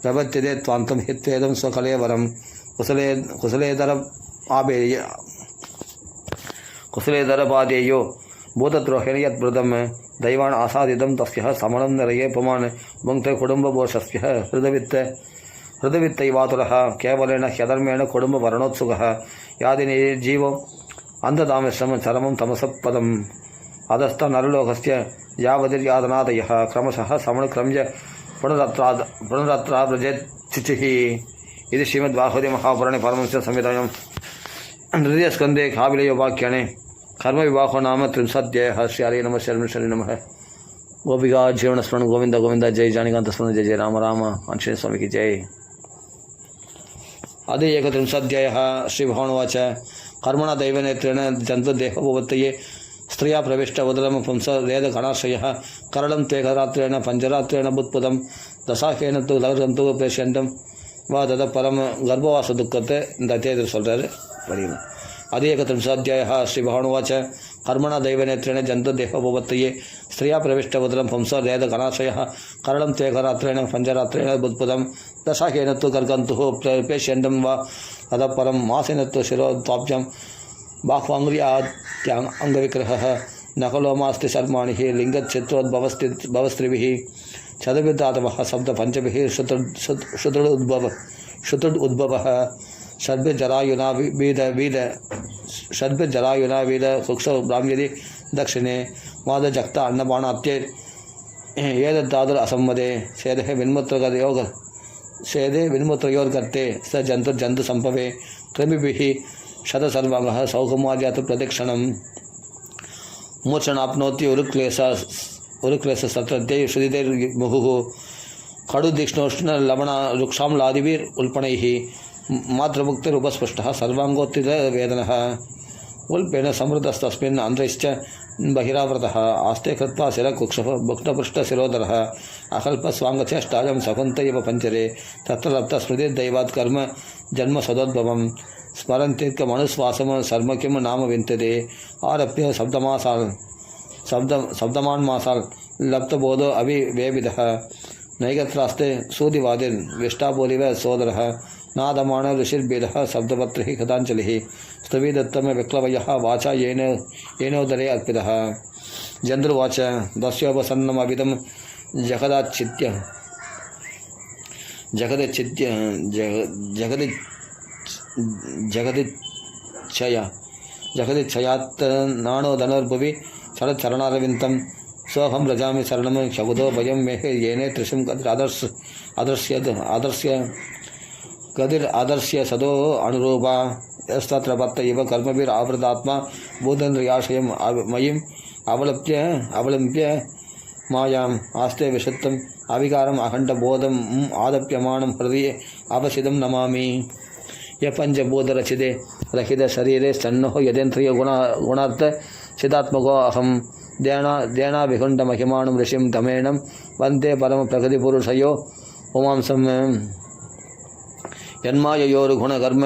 प्रपद्यते त्वान्तं हित्वेदं स्वकलेवरं कुशलेदरपादेयो भूतद्रोहेण यद्वृतं दैवान् आसादितं तस्य समनं नरये पुमान् भुङ्क्ते कुटुम्बपोषस्य हृदवित्तैवातुरः केवलेन ह्यधर्मेण कुटुम्बवर्णोत्सुकः यादिनी जीवो अन्धतामिश्रं चरमं तमसः पदं अधस्थ नरलोकस्य यावदिर्यातनादयः क्रमशः समनुक्रम्य पुनरत्राव्रजेत् शुचिः इति श्रीमद्भागवते महापुराणे पारमहंस्यां संहितायां तृतीयस्कन्धे काबिलयोपाख्याने कर्मविभागो नाम 30 श्री हरे नमः शर्मश्री नमः। गोपिका जीवनस्मरण गोविंद गोविंद जय जानिकांत स्मरण जय जय राम राम आंजनेय स्वामी की जय। अदे 31 श्रीभगवानुवाच कर्मणा दैवनेत्रेण जन्तुदेहोपत्तये स्त्रिया प्रविष्ट उदरं पुंस वेदगणाश्रयः करलं तेघरात्रेण पञ्चरात्रेण बुत्पुदं दशाखेन तु लवजन्तु प्रेष्यन्तं वा तद परम गर्भवास दुःखத்தை இந்த அத்தியாயத்தில் சொல்கிறாரு படிக்கணும். அது 31 श्रीभगवानुवाच कर्मणा दैवनेत्रेण जन्तुदेहोपत्तये स्त्रिया प्रविष्ट उदरं पुंस वेदगणाश्रयः करलं तेघरात्रेण पञ्चरात्रेण बुत्पुदं दशाखेन तु गर्गन्तुः प्रेष्यन्तं वा तद परं मासेन तु शिरोत्वाप्यं बाह्वाङ्ग्रियात्याङ्गविग्रहः नखलोमास्ति शर्माणि लिङ्गच्छित्रोद्भवस्त्रिभिः चतुर्विधातवः शब्दपञ्चभिः शुतुरुद्भवः षड्भिर्जरायुना वीद कुक्षौ ब्राह्म्यदि दक्षिणे वादजक्ता अन्नपानात्ये एतद्दादुर असम्मदे सेदे विन्मुत्रयोर्गर्ते स जन्तुर्जन्तुसम्भवे त्रिभिः शतसर्वाङ्गः सौकुमार्यात् प्रदक्षिणं मूर्छनाप्नोति उरुक्लेशसत्रद्यै श्रुतिदैर्मुहुः कडुदीक्ष्णोष्णलवणरुक्षाम्लादिभिरुल्पणैः मातृमुक्तिरुपस्पृष्टः सर्वाङ्गोत्थितवेदनः उल्पेन समृद्धस्तस्मिन् अन्ध्रैश्च बहिरावृतः आस्ते कृत्वा शिरकुक्षः भुक्तपृष्ठशिरोदरः अकल्पस्वाङ्गचेष्टायं सकुन्त इव पञ्चरे तत्र लब्धस्मृतिर्दैवात् कर्म जन्म सदोद्भवं स्मरन्तीर्कमनुश्वासं सर्म किं नाम विन्त्यते आरभ्य शब्दमान्मासाल् लप्तबोधो अभिवेविदः नैगत्रास्ते सूदिवादिर्विष्टापोलिव सोदरः नादमान ऋषिर्भेदः शब्दपत्रिः कृताञ्जलिः स्तवीदत्तम विक्लवयः वाचा येनोदरे अर्पितः। जन्द्रुवाच दस्योपसन्नमविदं जगदिच्छयात् नानो धनुर्भुवि शरच्चरणारविन्दं सोऽहं व्रजामि शरणं शबुदो भयं मेह येने त्रिशं गतिरादर्श्य सदो अनुरूपा यस्तत्र भक्त इव कर्मभिरावृतात्मा भूतेन्द्रियाशयं मयिम् अवलम्ब्य मायाम् आस्ते विशुद्धम् अविकारम् अखण्डबोधम् आदप्यमानं हृदये अवसिदं नमामि। य पञ्चभूतरचिते रहितशरीरे सन्नो यदेन्द्रियगुणार्थ चिदात्मको अहं ध्यानाभिकुण्डमहिमानं ऋषिं तमेनं वन्दे परमप्रकृतिपुरुषयो उमांसं यन्माययोर्गुणकर्म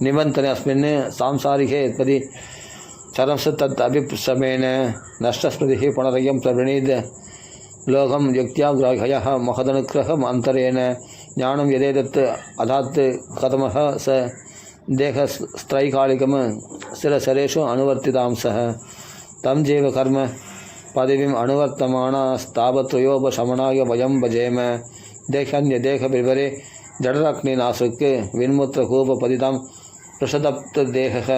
निबन्धने अस्मिन् सांसारिके यत्पदि चरंस तत् अभिप्रमेण नष्टस्मृतिः पुनरयं प्रवृणीद लोकं युक्त्याग्राह्यः महदनुग्रहम् अन्तरेण ज्ञानं यदेतत् अधात् कथमः स देहस्त्रैकालिकं स्थिरशरेषु अनुवर्तितांसः तं जीव कर्म पदवीम् अनुवर्तमानास्तावत्रयोपशमनाय वयं भजेम देहन्यदेहविवरे जडरग्निनासृक्य विन्मुत्रकूपपतितां पृषदप्तदेहः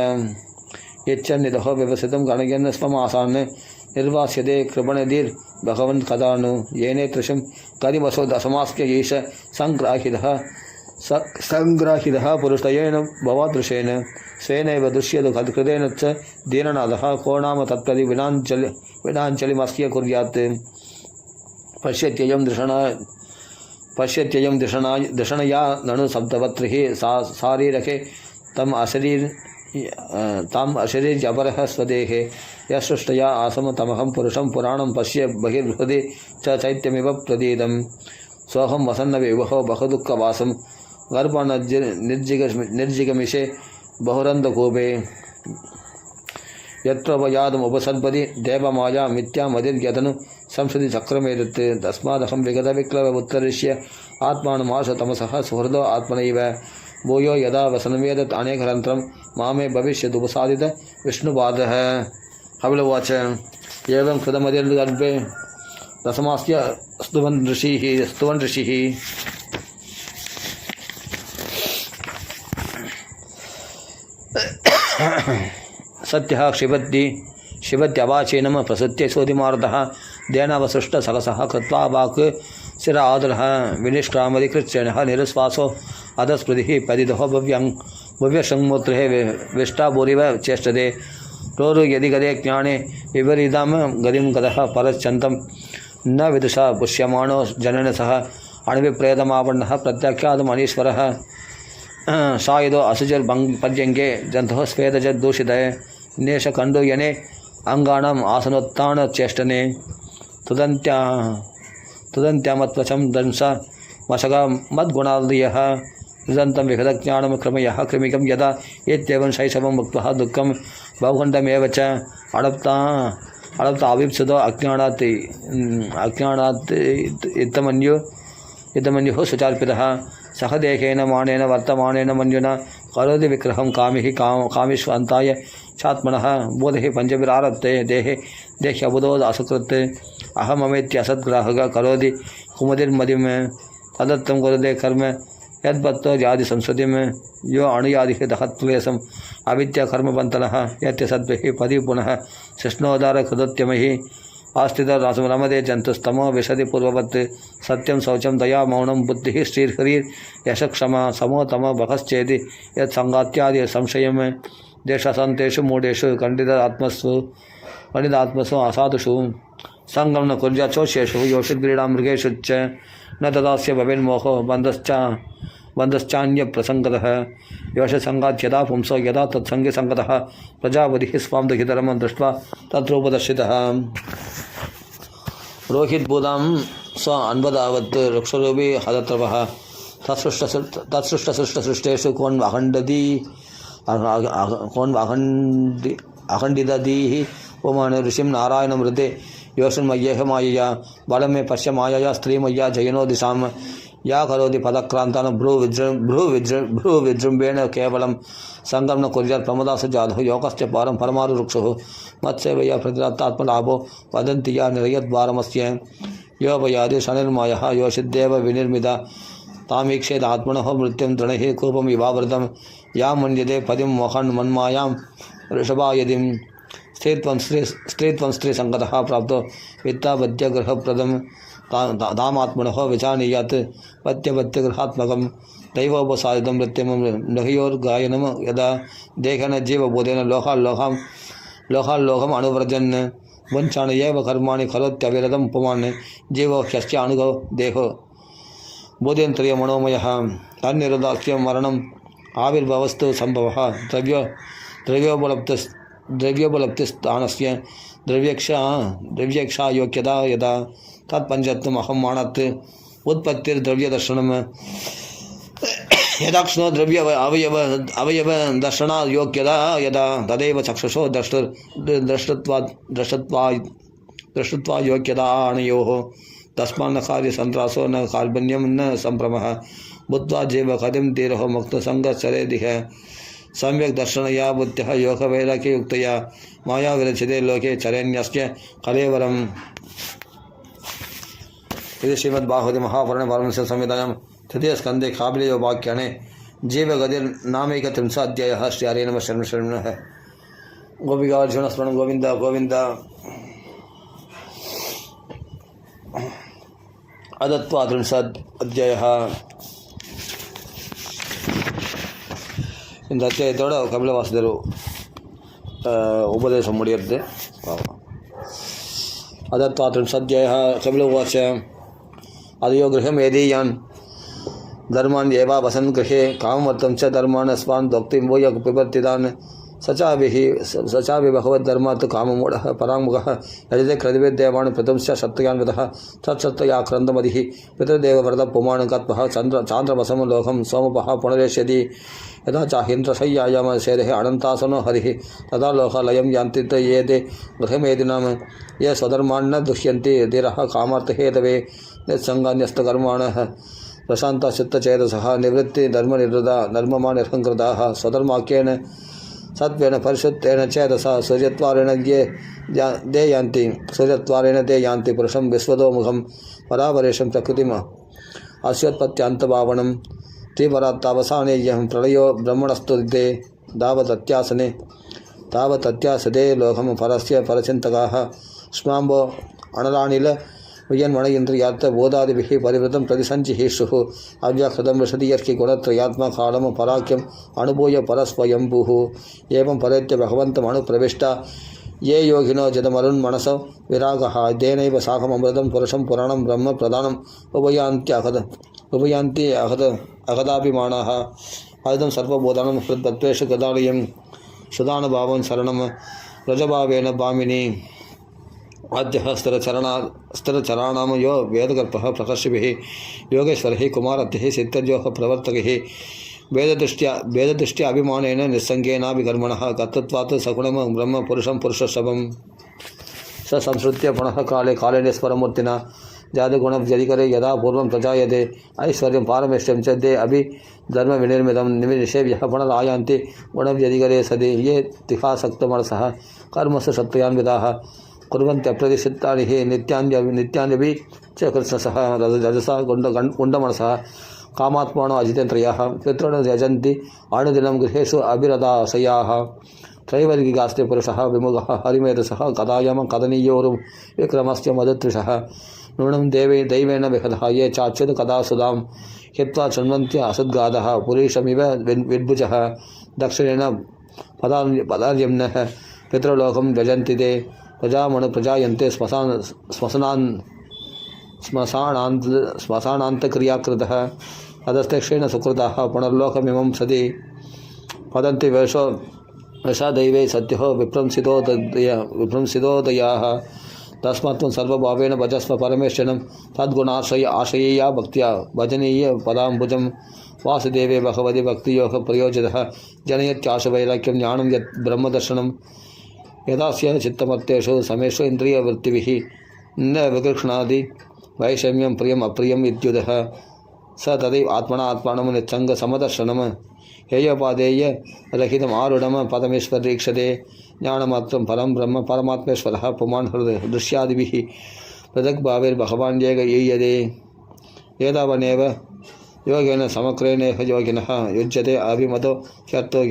यच्चन्निधो व्यवसितं गणयन् स्वमासान् निर्वास्यते कृपणधिर्भगवन् कदानु येने त्रिशं करिवसो दशमास्क्य ईश सङ्ग्राहितः पुरुषयेन भवादृशेन स्वेनैव दृश्यतु कृतेन च दीननाथः को नाम तत्प्रति विनाञ्जलिमस्य कुर्यात् पश्यत्ययं दृषणया ननु शब्दपत्रिः शारीरके तम् अशरीर्यपरः स्वदेहे यसृष्टया आसम तमहं पुरुषं पुराणं पश्य बहिर्हृदि च चैत्यमिव प्रतीतं सोऽहं वसन्नविवहो बहुदुःखवासं गर्भनिर्जिगमिषे बहुरन्धकूपे यत्र वयादमुपसर्पति देवमाया मिथ्यामदिर्यतनु संस्कृतिचक्रमेदत् तस्मादहं विगतविक्लवमुत्तरिष्य आत्मानमाश तमसः सुहृदो आत्मनैव भूयो यदा वसनमेदत् अनेकरन्त्रं मामे भविष्यदुपसादित विष्णुपादः। हविलवाच एवं कृतमदिर्गर्भे दशमास्य स्तुवन् ऋषिः सत्यः क्षिपति शिवत्यवाचीनं प्रसुत्य सोदिमारुतः देनावसृष्टसलसः कृत्वा वाक् शिर आदरः विनिष्क्रामधिकृत्यणः निरुश्वासो अधस्मृतिः पदिदो भव्यसङ्मूर्तिः विष्टाभूरिव चेष्टते रोरु यदि गदे ज्ञाने विपरीतां गतिं गतः परश्चन्तं न विदुषा पुष्यमाणो जनन सह अणुविप्रेतमापन्नः प्रत्याख्यातमनीश्वरः सायुधो असुजर्पर्यङ्गे जन्तुः स्वेदजदूषितये नेशकण्डुयने अङ्गानाम् आसनोत्थानचेष्टने तुदन्त्यामत्वचं दंस मशगा मद्गुणादयः निरन्तं विगतज्ञानं क्रमयः कृमिकं यदा इत्येवं शैशवं मुक्त्वा दुःखं बहुखण्डमेव च अडप्ताभिप्सुतो अज्ञानात् इतमन्युः सुचार्पितः सह देहेन मानेन वर्तमानेन मन्युना करोति विग्रहं कामीष्वन्ताय चात्मनः बोधे पञ्चभिरारप्ते देह्यबुधो असकृत् अहममेत्यसद्ग्राहक करोति कुमुदिर्मदिं तदत्तं कुरुते कर्म यद्भक्तो जातिसंस्कृतिं यो अणुयादिः दहत्क्लेशम् अविद्याकर्मपन्तनः यत्यसद्भिः पदि पुनः शिष्णोदारकृतोत्यमैः आस्थितरमते जन्तुस्तमो विशति पूर्ववत् सत्यं शौचं दया मौनं बुद्धिः श्रीहरिर्यशक्षमा समो तमो बहश्चेति यत्सङ्गात्यादि संशयं देशसन्तेषु मूढेषु खण्डितात्मसु असाधुषु सङ्गं न कुर्याचोष्येषु योषिद्क्रीडां मृगेषु च न तदास्य भवेन्मोहो बन्धश्चान्यप्रसङ्गतः योषसङ्गात् यदा पुंसो यदा तत्सङ्गे सङ्गतः प्रजापतिः स्वां दुहितरं दृष्ट्वा तत्रोपदर्शितः रोहितभूतां स्व अन्वदावत् वृक्षरूपी हदत्रवः तत्सृष्टसृष्टेषु अखण्डिदधीः पुमान् ऋषिं नारायणमृते योषन्मय्येह मायया बलं मे पश्य मायया स्त्रीमय्या जयनो दिशां या करोति पदक्रान्तान् भ्रूविजृम्भेण केवलं सङ्गं न कुर्यात् प्रमदासु जाधो योगश्च पारं परमारुरुक्षुः मत्सेवया प्रतिरत्तात्मलाभो वदन्ति या निरयद्वारमस्य यो वयादि शनिर्मायः योषिद्देव विनिर्मिता तामीक्षेदात्मनः मृत्युं तृणैः कूपम् इवावृतं या मन्यते पदिं मोहन् मन्मायां वृषभायदिं स्त्रीत्वं स्त्रीसङ्गतः प्राप्तो वित्तावद्यगृहप्रदं दामात्मनः विचानीयात् पत्यपत्यगृहात्मकं दैवोपसादितं मृत्युं नहियोर्गायनं यदा देहेन जीवबोधेन लोहाल्लोहम् अनुव्रजन् वञ्चान एव कर्माणि करोत्यविरतं पुमान् जीवो ह्यस्य अनुगो देहो बोधेन्द्रिय मनोमयः तन्निरुदाख्यं मरणम् आविर्भवस्तु सम्भवः द्रव्योपलब्धिस्थानस्य द्रव्यक्षा योग्यता यदा तत्पञ्चत्वम् अहं मानत् उत्पत्तिर्द्रव्यदर्शनं यदाक्ष्णो द्रव्य अवयव दर्शनात् योग्यता यदा तदेव चक्षुषो द्रष्टत्वा योग्यता अनयोः तस्मान्न कार्यसन्त्रासो न कार्बन्यं न सम्भ्रमः बुद्ध्वा जीव कथिं धीरः मुक्तसङ्गश्चरेदिह सम्यक् दर्शनया बुद्ध्यः योगवैराग्ययुक्तया माया विरचिते लोके चरेण्यस्य कलेवरम् इति श्रीमद्भागवते महापुराणे वाराणसी संहितायां तृतीयस्कन्धे काबिलयोपाख्याने जीवगतिर्नामैकत्रिंशाध्यायः श्री हरे नमः शरणं शरणः गोपिकार्जुनस्मरणं गोविन्द गोविन्द अदत्त्वात्रिंशत् अध्यायः இந்த அத்தியாயத்தோட கபிலவாசுதேவர் உபதேசம் முடியறது. अदत्त्वात्रिंशदध्यायः कपिल उवाच अदयो गृहं यदीयान् धर्मान् एवा वसन् गृहे काममर्थं च धर्मान् अस्मान् दोक्तिं वो यः पिबर्तितान् सचापि भगवद्धर्मात् काममूढः पराङ्मुखः यजते क्रदिवेद्देवान् प्रथमश्च सत्ययान् वृतः तत्सत्ययाक्रान्तमतिः पितृदेवव्रतः पुमान् गत्वः चान्द्रमसं लोकं सोमपः पुनरेष्यति यदा चाहीन्द्रशय्यायां सेदेः अनन्तासनो हरिः तदा लोकालयं यान्ति ये ते गृहमेदिनां ये स्वधर्मान् न दुह्यन्ति धीरः कामार्थहेतवे निस्सङ्गान्यस्तकर्माणः प्रशान्तचित्तचेतसः निवृत्ति धर्मनिवृता धर्ममानिर्हङ्कृताः स्वधर्माख्येन सत्वेन परिशुद्धेन चेतसा सूर्यत्वारेण ते यान्ति पुरुषं विश्वतोमुखं परापरेशं प्रकृतिम् अस्योत्पत्त्यान्तभावनं तीव्रात्तावसाने यं प्रलयो ब्रह्मणस्तुते दावदत्यासने तावत् तत्यासदे लोकं परस्य परचिन्तकाः स्माम्बो अनलानिल वियन्मणयन्द्रियार्थ बोधादिभिः परिवृतं प्रतिसञ्चिहीषुः अव्याकृतं वसति यर्हि गुणत्रयात्मा कालं पराख्यम् अनुभूय परस्वयम्भुः एवं परेत्य भगवन्तम् अनुप्रविष्टा ये योगिनो जदमरुन्मनसो विरागः तेनैव साकममृतं पुरुषं पुराणं ब्रह्म प्रधानम् उभयान्ति अहदाभिमानाः अदं सर्वबोधानं हृद्वत्वेषु गदालयं सुदानुभावं शरणं रजभावेन भामिनी आद्यः स्थिरचराणां यो वेदगर्भः प्रकर्षिभिः योगेश्वरः कुमारत्यः सिद्धर्योः प्रवर्तकः वेददृष्ट्या अभिमानेन निस्सङ्गेनाभिकर्मणः कर्तृत्वात् सगुणं ब्रह्म पुरुषं पुरुषशवं स संसृत्य पुनः काले कालेन स्वरमूर्तिना जातगुणव्यधिकरे यदा पूर्वं प्रजायते ऐश्वर्यं पारमेष्ठ्यं च ते अभि धर्मविनिर्मितं निषेव्यः पुनरायान्ति गुणव्यधिकरे सदि ये तिहासक्तमनसः कर्मसु सत्त्वयान्विताः कुर्वन्त्यप्रतिषित्तानि हि नित्यान्यपि च कृत्स्नसः रजसा गुण्डमनसः कामात्मानो अजितेन्द्रियाः पितॄन् यजन्ति अनुदिनं गृहेषु अभिरदाशयाः त्रैवर्गिकास्ते पुरुषः विमुखः हरिमेधसः कदायम कदनीयोरु विक्रमस्य मदतृषः नूनं दैवेन विहतः ये चाच्युत कदा सुधां हित्वा शृण्वन्त्य असद्गादः पुरीशमिव विद्भुजः दक्षिणेन पदार्यम्नः पितृलोकं व्यजन्ति ते प्रजायन्ते श्मशानान्तक्रियाकृतः अधस्तेक्षेण सुकृताः पुनर्लोकमिमं सति वदन्ति वैषादैवे सत्यो विभ्रंसितोदयाः तस्मात् सर्वभावेन भजस्व परमेश्वरं तद्गुणाश्रयया भक्त्या भजनीय पदाम्बुजं वासुदेवे भगवति भक्तियोः प्रयोजितः जनयत्याशवैराग्यं ज्ञानं यत् ब्रह्मदर्शनं यदास्य चित्तमत्तेषु समेषु इन्द्रियवृत्तिभिः न विकृष्णादि वैषम्यं प्रियम् अप्रियम् इत्युदः स तदैव आत्मनं निस्सङ्गसमदर्शनं हेयोपादेय रहितम् आरूढं पदमीश्वरीक्षते ज्ञानमात्रं परं ब्रह्म परमात्मेश्वरः पुमान् दृश्यादिभिः पृथग्भावैर्भगवान् ईयते एतावनेव योगेन समक्रेणेह योगिनः युज्यते अभिमतो ह्यर्थो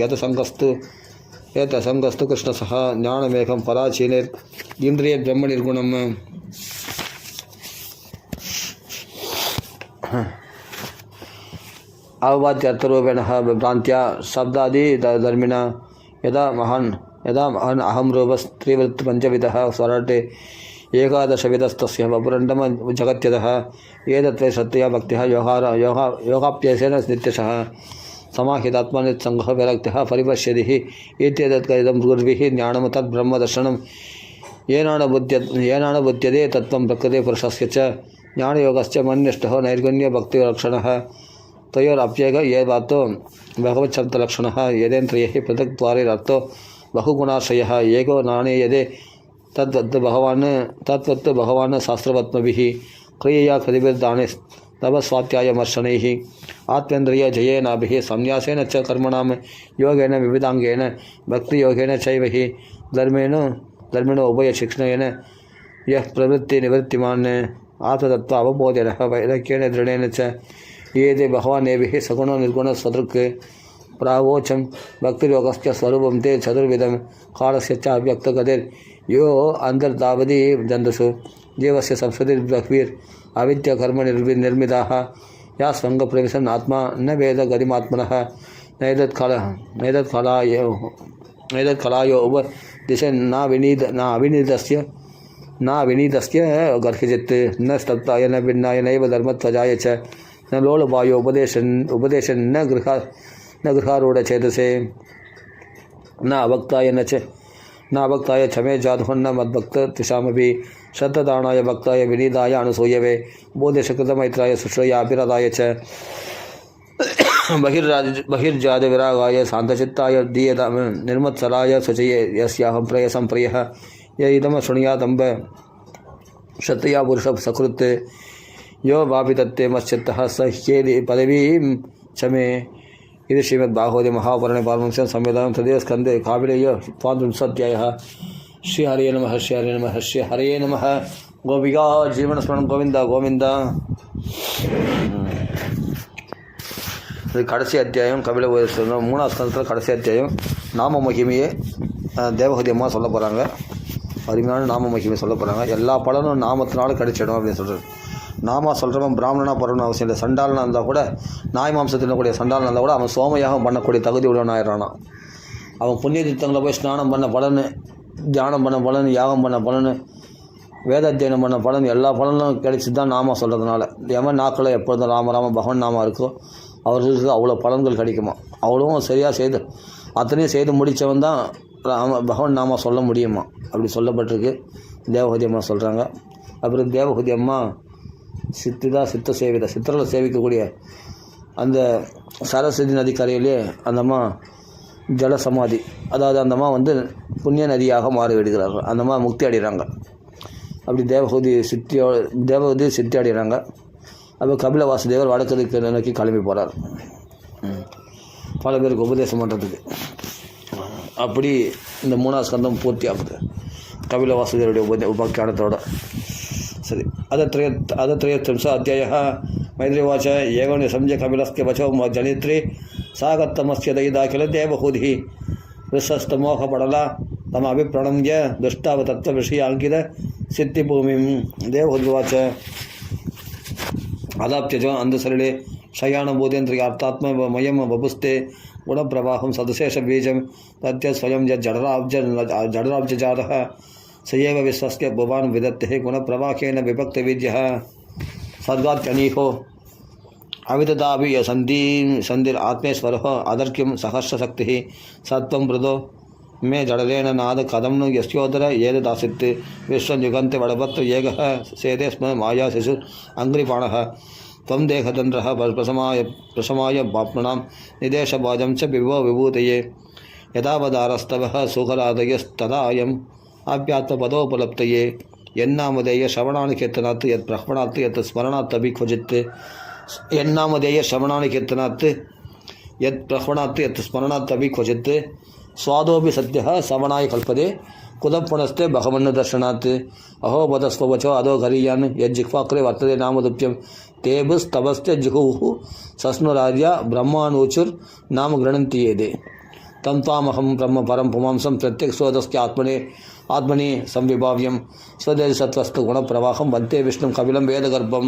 यतसङ्गस्तु कृष्णसः ज्ञानमेकं पराचीनेन्द्रिय ब्रह्मनिर्गुणम् अववाद्यर्थरूपेण भ्रान्त्या शब्दादि धर्मिणा यदा महान् अहं रूपस्त्रिवृत्तपञ्चविधः स्वराटे एकादशविधस्तस्य वपुरण्डं जगत्यतः एतत्वे श्रद्धया भक्तिः योगाप्यसेन नित्यशः समाहितात्मनिसङ्गः विरक्तिः परिपश्यतिः इत्येतत्करितं गुर्भिः ज्ञानं तद्ब्रह्मदर्शनं येनानुबुध्यते तत्त्वं प्रकृते पुरुषस्य च ज्ञानयोगश्च मन्निष्ठः नैर्गुण्यभक्तिलक्षणः तयोरप्येक ये वातो भगवच्छब्दलक्षणः यदेन्द्रियैः पृथक्त्वारेरर्थो बहुगुणाश्रयः एको नानेयदे तद्वत् भगवान् शास्त्रवत्मभिः क्रियया कृतिभिर्दाने तपस्वाध्यायमर्शनैः आत्मेन्द्रियजयेनाभिः संन्यासेन च कर्मणां योगेन विविधाङ्गेन भक्तियोगेन चैव हि धर्मेण उभयशिक्षणेन यः प्रवृत्तिनिवृत्तिमान् आत्मतत्त्व अवबोधेन वैराग्येन दृढेन च ये भगवानेभिः सगुणो निर्गुणस्वदृक् प्रावोचं भक्तियोगस्य स्वरूपं ते चतुर्विधं कालस्य च अव्यक्तगतिर्यो अन्तर्तावधि जन्तुषु जीवस्य संस्कृतिर्बह्वीर् अविद्याकर्मनिर्मिताः या स्वङ्गप्रविशन् आत्मा न वेद गरिमात्मनः नैतत्कलायो उपदिशन्नाविनीतस्य गर्हिजित् न स्तप्ताय न भिन्नाय नैव धर्मध्वजाय च न लोलुपायो उपदेशन् न गृहारूढचेतसे न अभक्ताय क्षमे जातुर्न मद्भक्तत्विषामपि श्रद्धदानाय भक्ताय विनीताय अनुसूयवे बोधेशकृतमैत्राय सुश्रयाभिरदाय च बहिर्जातविरागाय शान्तचित्ताय दीयतां निर्मत्सराय शुचये यस्याहं प्रेयसं प्रियः य इदं शृणुयादम्ब श्रद्धया पुरुषः सकृत् यो वापितत्ते मच्चित्तः स ह्येदि पदवीं च मे इति श्रीमद्भागवते महापुराणे पारमहंस्यां संहितायां तृतीये स्कन्धे काव्येय 35 श्रीहरये नमः श्रीहरये नमः श्रीहरये नमः गोपिका जीवनस्मरणं गोविन्द गोविन्द இது கடைசி அத்தியாயம் கபில மூணாவது ஸ்கந்தத்தில் கடைசி அத்தியாயம் நாம மகிமையே தேவகதி அம்மா சொல்ல போகிறாங்க. அருமையான நாம மகிமை சொல்ல போகிறாங்க. எல்லா பலனும் நாமத்தினாலும் கிடைச்சிடும் அப்படின்னு சொல்கிறது. நாம சொல்கிறவன் பிராமணனாக பிறக்கணும் அவசியம் இல்லை. சண்டாளனாக இருந்தால் கூட, நாய் மாம்சத்தில் கூடிய சண்டாளனாக இருந்தால் கூட அவன் சோமயாகம் பண்ணக்கூடிய தகுதி உடையவனாயிடறானா. அவன் புண்ணிய தீர்த்தங்களை போய் ஸ்நானம் பண்ண பலன், தியானம் பண்ண பலன், யாகம் பண்ண பலன், வேத அத்தியனம் பண்ண பலன், எல்லா பலனும் கிடைச்சி தான் நாம சொல்கிறதுனால. எவன் நாக்கில் எப்பொழுதும் ராம ராம பகவன் நாமம் இருக்கோ அவர்களுக்கு அவ்வளோ பலன்கள் கிடைக்குமா. அவ்வளோவும் சரியாக செய்து அத்தனையும் செய்து முடித்தவன் தான் பகவன் நாம சொல்ல முடியுமா. அப்படி சொல்லப்பட்டிருக்கு. தேவகதி அம்மா சொல்கிறாங்க. அப்புறம் தேவகதி அம்மா சித்த சேவிதா, சித்தரில் சேவிக்கக்கூடிய அந்த சரஸ்வதி நதி கரையிலே அந்த அம்மா ஜல சமாதி, அதாவது அந்த அம்மா புண்ணிய நதியாக மாறி விடுகிறார்கள். அந்த அம்மா முக்தி அடைகிறாங்க. அப்படி தேவகூதி சித்தி அடைகிறாங்க. அப்போ கபில வாசுதேவர் வடக்கு திக்கு நோக்கி கிளம்பி போகிறார் பல பேருக்கு உபதேசம் பண்ணுறதுக்கு. அப்படி இந்த 3ஆவது ஸ்கந்தம் பூர்த்தி ஆகுது கபில வாசுதேவருடைய உபாக்கியானத்தோட. சரி, अदत्रयत्रिंश अध्यायः मैत्रेयवाच एवं निसंज्ञ कपिलस्य वचो जनित्री सागतमस्य दयिदाखिल देवहूतिः वृषस्तमोहपडला तमभिप्रणम्य दुष्टावतत्त्वविषयाङ्कित सिद्धिभूमिं देवहूतिवाच अदाप्त्यजो अंधसलिले शयानबोधेन्द्रियार्थात्ममयं वपुस्ते गुणप्रवाहं सदशेषबीजं तथ्य स्वयं जडराब्जजातः स एव विश्वस्य भुवान् विदत्ते गुणप्रवाहेन विभक्तवीर्यः सर्गात्यनीहो अविददापि सन्धिरात्मेश्वरः अदर्क्यं सहर्षशक्तिः सत्त्वं मृदो मे जडलेन नाद कदं नु यस्योदर एतदासीत् विश्वयुगन्ते वडभत्र एकः सेदे स्म माया शिशु अङ्घ्रिपाणः त्वं देहतन्द्रः प्रशमाय बाप्मणां निदेशभाजं च विभो विभूतये यदावदारस्तवः सुखरादयस्तदा अयम् आप्यात्मपदोपलप्तये यन्नामधेय श्रवणानि कीर्तनात् यत् ब्रह्मणात् यत् स्मरणात् अपि क्वचित् यन्नामधेय श्रवणानि कीर्तनात् यत् ब्रह्मणात् यत् स्मरणात् अपि क्वचित् स्वादोपि सद्यः श्रवणाय कल्पते कुतः पुनस्ते भगवन् दर्शनात् अहो वदस्ववचो अधो गरीयान् यज्जिह्वाग्रे वर्तते नामदुप्यं तेभुस्तवस्ते जिहुः सस्नुरार्या ब्रह्मानूचुर्नाम गृह्णन्ति येदे तं त्वामहं ब्रह्म परं पुमांसं प्रत्यक्षोदस्य आत्मनि संविभाव्यं स्वदेशसत्त्वस्तु गुणप्रवाहं वन्ते विष्णुं कपिलं वेदगर्भं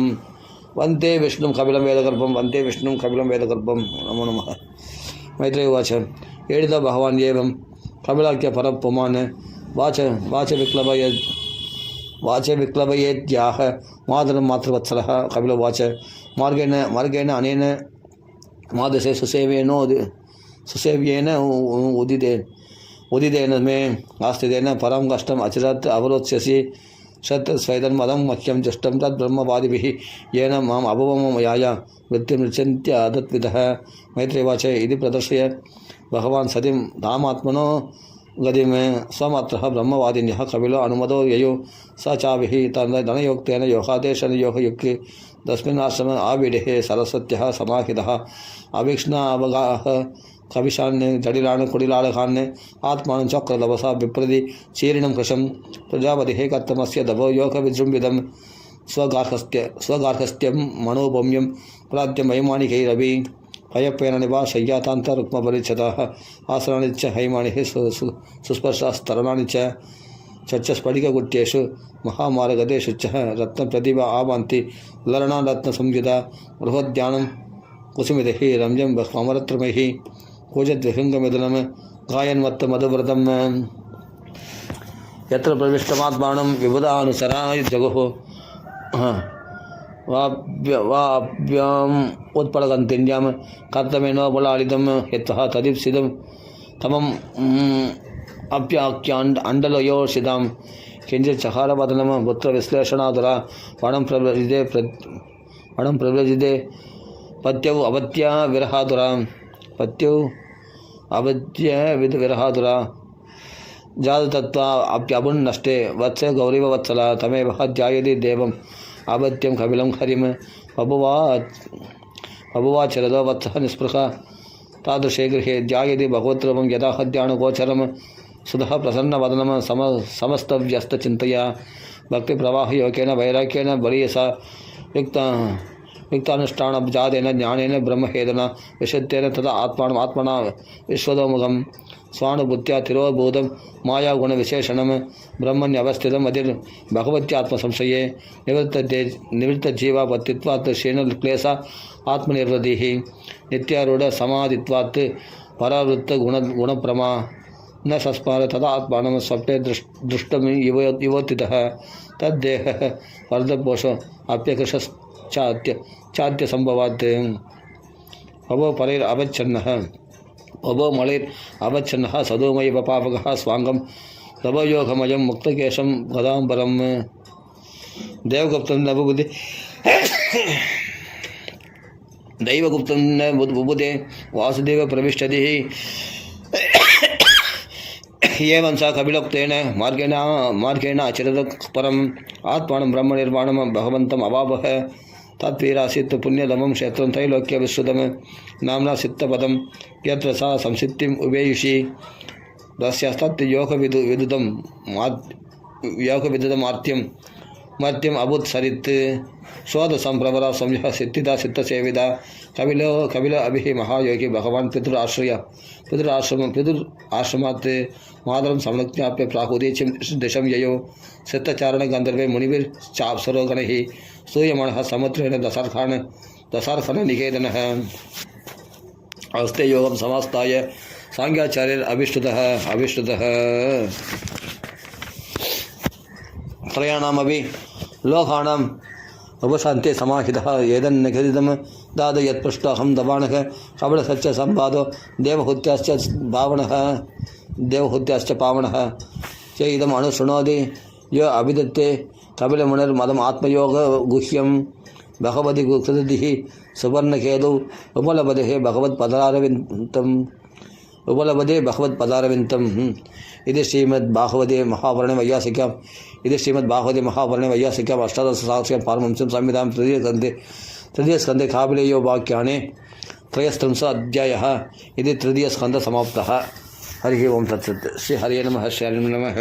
वन्ते विष्णुं कपिलं वेदगर्भं वन्ते विष्णुं कपिलं वेदगर्भं नमो नमः। मैत्रेय उवाच एडित भगवान् एवं कपिलाख्य परपुमान् वाच विक्लवयेत्याह मातरं मातृवत्सलः कपिल उवाच मार्गेण अनेन मादसे सुसेव्येन उदितेन मे आस्तितेन परं कष्टम् अचिरात् अवरोत्स्यसि षत् स्वैतन्मदं मह्यं जुष्टं तद्ब्रह्मवादिभिः येन माम् अभवमयाय वृत्तिं ऋचन्त्य तत्विदः। मैत्रेयवाच इति प्रदर्शय भगवान् सतीं धामात्मनो गतिं स्वमात्रः ब्रह्मवादिन्यः कपिलो अनुमतो ययो स चाभिः धनयोक्तेन योगादेशेन योगयुक्ते तस्मिन् आश्रमे आविडेः सरस्वत्यः समाहितः अवीक्ष्णावगाः कविशान् जडिलान् कुडिलालकान् आत्मानं चक्रलवसा विप्रति चीर्णं कृशं प्रजापतिः कर्तमस्य दभो योगविजृम्भितं स्वगार्हस्थ्यं मनोभौम्यं प्राद्यं वैमानिकैरवि अयप्पेन निवाशय्यातान्तरुक्मपरिच्छदाः आसनानि च हैमानिः सुस्पर्शास्तरणानि च स्फटिकगुट्येषु महामार्गदेषु च रत्नप्रतिभा आवान्ति ललना रत्नसंयुता बृहद्यानं कुसुमितैः रम्यं अमरत्रमैः कूजद्विहृङ्गमिदुलं गायन्वत्तमधुव्रतं यत्र प्रविष्टमात्मानं विबुधानुसराय जगुः वाभ्याम् उत्पलगन्तिन्यां कर्तमेनोबलालितं यत्वः तदीप्सितं तमम् अप्याख्याण्डलयोषितां किञ्चित् चकारवदनं पुत्रविश्लेषणादुरा वणं प्रव्रजिते पत्यौ अवत्या विरहादुरा जाततत्त्वा अप्यबुन्नष्टे वत्से गौरीवत्सला तमेव ध्यायति देवम् आबत्यं कपिलं हरिं बभुवाचरदो वत्सः निःस्पृहा तादृशे गृहे ध्यायति भगवद्रूपं यदा हद्यानुगोचरं सुधः प्रसन्नवदनं समस्तव्यस्तचिन्तया भक्तिप्रवाहयोगेन वैराग्येन बलीयसा युक्तानुष्ठानजातेन ज्ञानेन ब्रह्महेदना विशुद्धेन तदा आत्मना विश्वतोमुखं स्वानुभूत्या तिरोभूतं माया गुण विशेषणं ब्रह्मण्य अवस्थितम् अधिर भगवत्यात्म संशये निवृत्त जीवापत्तित्वात् क्षीण क्लेशा आत्मनिर्वृतिः नित्यारूढ़ समाधित्वात् परावृत्त गुणप्रमा न सस्मार तदा आत्मानं स्वप्ने दृष्टम युवोत्थितः तद्देहः वर्धपोष अप्यकृशाद्य संभवात् अवो परेर अवच्छन्नः अवो मलेर अवच्छन्नः सदोमय पापकः स्वांगम तवयोगमयं मुक्तकेशं गदाम्बरं देवगुप्तं न बुबुधे दैवगुप्तं न बुबुधे वासुदेव प्रविष्टति एवं स कपिलोक्तेन मार्गेण अचिरत परम आत्मानं ब्रह्मनिर्वाणं भगवन्तम् अवावह तत्वीरासीत् पुण्यतमं क्षेत्रं त्रैलोक्यविश्रुतं नाम्ना सिद्धपदं यत्र सा संसिद्धिम् उभेयुषी तस्यास्तत् योगविदुतं मर्त्यम् अभूत्सरित् शोधसंप्रवरा संयः सिद्धिदा सिद्धसेविदा कपिल अभिः महायोगी भगवान् पितुराश्रमात् मातरं संलग्नाप्य प्राहुदीचिं दिशं ययो सिद्धचारण गन्धर्वे मुनिभिर्चाप्सरो गणैः स्तूयमानः समुद्रेण दशार्खण निकेतनः अस्ते योगं समास्ताय सांख्याचार्यैरभिष्टुतः त्रयाणामपि लोकानाम् उपशान्ते समाहितः एतन्निगदितं दाद यत्पृष्टोऽहं दबाणः कपलसच्च संवादो देवहूत्याश्च पावनः च इदम् अनुशृणोति यो अभिदत्ते कपिलमुनिर्मदम् आत्मयोगगुह्यं भगवति कृतिः सुवर्णकेतौ उपलभते भगवत्पदारविन्दम् इति श्रीमद्भागवते महापुराणे वैयासिक्याम् अष्टादशसहस्रं पारमहंस्यां संहितां तृतीयस्कन्धे कापिलेयो वाक्यानि त्रयस्त्रिंश अध्यायः इति तृतीयस्कन्धः समाप्तः। हरिः ओं तत्सत्। श्री हरिये नमः। श्री हरिये नमः।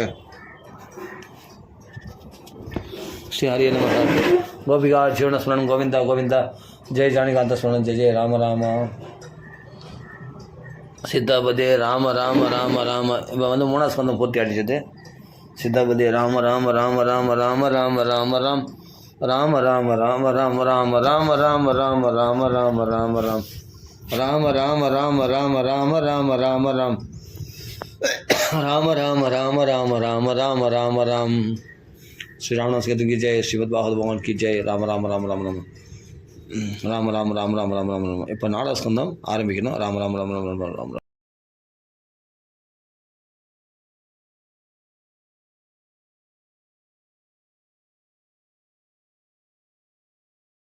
श्री हरिये नमः। गोपिका जीवनस्मरणं गोविन्द गोविन्द। जय जानिकान्तस्मरणं जय जय राम राम। சித்தாபதே ராம ராம ராம ராம. இப்போ வந்து மூணாவது ஸ்கந்தம் பூர்த்தி அடிச்சது. சித்தாபதே ராம ராம ராம ராம ராம ராம ராம ராம் ராம ராம ராம ராம ராம ராம ராம ராம ராம ராம ராம ராம் ராம ராம ராம ராம ராம ராம ராம ராம் ராம ராம ராம ராம ராம ராம ராம ராம். श्री रामनाथ की जय. श्रीमद् भागवत भगवान की जय. राम राम राम राम राम ராம ராம ராம ராம ராம ராம ராம. இப்போ நாலாவது ஸ்கந்தம் ஆரம்பிக்கணும். ராம ராம ராம ராம ராம ராம.